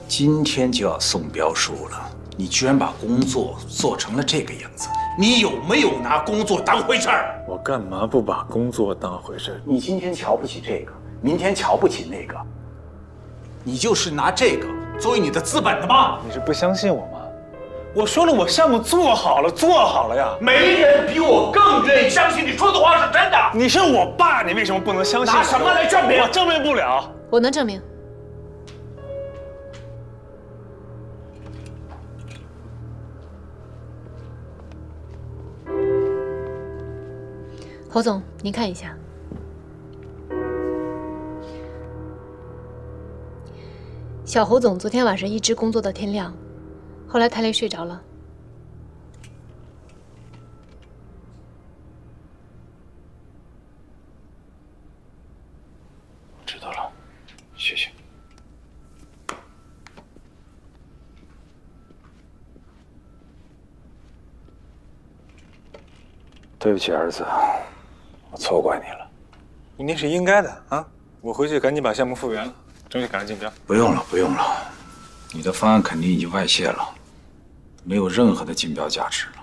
今天就要送标书了，你居然把工作做成了这个样子，你有没有拿工作当回事儿？我干嘛不把工作当回事？你今天瞧不起这个，明天瞧不起那个，你就是拿这个作为你的资本的吗？你是不相信我吗？我说了，我项目做好了呀！没人比我更愿意相信你说的话是真的。你是我爸，你为什么不能相信？拿什么来证明？我证明不了。我能证明。侯总，您看一下，小侯总昨天晚上一直工作到天亮，后来太累睡着了。知道了，谢谢。对不起，儿子，我错怪你了。明天是应该的啊！我回去赶紧把项目复原了，争取赶上竞标。不用了，不用了，你的方案肯定已经外泄了，没有任何的竞标价值了。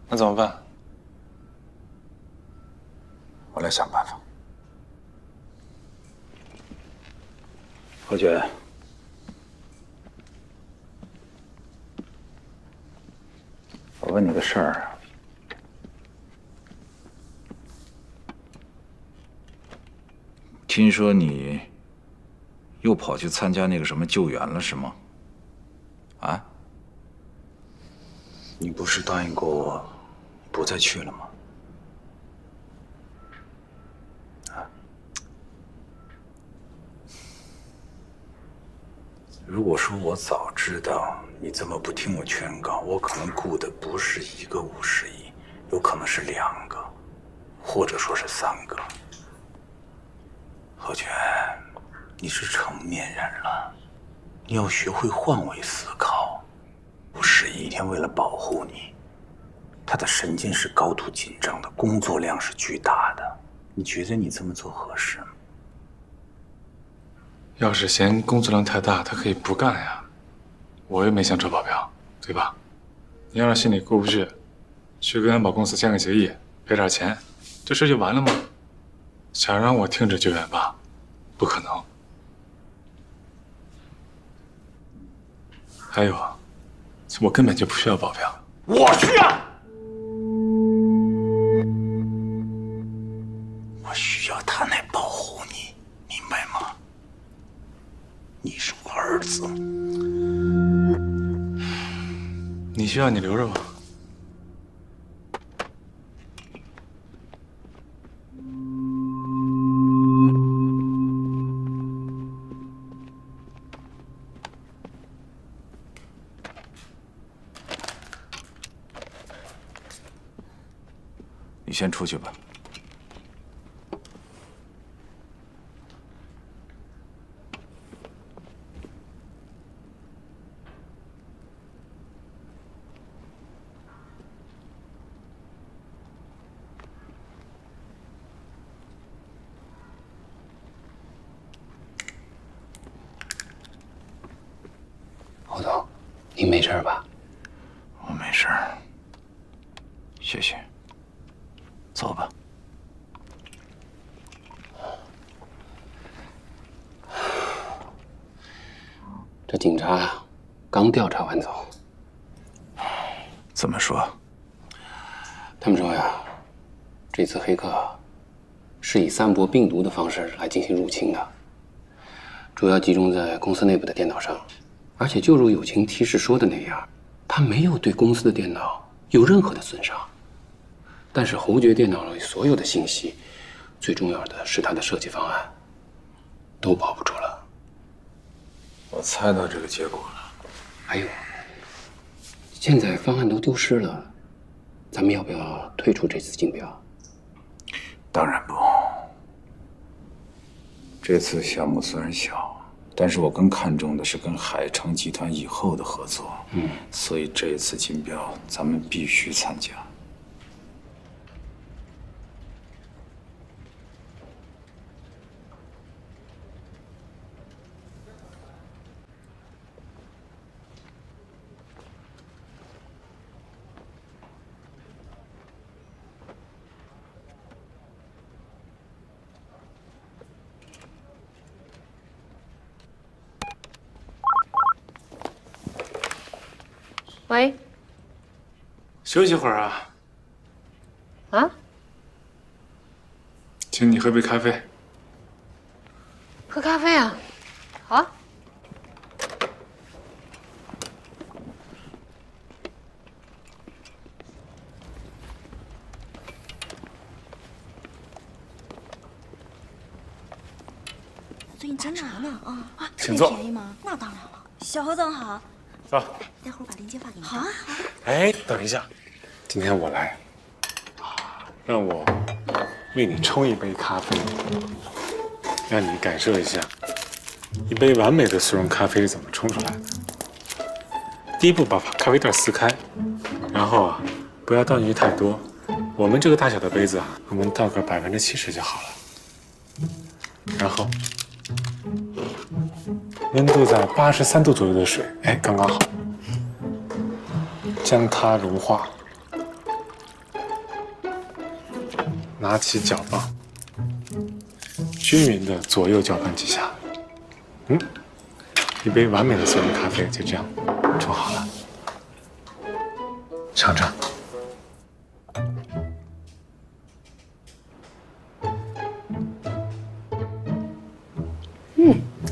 那怎么办？我来想办法。侯爵，我问你个事儿。听说你又跑去参加那个什么救援了，是吗？啊？你不是答应过我不再去了吗？啊？如果说我早知道你这么不听我劝告，我可能雇的不是1个50亿，有可能是2个，或者说是3个。侯爵，你是成年人了，你要学会换位思考。50亿一天为了保护你，他的神经是高度紧张的，工作量是巨大的。你觉得你这么做合适吗？要是嫌工作量太大，他可以不干呀。我又没想招保镖，对吧？你要是心里过不去，去跟安保公司签个协议，赔点钱，这事就完了吗？想让我停止救援吧？不可能。还有啊，我根本就不需要保镖。我需要，我需要他来保护你，明白吗？你是我儿子。你需要你留着吧。先出去吧。侯总，您没事吧？我没事，谢谢。走吧。这警察刚调查完走。怎么说？他们说呀，这次黑客是以散播病毒的方式来进行入侵的，主要集中在公司内部的电脑上，而且就如友情提示说的那样，他没有对公司的电脑有任何的损伤。但是侯爵电脑里所有的信息，最重要的是他的设计方案，都保不住了。我猜到这个结果了。还有，现在方案都丢失了，咱们要不要退出这次竞标？当然不。这次项目虽然小，但是我更看重的是跟海城集团以后的合作。所以这一次竞标咱们必须参加。喂，休息会儿啊。啊？请你喝杯咖啡。喝咖啡啊？好啊。最近真难呢啊！请坐。便宜吗？那当然了。小何总好。走。待会儿把链接发给你。好啊，好啊。哎，等一下，今天我来，让我为你冲一杯咖啡，让你感受一下一杯完美的速溶咖啡是怎么冲出来的。第一步，把咖啡袋撕开，然后啊，不要倒进去太多。我们这个大小的杯子啊，我们倒个70%就好了。然后，温度在83度左右的水，哎，刚刚好。将它融化，拿起搅棒，均匀的左右搅拌几下。一杯完美的速溶咖啡就这样冲好了。尝尝。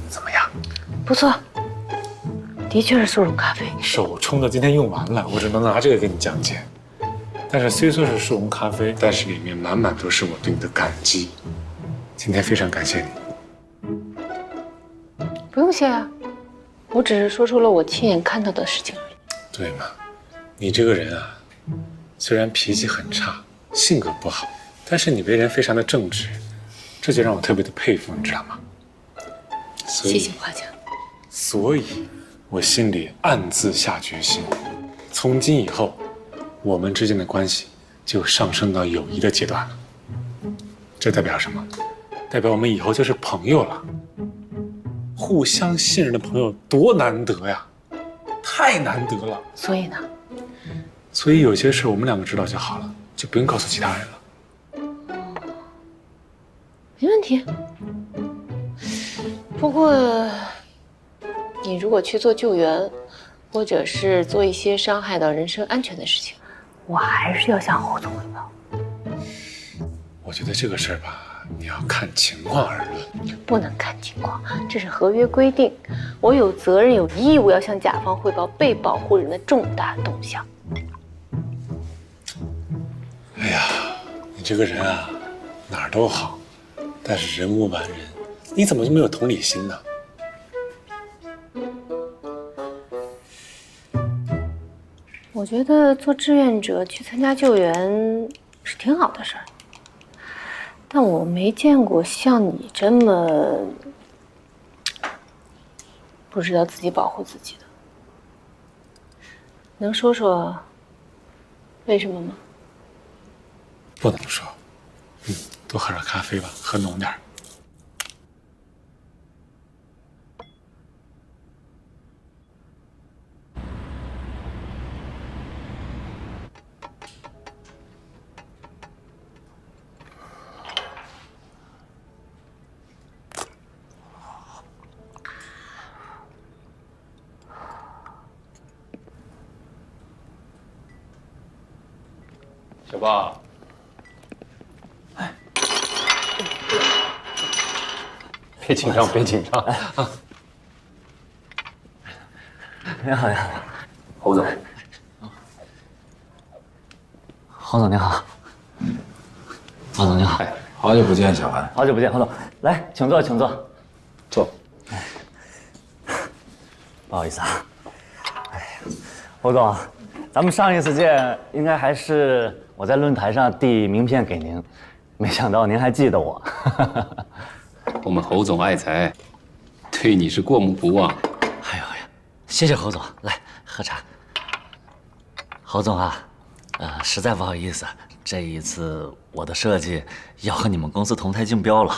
怎么样？不错。的确是速溶咖啡，手冲的今天用完了，我只能拿这个给你讲解。但是虽说是速溶咖啡，但是里面满满都是我对你的感激。今天非常感谢你。不用谢啊，我只是说出了我亲眼看到的事情而已。对嘛，你这个人啊，虽然脾气很差，性格不好，但是你为人非常的正直，这就让我特别的佩服，你知道吗？谢谢夸奖。所以。我心里暗自下决心，从今以后，我们之间的关系就上升到友谊的阶段了。这代表什么？代表我们以后就是朋友了。互相信任的朋友多难得呀，太难得了。所以呢？所以有些事我们两个知道就好了，就不用告诉其他人了。没问题。不过。你如果去做救援，或者是做一些伤害到人身安全的事情，我还是要向侯总汇报。我觉得这个事儿吧，你要看情况而论。不能看情况，这是合约规定，我有责任有义务要向甲方汇报被保护人的重大动向。哎呀，你这个人啊，哪儿都好，但是人无完人，你怎么就没有同理心呢？我觉得做志愿者去参加救援是挺好的事儿。但我没见过像你这么不知道自己保护自己的。能说说为什么吗？不能说。多喝点咖啡吧，喝浓点儿。小豹，别紧张，别紧张啊！你好，你好，侯总。侯总您好，侯总您好，好久不见，小韩。好久不见，侯总，来，请坐，请坐，坐。不好意思啊，哎呀，侯总，咱们上一次见应该还是我在论坛上递名片给您，没想到您还记得我。我们侯总爱财，对你是过目不忘。哎呀，谢谢侯总，来喝茶。侯总啊，实在不好意思，这一次我的设计要和你们公司同台竞标了。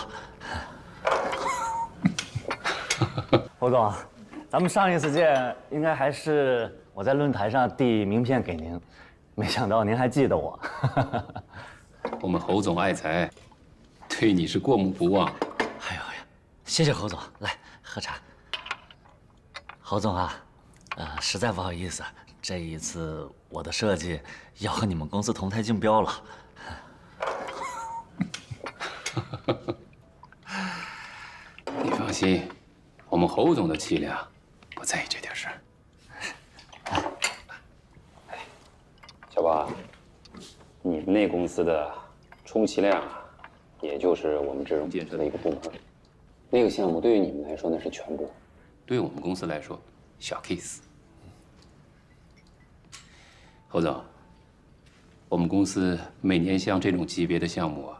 侯总，咱们上一次见应该还是我在论坛上递名片给您，没想到您还记得我。我们侯总爱财，对你是过目不忘。哎呀，谢谢侯总，来喝茶。侯总啊，实在不好意思，这一次我的设计要和你们公司同台竞标了。你放心，我们侯总的气量不在意这点事儿。小宝，你们那公司的充其量啊，也就是我们这种建设的一个部门。那个项目对于你们来说那是全部，对我们公司来说，小 case。侯总，我们公司每年像这种级别的项目啊，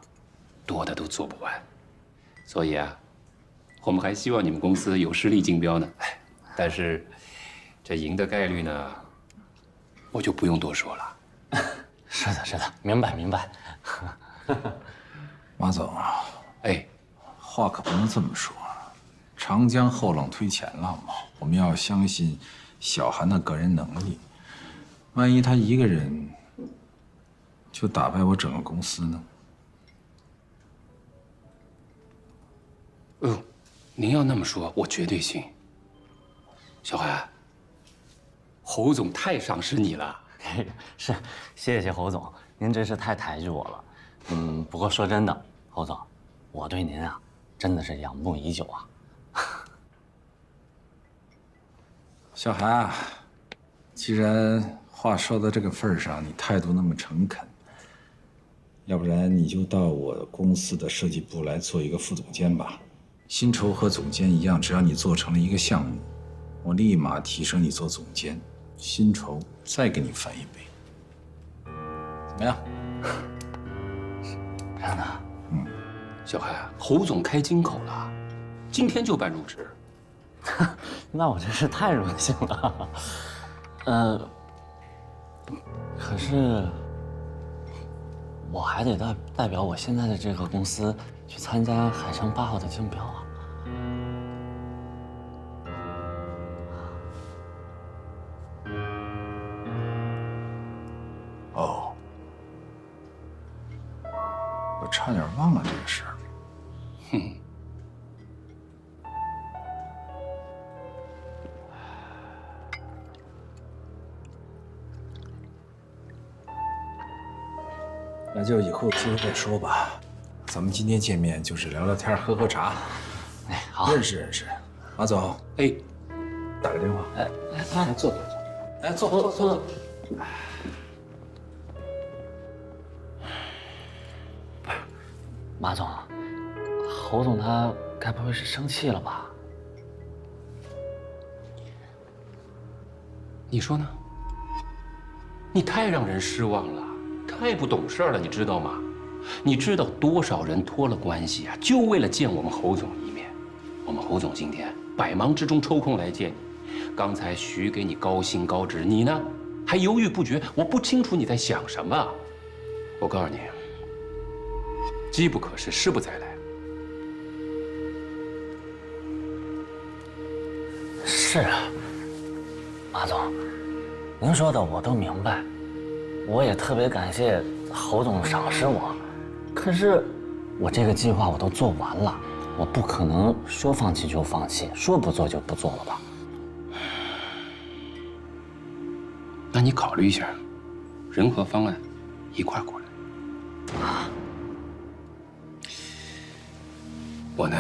多的都做不完，所以啊，我们还希望你们公司有实力竞标呢。但是，这赢的概率呢，我就不用多说了。是的，是的，明白明白。马总啊，哎，话可不能这么说，长江后浪推前浪嘛，我们要相信小韩的个人能力。万一他一个人就打败我整个公司呢？哦，您要那么说，我绝对信。小韩，侯总太赏识你了。是，谢谢侯总，您真是太抬举我了。不过说真的，侯总，我对您啊，真的是仰慕已久啊。小韩啊，既然话说到这个份儿上，你态度那么诚恳，要不然你就到我公司的设计部来做一个副总监吧。薪酬和总监一样，只要你做成了一个项目，我立马提升你做总监，薪酬再给你翻1倍，怎么样？真的？小韩，侯总开金口了，今天就办入职。那我真是太荣幸了。可是我还得代表我现在的这个公司去参加海城8号的竞标啊。哦，我差点忘了这个事儿。哼。那就以后有机会再说吧。咱们今天见面就是聊聊天、喝喝茶。哎，好，认识认识。马总，哎，打个电话。哎，坐。哎，坐。马总，侯总他该不会是生气了吧？你说呢？你太让人失望了。太不懂事了，你知道吗？你知道多少人托了关系啊，就为了见我们侯总一面。我们侯总今天百忙之中抽空来见你，刚才许给你高薪高职，你呢还犹豫不决，我不清楚你在想什么。我告诉你，机不可失，失不再来。是啊，马总，您说的我都明白，我也特别感谢侯总赏识我。可是我这个计划我都做完了，我不可能说放弃就放弃，说不做就不做了吧？那你考虑一下，人和方案一块过来。我呢，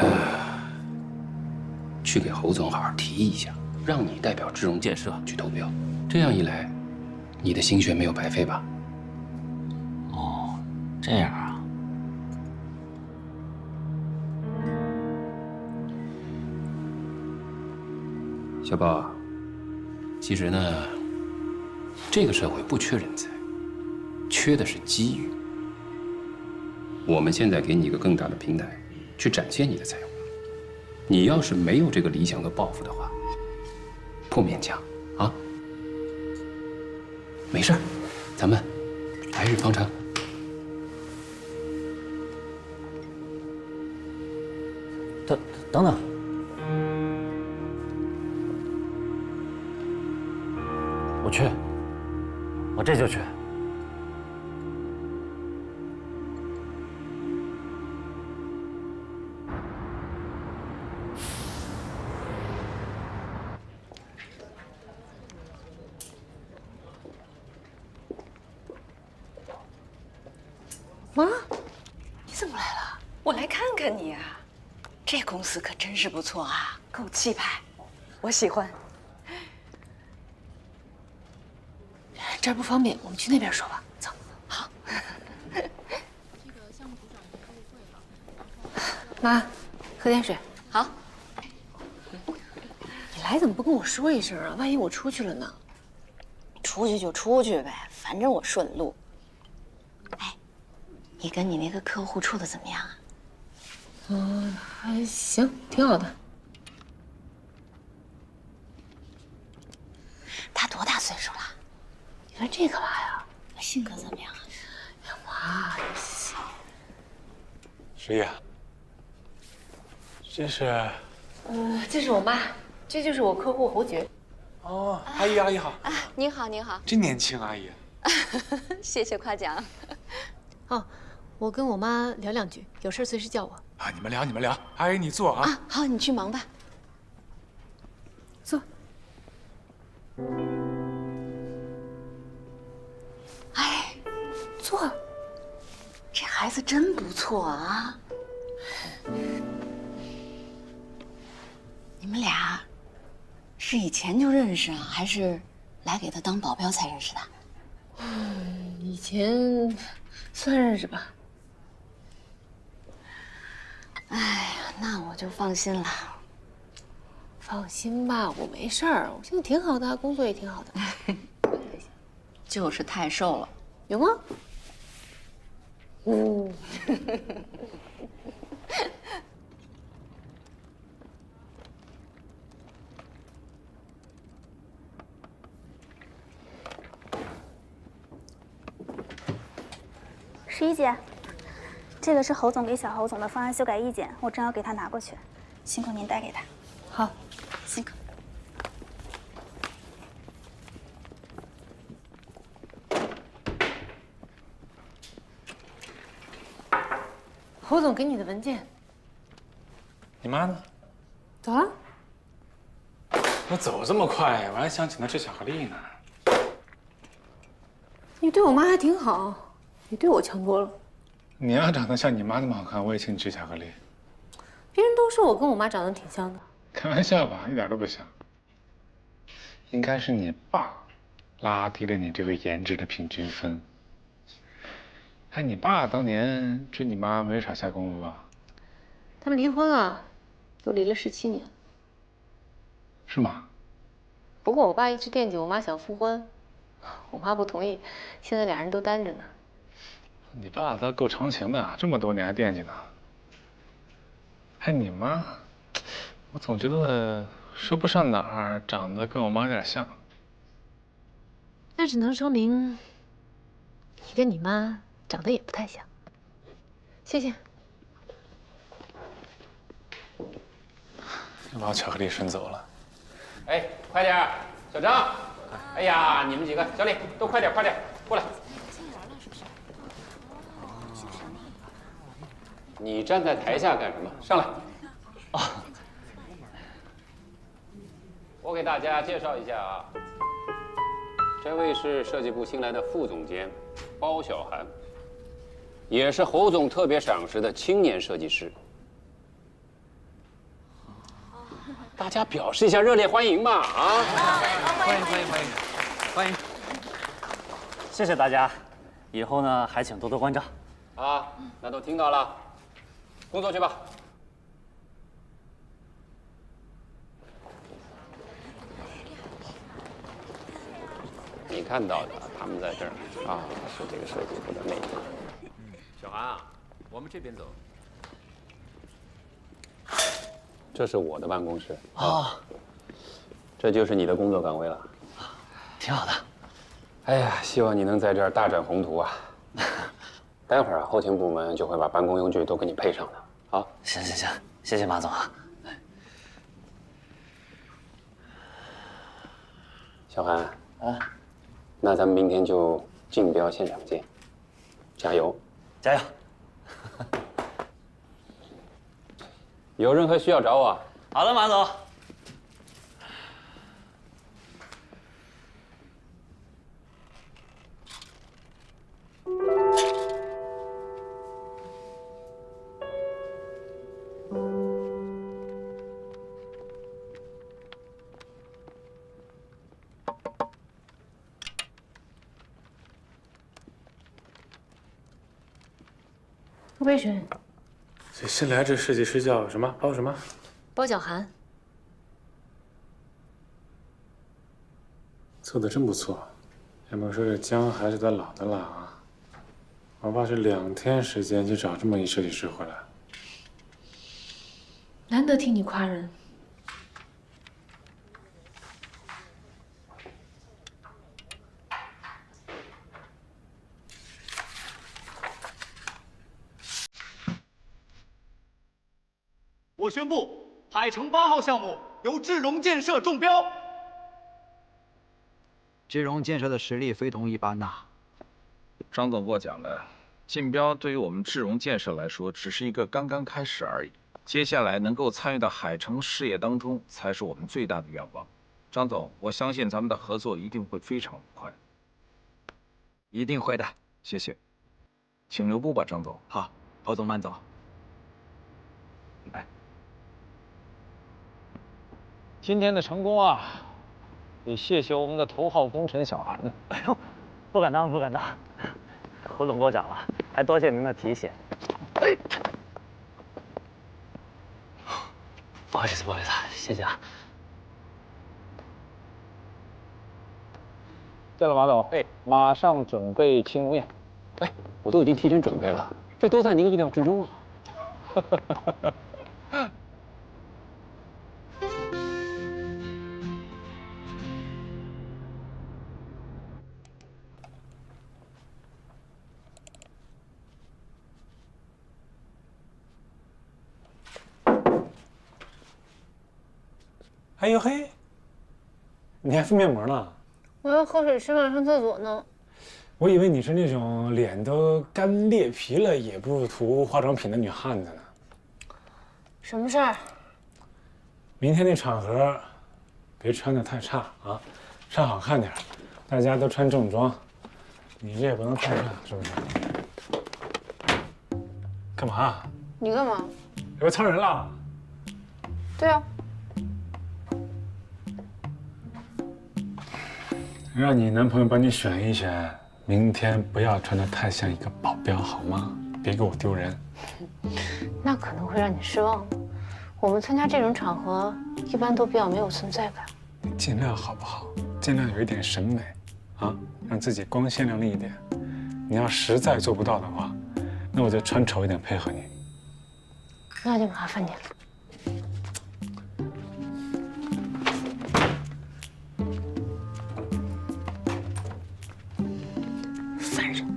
去给侯总好好提一下，让你代表智荣建设去投标。这样一来，你的心血没有白费吧？哦，这样啊。小宝，其实呢，这个社会不缺人才，缺的是机遇。我们现在给你一个更大的平台，去展现你的才华。你要是没有这个理想和抱负的话，不勉强啊。没事儿，咱们来日方长。等等。我去，我这就去。妈，你怎么来了？我来看看你啊。这公司可真是不错啊，够气派，我喜欢。这儿不方便，我们去那边说吧。走。好。妈，喝点水。好。你来怎么不跟我说一声啊？万一我出去了呢？出去就出去呗，反正我顺路。哎，你跟你那个客户处的怎么样啊？还行，挺好的。他多大岁数了？你问这干嘛呀？性格怎么样啊？呀妈，谁呀？这是？这是我妈，这就是我客户侯爵。哦，阿姨，阿姨好。啊，您好，您好。真年轻，阿姨。谢谢夸奖。哦，我跟我妈聊两句，有事随时叫我。啊，你们聊，你们聊。阿姨，你坐啊。啊，好，你去忙吧。坐。哎，坐。这孩子真不错啊。你们俩是以前就认识啊，还是来给他当保镖才认识的？以前算认识吧。哎呀，那我就放心了。放心吧，我没事儿，我现在挺好的，工作也挺好的。就是太瘦了，有吗？嗯。11姐，这个是侯总给小侯总的方案修改意见，我正要给他拿过去，辛苦您带给他。好，辛苦。侯总给你的文件。你妈呢？走了。我走这么快，我还想请她吃巧克力呢。你对我妈还挺好。你对我强多了。你要长得像你妈那么好看，我也请你吃巧克力。别人都说我跟我妈长得挺像的。开玩笑吧，一点都不像。应该是你爸拉低了你这个颜值的平均分。看你爸当年追你妈没少下功夫吧？他们离婚了，都离了17年。是吗？不过我爸一直惦记我妈想复婚，我妈不同意，现在俩人都单着呢。你爸倒够长情的，这么多年还惦记呢。还你妈，我总觉得说不上哪儿长得跟我妈有点像。那只能说明你跟你妈长得也不太像。谢谢。又把我巧克力顺走了。哎，快点儿，小张！哎呀，你们几个，小李都快点，快点过来。你站在台下干什么？上来。啊。我给大家介绍一下啊，这位是设计部新来的副总监包小涵，也是侯总特别赏识的青年设计师。大家表示一下热烈欢迎吧！啊，欢迎欢迎欢迎欢迎！谢谢大家，以后呢还请多多关照。啊，那都听到了，工作去吧。你看到的，他们在这儿啊，是这个设计部的内部。小韩啊，我们这边走。这是我的办公室啊，这就是你的工作岗位了，挺好的。哎呀，希望你能在这儿大展宏图啊！待会儿啊，后勤部门就会把办公用具都给你配上的。好，行行行，谢谢马总啊。小韩啊，那咱们明天就竞标现场见，加油，加油！有任何需要找我。好的，马总。喝杯水。这新来这设计师叫什么？包什么？包小涵。做的真不错，要不说这姜还是得老的辣啊！我爸是2天时间就找这么一设计师回来。难得听你夸人。我宣布，海城8号项目由智荣建设中标。智荣建设的实力非同一般呐。张总过奖了，竞标对于我们智荣建设来说，只是一个刚刚开始而已。接下来能够参与到海城事业当中，才是我们最大的愿望。张总，我相信咱们的合作一定会非常愉快。一定会的，谢谢，请留步吧，张总。好，侯总慢走。来。今天的成功啊，得谢谢我们的头号功臣小韩。哎呦，不敢当，不敢当。侯总过奖了，还多谢您的提醒。哎，不好意思，不好意思，谢谢啊。对了，马总，哎，马上准备庆功宴。哎，我都已经提前准备了，这都在您意料之中啊。哎呦嘿，你还敷面膜呢？我要喝水、吃饭、上厕所呢。我以为你是那种脸都干裂皮了也不涂化妆品的女汉子呢。什么事儿？明天那场合，别穿得太差啊，穿好看点，大家都穿正装，你这也不能太差，是不是？干嘛？你干嘛？有个超人了？对啊。让你男朋友帮你选一选，明天不要穿得太像一个保镖，好吗？别给我丢人。那可能会让你失望。我们参加这种场合，一般都比较没有存在感。你尽量好不好？尽量有一点审美，啊，让自己光鲜亮丽一点。你要实在做不到的话，那我就穿丑一点配合你。那就麻烦你了。烦人。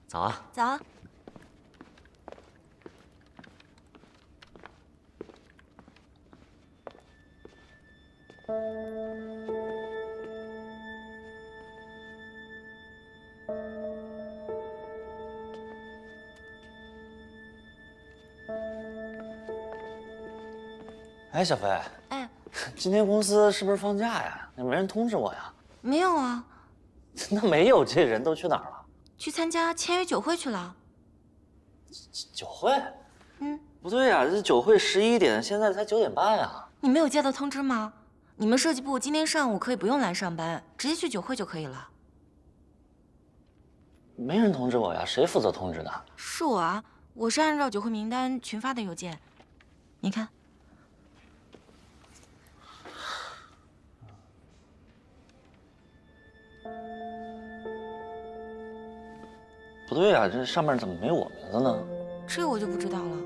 早啊！早。哎，小飞，哎，今天公司是不是放假呀？也没人通知我呀。没有啊。那没有，这人都去哪儿了？去参加签约酒会去了。酒会？嗯，不对呀，这酒会11点，现在才9点半呀。你没有接到通知吗？你们设计部今天上午可以不用来上班，直接去酒会就可以了。没人通知我呀，谁负责通知的？是我啊，我是按照酒会名单群发的邮件。你看。不对呀，这上面怎么没我名字呢？这我就不知道了。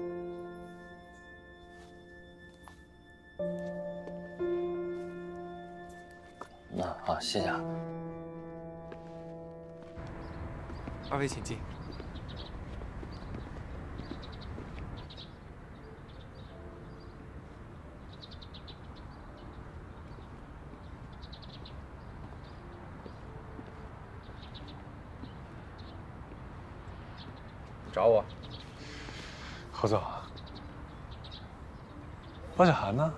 那好，谢谢啊。二位请进。找我，侯总，包小涵呢？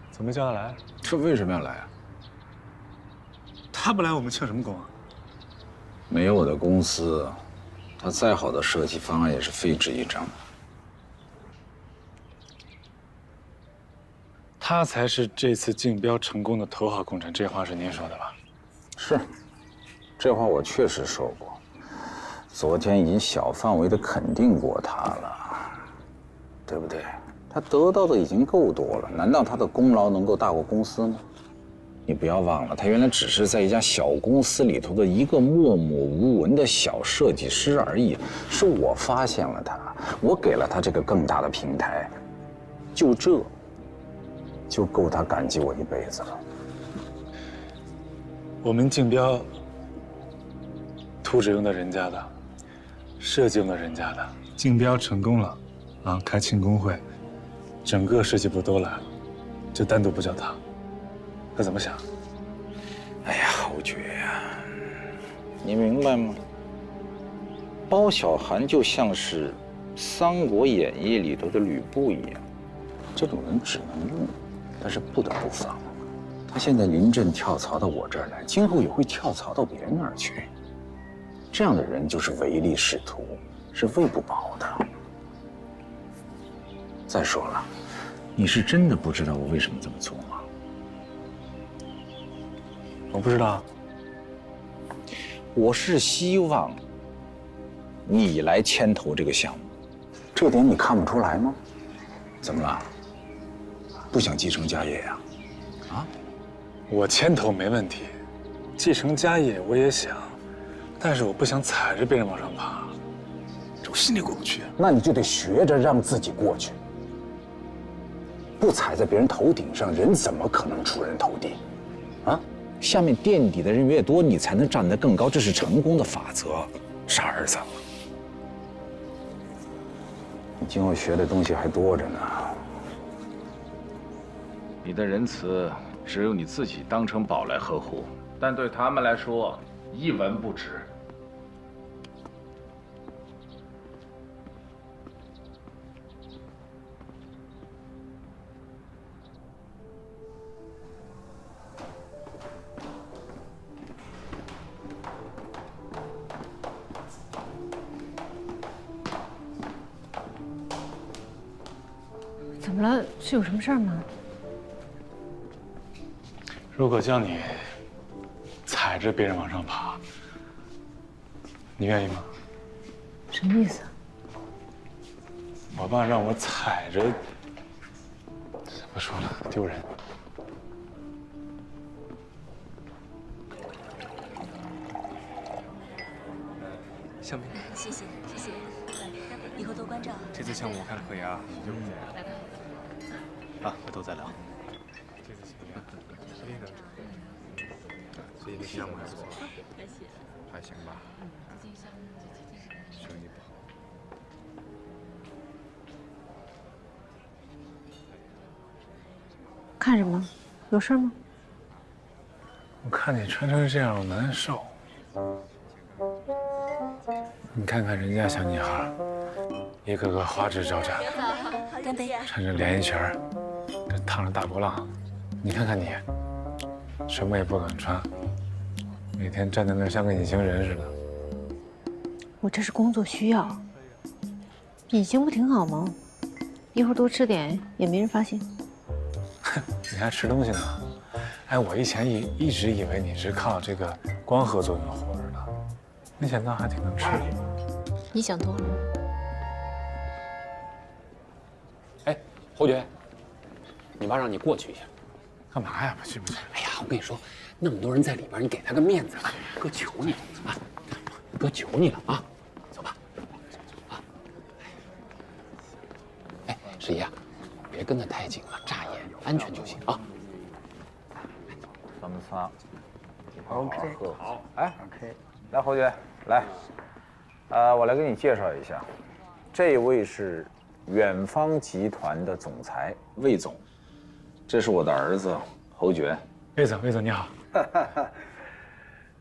怎么没叫他来？这为什么要来啊？他不来，我们庆什么功啊？没有我的公司，他再好的设计方案也是废纸一张。他才是这次竞标成功的头号功臣，这话是您说的吧？是，这话我确实说过。昨天已经小范围的肯定过他了，对不对？他得到的已经够多了，难道他的功劳能够大过公司吗？你不要忘了，他原来只是在一家小公司里头的一个默默无闻的小设计师而已，是我发现了他，我给了他这个更大的平台，就这，就够他感激我一辈子了。我们竞标，图纸用的人家的。设计用的人家的，竞标成功了，啊，开庆功会，整个设计部都来了，就单独不叫他，他怎么想？哎呀，侯爵呀，你明白吗？包小涵就像是《三国演义》里头的吕布一样，这种人只能用，但是不得不防。他现在临阵跳槽到我这儿来，今后也会跳槽到别人那儿去。这样的人就是唯利是图，是喂不饱的。再说了，你是真的不知道我为什么这么做吗？我不知道。我是希望你来牵头这个项目，这点你看不出来吗？怎么了？不想继承家业呀？啊？我牵头没问题，继承家业我也想。但是我不想踩着别人往上爬，这我心里过不去。那你就得学着让自己过去，不踩在别人头顶上，人怎么可能出人头地？啊，下面垫底的人越多，你才能站得更高，这是成功的法则。傻儿子，你今后学的东西还多着呢。你的仁慈只有你自己当成宝来呵护，但对他们来说，一文不值。怎么了？是有什么事儿吗？如果叫你踩着别人往上爬，你愿意吗？什么意思？我爸让我踩着，不说了，丢人。香槟，谢谢谢谢，以后多关照。这次项目我看可以啊，就回头再聊。这次最近的项目还不错，还行吧，生意不好。看什么？有事吗？我看你穿成这样，我难受。你看看人家小女孩，一个个花枝招展，干杯！穿着连衣裙儿，这烫着大波浪，你看看你，什么也不敢穿，每天站在那儿像个隐形人似的。我这是工作需要。隐形不挺好吗？一会儿多吃点也没人发现。你还吃东西呢？哎，我以前一直以为你是靠这个光合作用活着的，没想到还挺能吃。你想多了。哎，侯爵，你妈让你过去一下。干嘛呀？不去不去。哎呀，我跟你说，那么多人在里边，你给他个面子，哥求你了啊！哥求你了啊！走吧。啊。哎，十一啊，别跟得太紧了，眨眼，安全就行啊。咱们仨，OK， 好，哎 ，OK， 来，侯爵，来，我来给你介绍一下，这位是远方集团的总裁魏总，这是我的儿子侯爵。魏总你好。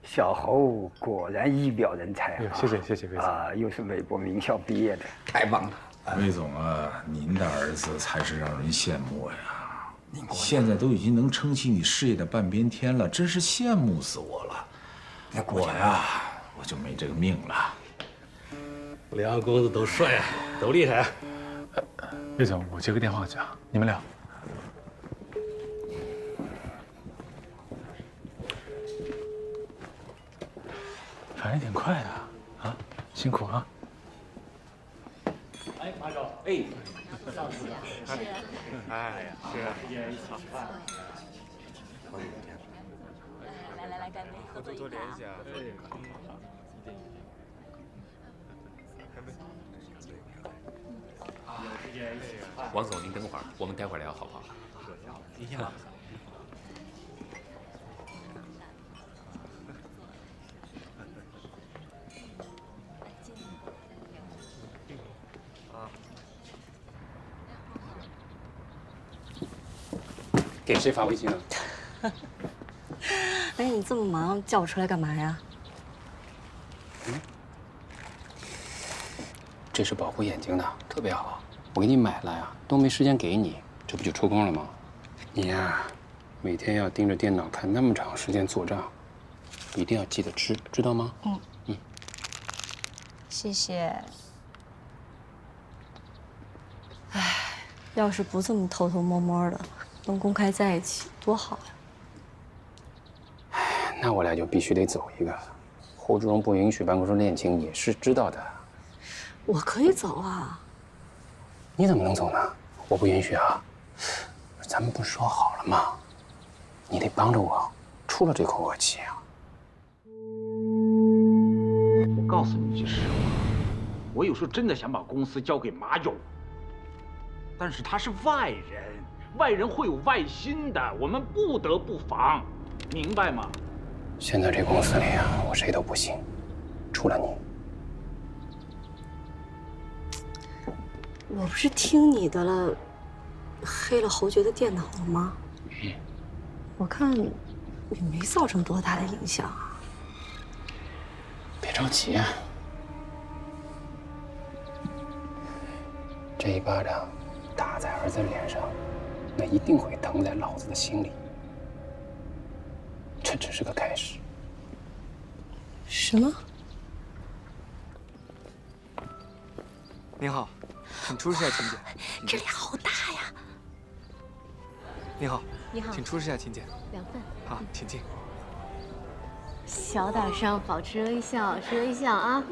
小侯果然一表人才啊！谢谢魏总啊，又是美国名校毕业的，太棒了。魏总啊，您的儿子才是让人羡慕呀！现在都已经能撑起你事业的半边天了，真是羡慕死我了。我呀，我就没这个命了。两个公子都帅啊，都厉害啊。魏总，我接个电话去啊，你们聊。反应挺快的啊，辛苦啊。哎，马总，哎，上次是，哎呀，是也好。来，干杯，合作多联系啊。王总，您等会儿，我们待会儿聊好不好？一天忙。给谁发微信啊？哎，你这么忙，叫我出来干嘛呀？这是保护眼睛的，特别好。我给你买了呀，都没时间给你，这不就抽空了吗？你呀，每天要盯着电脑看那么长时间做账，一定要记得吃，知道吗？嗯。谢谢。哎，要是不这么偷偷摸摸的，能公开在一起多好呀！那我俩就必须得走一个。侯志荣不允许办公室恋情，你是知道的。我可以走啊。你怎么能走呢？我不允许啊！咱们不是说好了吗？你得帮着我出了这口恶气啊！我告诉你句实话，我有时候真的想把公司交给马勇，但是他是外人，外人会有外心的，我们不得不防，明白吗？现在这公司里啊，我谁都不信，除了你。我不是听你的了，黑了侯爵的电脑了吗？我看也没造成多大的影响啊。别着急啊，这一巴掌打在儿子脸上，那一定会疼在老子的心里。这只是个开始。什么？您好，请出示下请柬。这里好大呀！您好，你好，请出示下请柬。2份。好，请进。小点声，保持微笑，是微笑啊。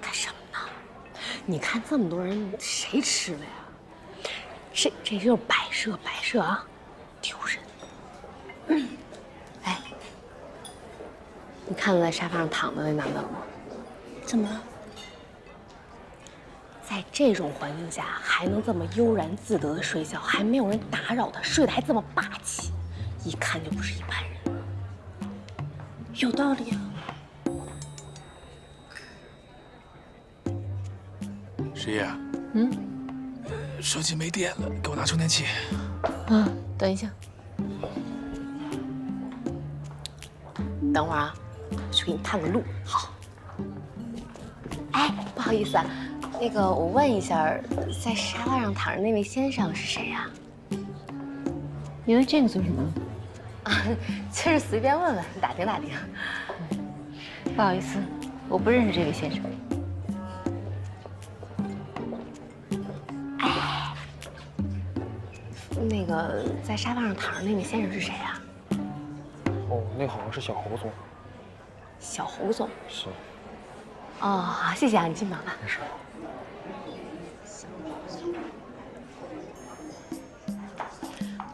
干什么呢？你看这么多人，谁吃了呀？这就是摆设啊，丢人。哎，你看到在沙发上躺的那男的了吗？怎么了？在这种环境下还能这么悠然自得的睡觉，还没有人打扰他，睡得还这么霸气，一看就不是一般人。有道理啊。十一，手机没电了，给我拿充电器。等一下，等会儿啊，我去给你探个路。好。哎，不好意思啊。那个，我问一下，在沙发上躺着那位先生是谁呀？你问这个做什么？啊，就是随便问问，打听打听。不好意思，我不认识这位先生。哎，那个在沙发上躺着那位先生是谁呀？哦，那好像是小侯总。小侯总？是。哦，好，谢谢啊，你进房吧。没事。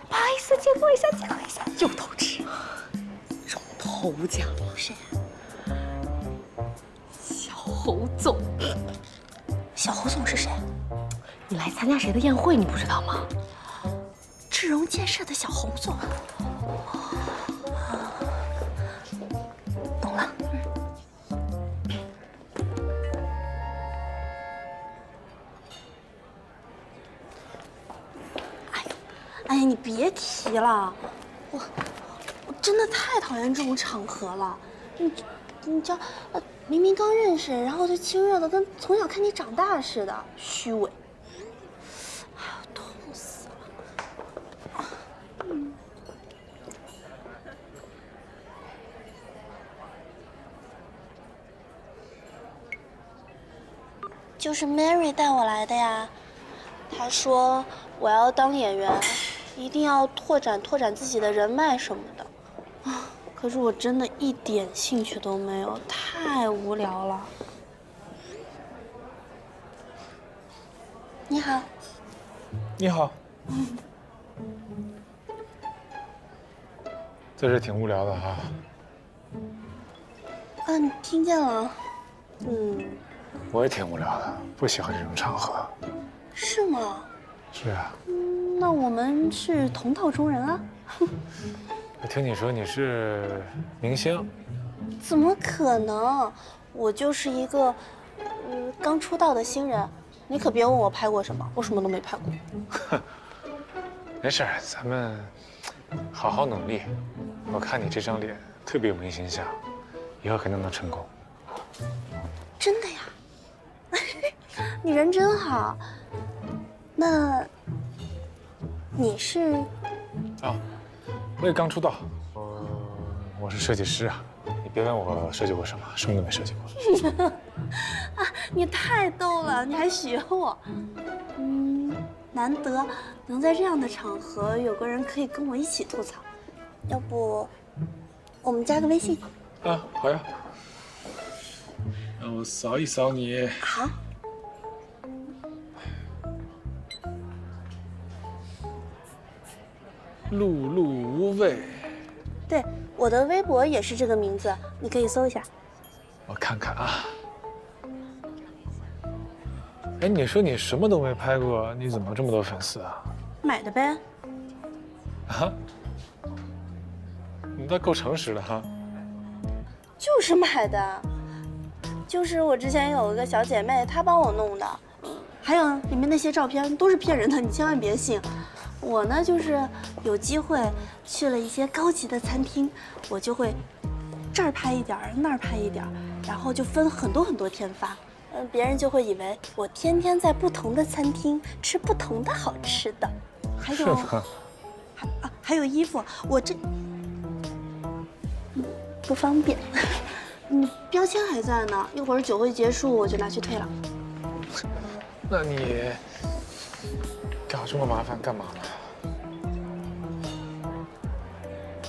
不好意思，借过一下，又偷吃，中头奖了。谁？小侯总。小侯总是谁？你来参加谁的宴会，你不知道吗？智荣建设的小侯总。懂了。哎呀，你别提了，我真的太讨厌这种场合了。你知道，明明刚认识，然后就亲热的跟从小看你长大似的，虚伪。哎呀，痛死了！就是 Mary 带我来的呀，她说我要当演员。一定要拓展自己的人脉什么的，啊！可是我真的一点兴趣都没有，太无聊了。你好。你好。这是挺无聊的哈。啊，你听见了？我也挺无聊的，不喜欢这种场合。是吗？是啊。那我们是同道中人啊！我听你说你是明星，怎么可能？我就是一个刚出道的新人。你可别问我拍过什么，我什么都没拍过。没事，咱们好好努力。我看你这张脸特别有明星相，以后肯定能成功。真的呀？你人真好。那。你是？啊，我也刚出道，我是设计师啊。你别问我设计过什么，什么都没设计过。啊，你太逗了，你还学我。难得能在这样的场合有个人可以跟我一起吐槽，要不我们加个微信？啊，好呀。让我扫一扫你。好。碌碌无为，对，我的微博也是这个名字，你可以搜一下。我看看啊。哎，你说你什么都没拍过，你怎么这么多粉丝啊？买的呗。啊？你倒够诚实的哈。就是买的，就是我之前有一个小姐妹，她帮我弄的。还有里面那些照片都是骗人的，你千万别信。我呢，就是有机会去了一些高级的餐厅，我就会这儿拍一点儿，那儿拍一点儿，然后就分很多天发。别人就会以为我天天在不同的餐厅吃不同的好吃的。还有，还有衣服，我这不方便。标签还在呢，一会儿酒会结束我就拿去退了。那你搞这么麻烦干嘛呢？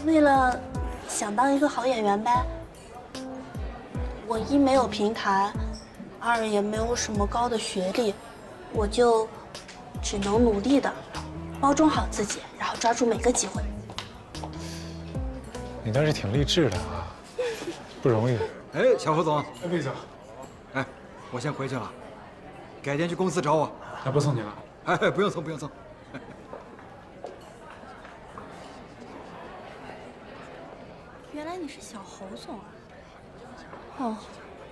为了想当一个好演员呗。我一没有平台，二也没有什么高的学历，我就只能努力的包装好自己，然后抓住每个机会。你倒是挺励志的啊，不容易。哎，小侯总，哎，魏总，哎，我先回去了，改天去公司找我。那不送你了。哎，不用送，不用送。原来你是小侯总啊！哦，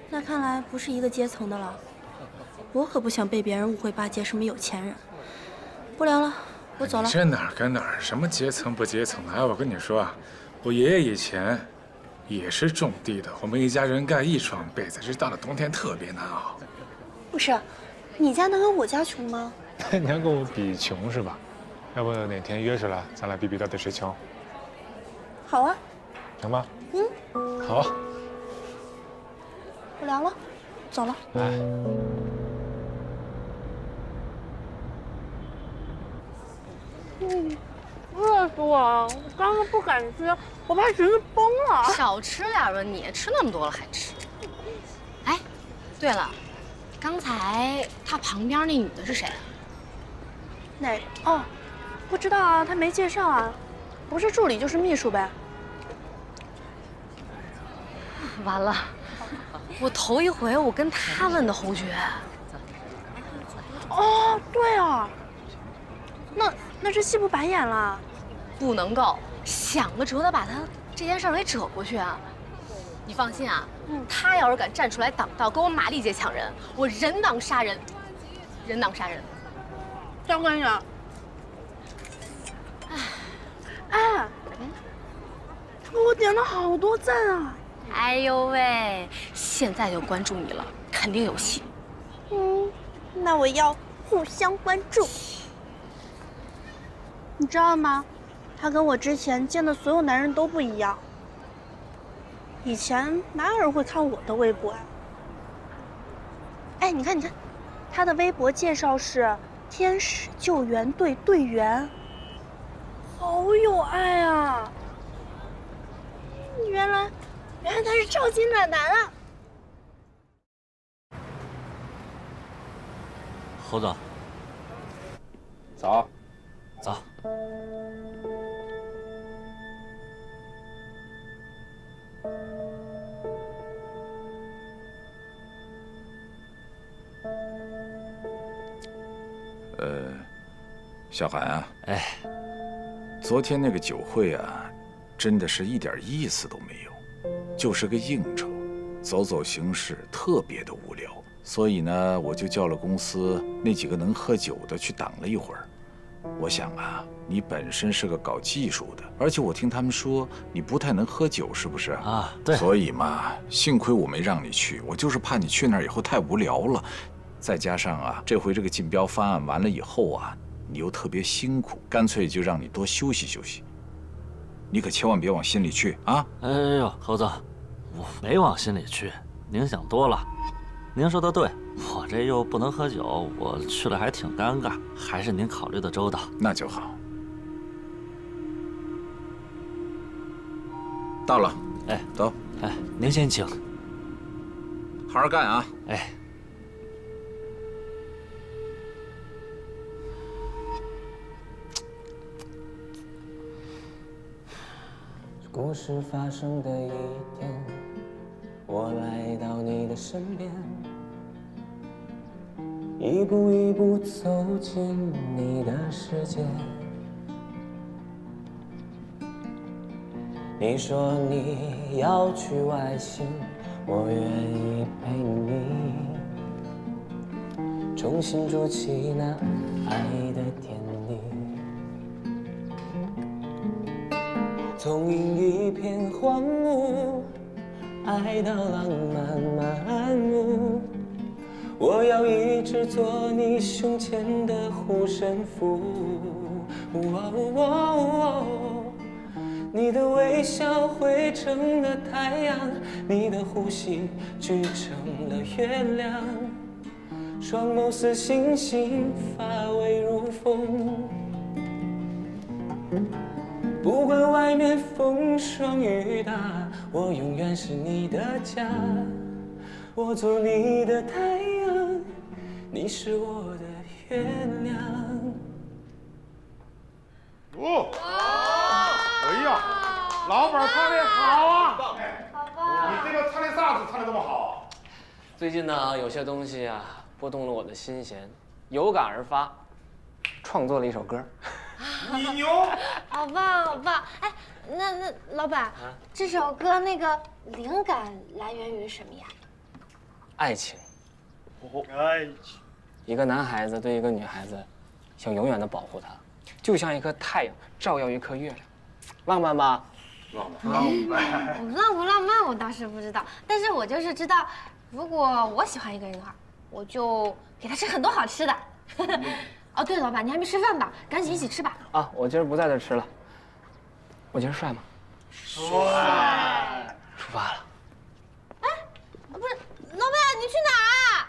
那看来不是一个阶层的了。我可不想被别人误会巴结什么有钱人。不聊了，我走了。这哪儿跟哪儿，什么阶层不阶层的？哎，我跟你说啊，我爷爷以前也是种地的，我们一家人盖一床被子，这到了冬天特别难熬。不是，你家能有我家穷吗？你还跟我比穷是吧？要不哪天约出来，咱俩比比到底谁穷？好啊。行吗？嗯。好。不聊了，走了。哎。饿死我了！我刚刚不敢吃，我怕裙子崩了。少吃点吧你，吃那么多了还吃。哎，对了，刚才他旁边那女的是谁啊？哪？哦，不知道啊，他没介绍啊，不是助理就是秘书呗。完了，我头一回我跟他问的侯爵。哦，对啊，那这戏不白演了？不能够，想个辙得把他这件事儿给扯过去啊！你放心啊，他要是敢站出来挡道，跟我马丽姐抢人，我人挡杀人，人挡杀人。张官员，哎，他给我点了好多赞啊！哎呦喂，现在就关注你了，肯定有戏。那我要互相关注。你知道吗？他跟我之前见的所有男人都不一样。以前哪有人会看我的微博啊？哎，你看，他的微博介绍是天使救援队队员，好有爱啊！原来他是超级暖男啊！侯总，早，走。小韩啊，哎，昨天那个酒会啊，真的是一点意思都没有，就是个应酬，走走形式，特别的无聊。所以呢，我就叫了公司那几个能喝酒的去挡了一会儿。我想啊，你本身是个搞技术的，而且我听他们说你不太能喝酒，是不是啊？对。所以嘛，幸亏我没让你去，我就是怕你去那儿以后太无聊了。再加上啊，这回这个竞标方案完了以后啊，你又特别辛苦，干脆就让你多休息休息。你可千万别往心里去啊！哎呦，侯总，我没往心里去，您想多了。您说的对，我这又不能喝酒，我去了还挺尴尬，还是您考虑的周到。那就好。到了，哎，走。哎，您先请。好好干啊！哎。故事发生的一天，我来到你的身边，一步一步走进你的世界。你说你要去外星，我愿意陪你，重新筑起那爱的天地。从一片荒芜，爱到浪漫满目，我要一直做你胸前的护身符。你的微笑汇成了太阳，你的呼吸聚成了月亮，双眸似星星，发微如风。不管外面风霜雨大，我永远是你的家。我做你的太阳，你是我的月亮。哦，哎呀，老板唱的好啊！好吧，你这个唱的啥子唱的这么好？最近呢，有些东西啊，拨动了我的心弦，有感而发，创作了一首歌。你牛！好棒，好棒！哎，那老板，这首歌那个灵感来源于什么呀？爱情。爱情。一个男孩子对一个女孩子，想永远的保护她，就像一颗太阳照耀一颗月亮，浪漫吧？浪漫。浪不浪漫我倒是不知道，但是我就是知道，如果我喜欢一个人的话，我就给他吃很多好吃的。哦，对了，老板，你还没吃饭吧？赶紧一起吃吧。啊，我今儿不在这吃了。我今儿帅吗？帅。出发了。哎，不是，老板，你去哪儿啊？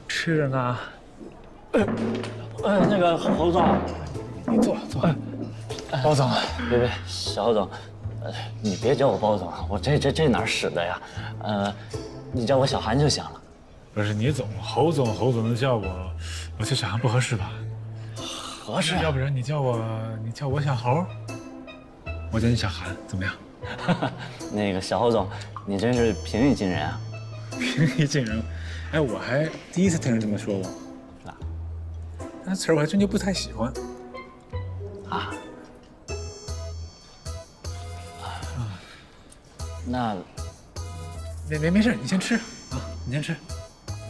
吃着呢。那个侯总，你坐。包总，别，小总，你别叫我包总，我这哪使的呀？你叫我小韩就行了。不是你总侯总的叫我这好像不合适吧？合适。要不然你叫我小侯，我叫你小韩，怎么样？那个小侯总，你真是平易近人啊！平易近人。哎，我还第一次听人这么说过。那词儿我还真就不太喜欢。啊？那没事，你先吃啊，你先吃，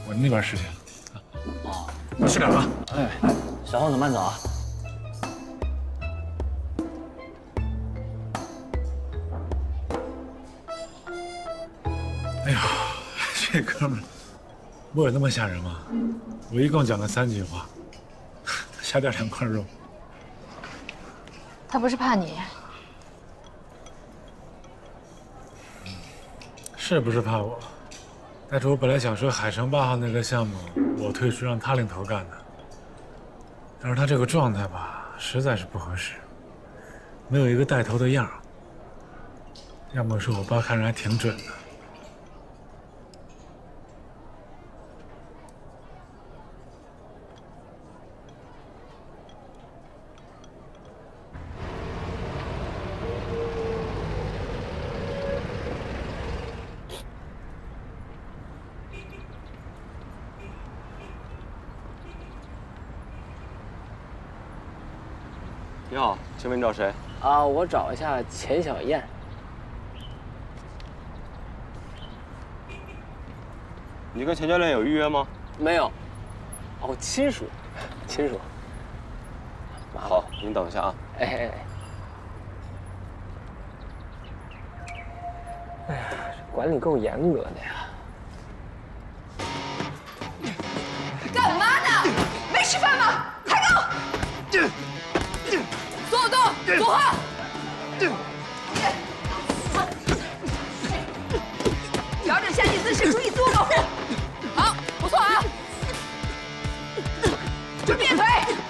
我那边吃去。啊，我吃点啊。哎，小侯总慢走啊。哎呦，这哥们儿。我有那么吓人吗？我一共讲了3句话，瞎掉2块肉。他不是怕你，是不是怕我？但是我本来想说海城8号那个项目，我退出让他领头干的。但是他这个状态吧，实在是不合适，没有一个带头的样儿。要么说我爸看人还挺准的。你好，请问你找谁？啊，我找一下钱小燕。你跟钱教练有预约吗？没有。哦，亲属。好，您等一下啊。哎呀，这管理够严格的呀。干嘛呢？没吃饭吗？抬高！所有动，组合！调整下体姿势，注意自我保护。好，不错啊！准备腿，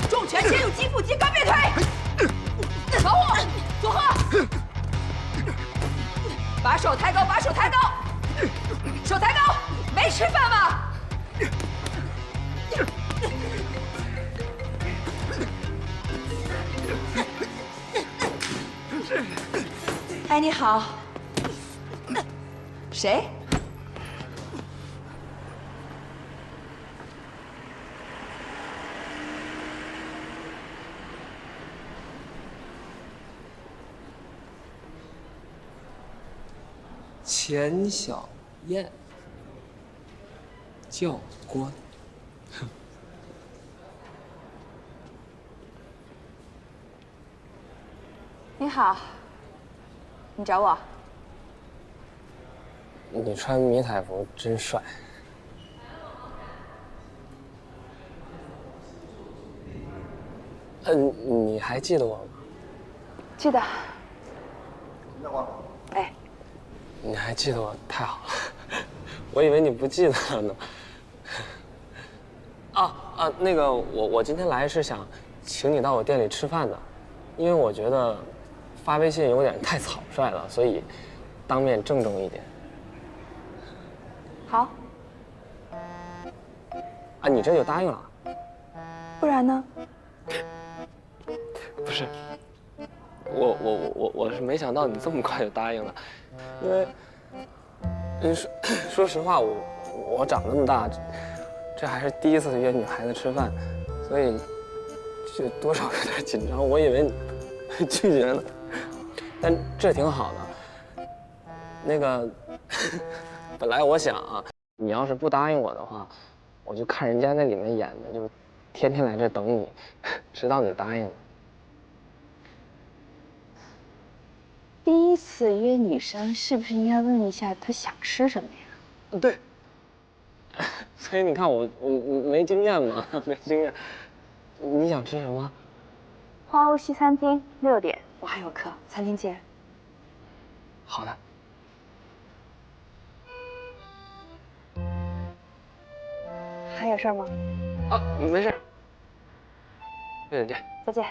重拳先用肌腹肌刚变腿。保护，组合。把手抬高，手抬高。没吃饭吗？哎，你好，谁？钱小燕，教官。你好，你找我？你穿迷彩服真帅。你还记得我吗？记得。哎，你还记得我，太好了，我以为你不记得了呢。那个我今天来是想请你到我店里吃饭的，因为我觉得发微信有点太草率了，所以当面郑重一点。好。啊，你这就答应了？不然呢？不是，我是没想到你这么快就答应了，因为说实话，我长这么大，这还是第一次约女孩子吃饭，所以就多少有点紧张。我以为你拒绝了，但这挺好的。那个，本来我想啊，你要是不答应我的话，我就看人家那里面演的，就天天来这等你，直到你答应了。第一次约女生是不是应该问一下她想吃什么呀？对。所以你看我没经验嘛，没经验。你想吃什么？花鸥西餐厅6点，我还有课，餐厅见。好的。还有事吗？没事。6点见。再见。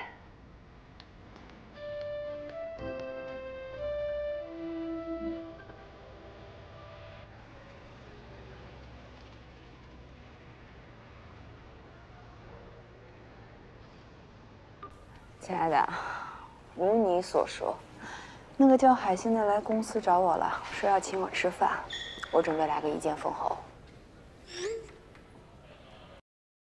亲爱的，如你所说，那个叫海星的来公司找我了，说要请我吃饭，我准备来个一剑封喉。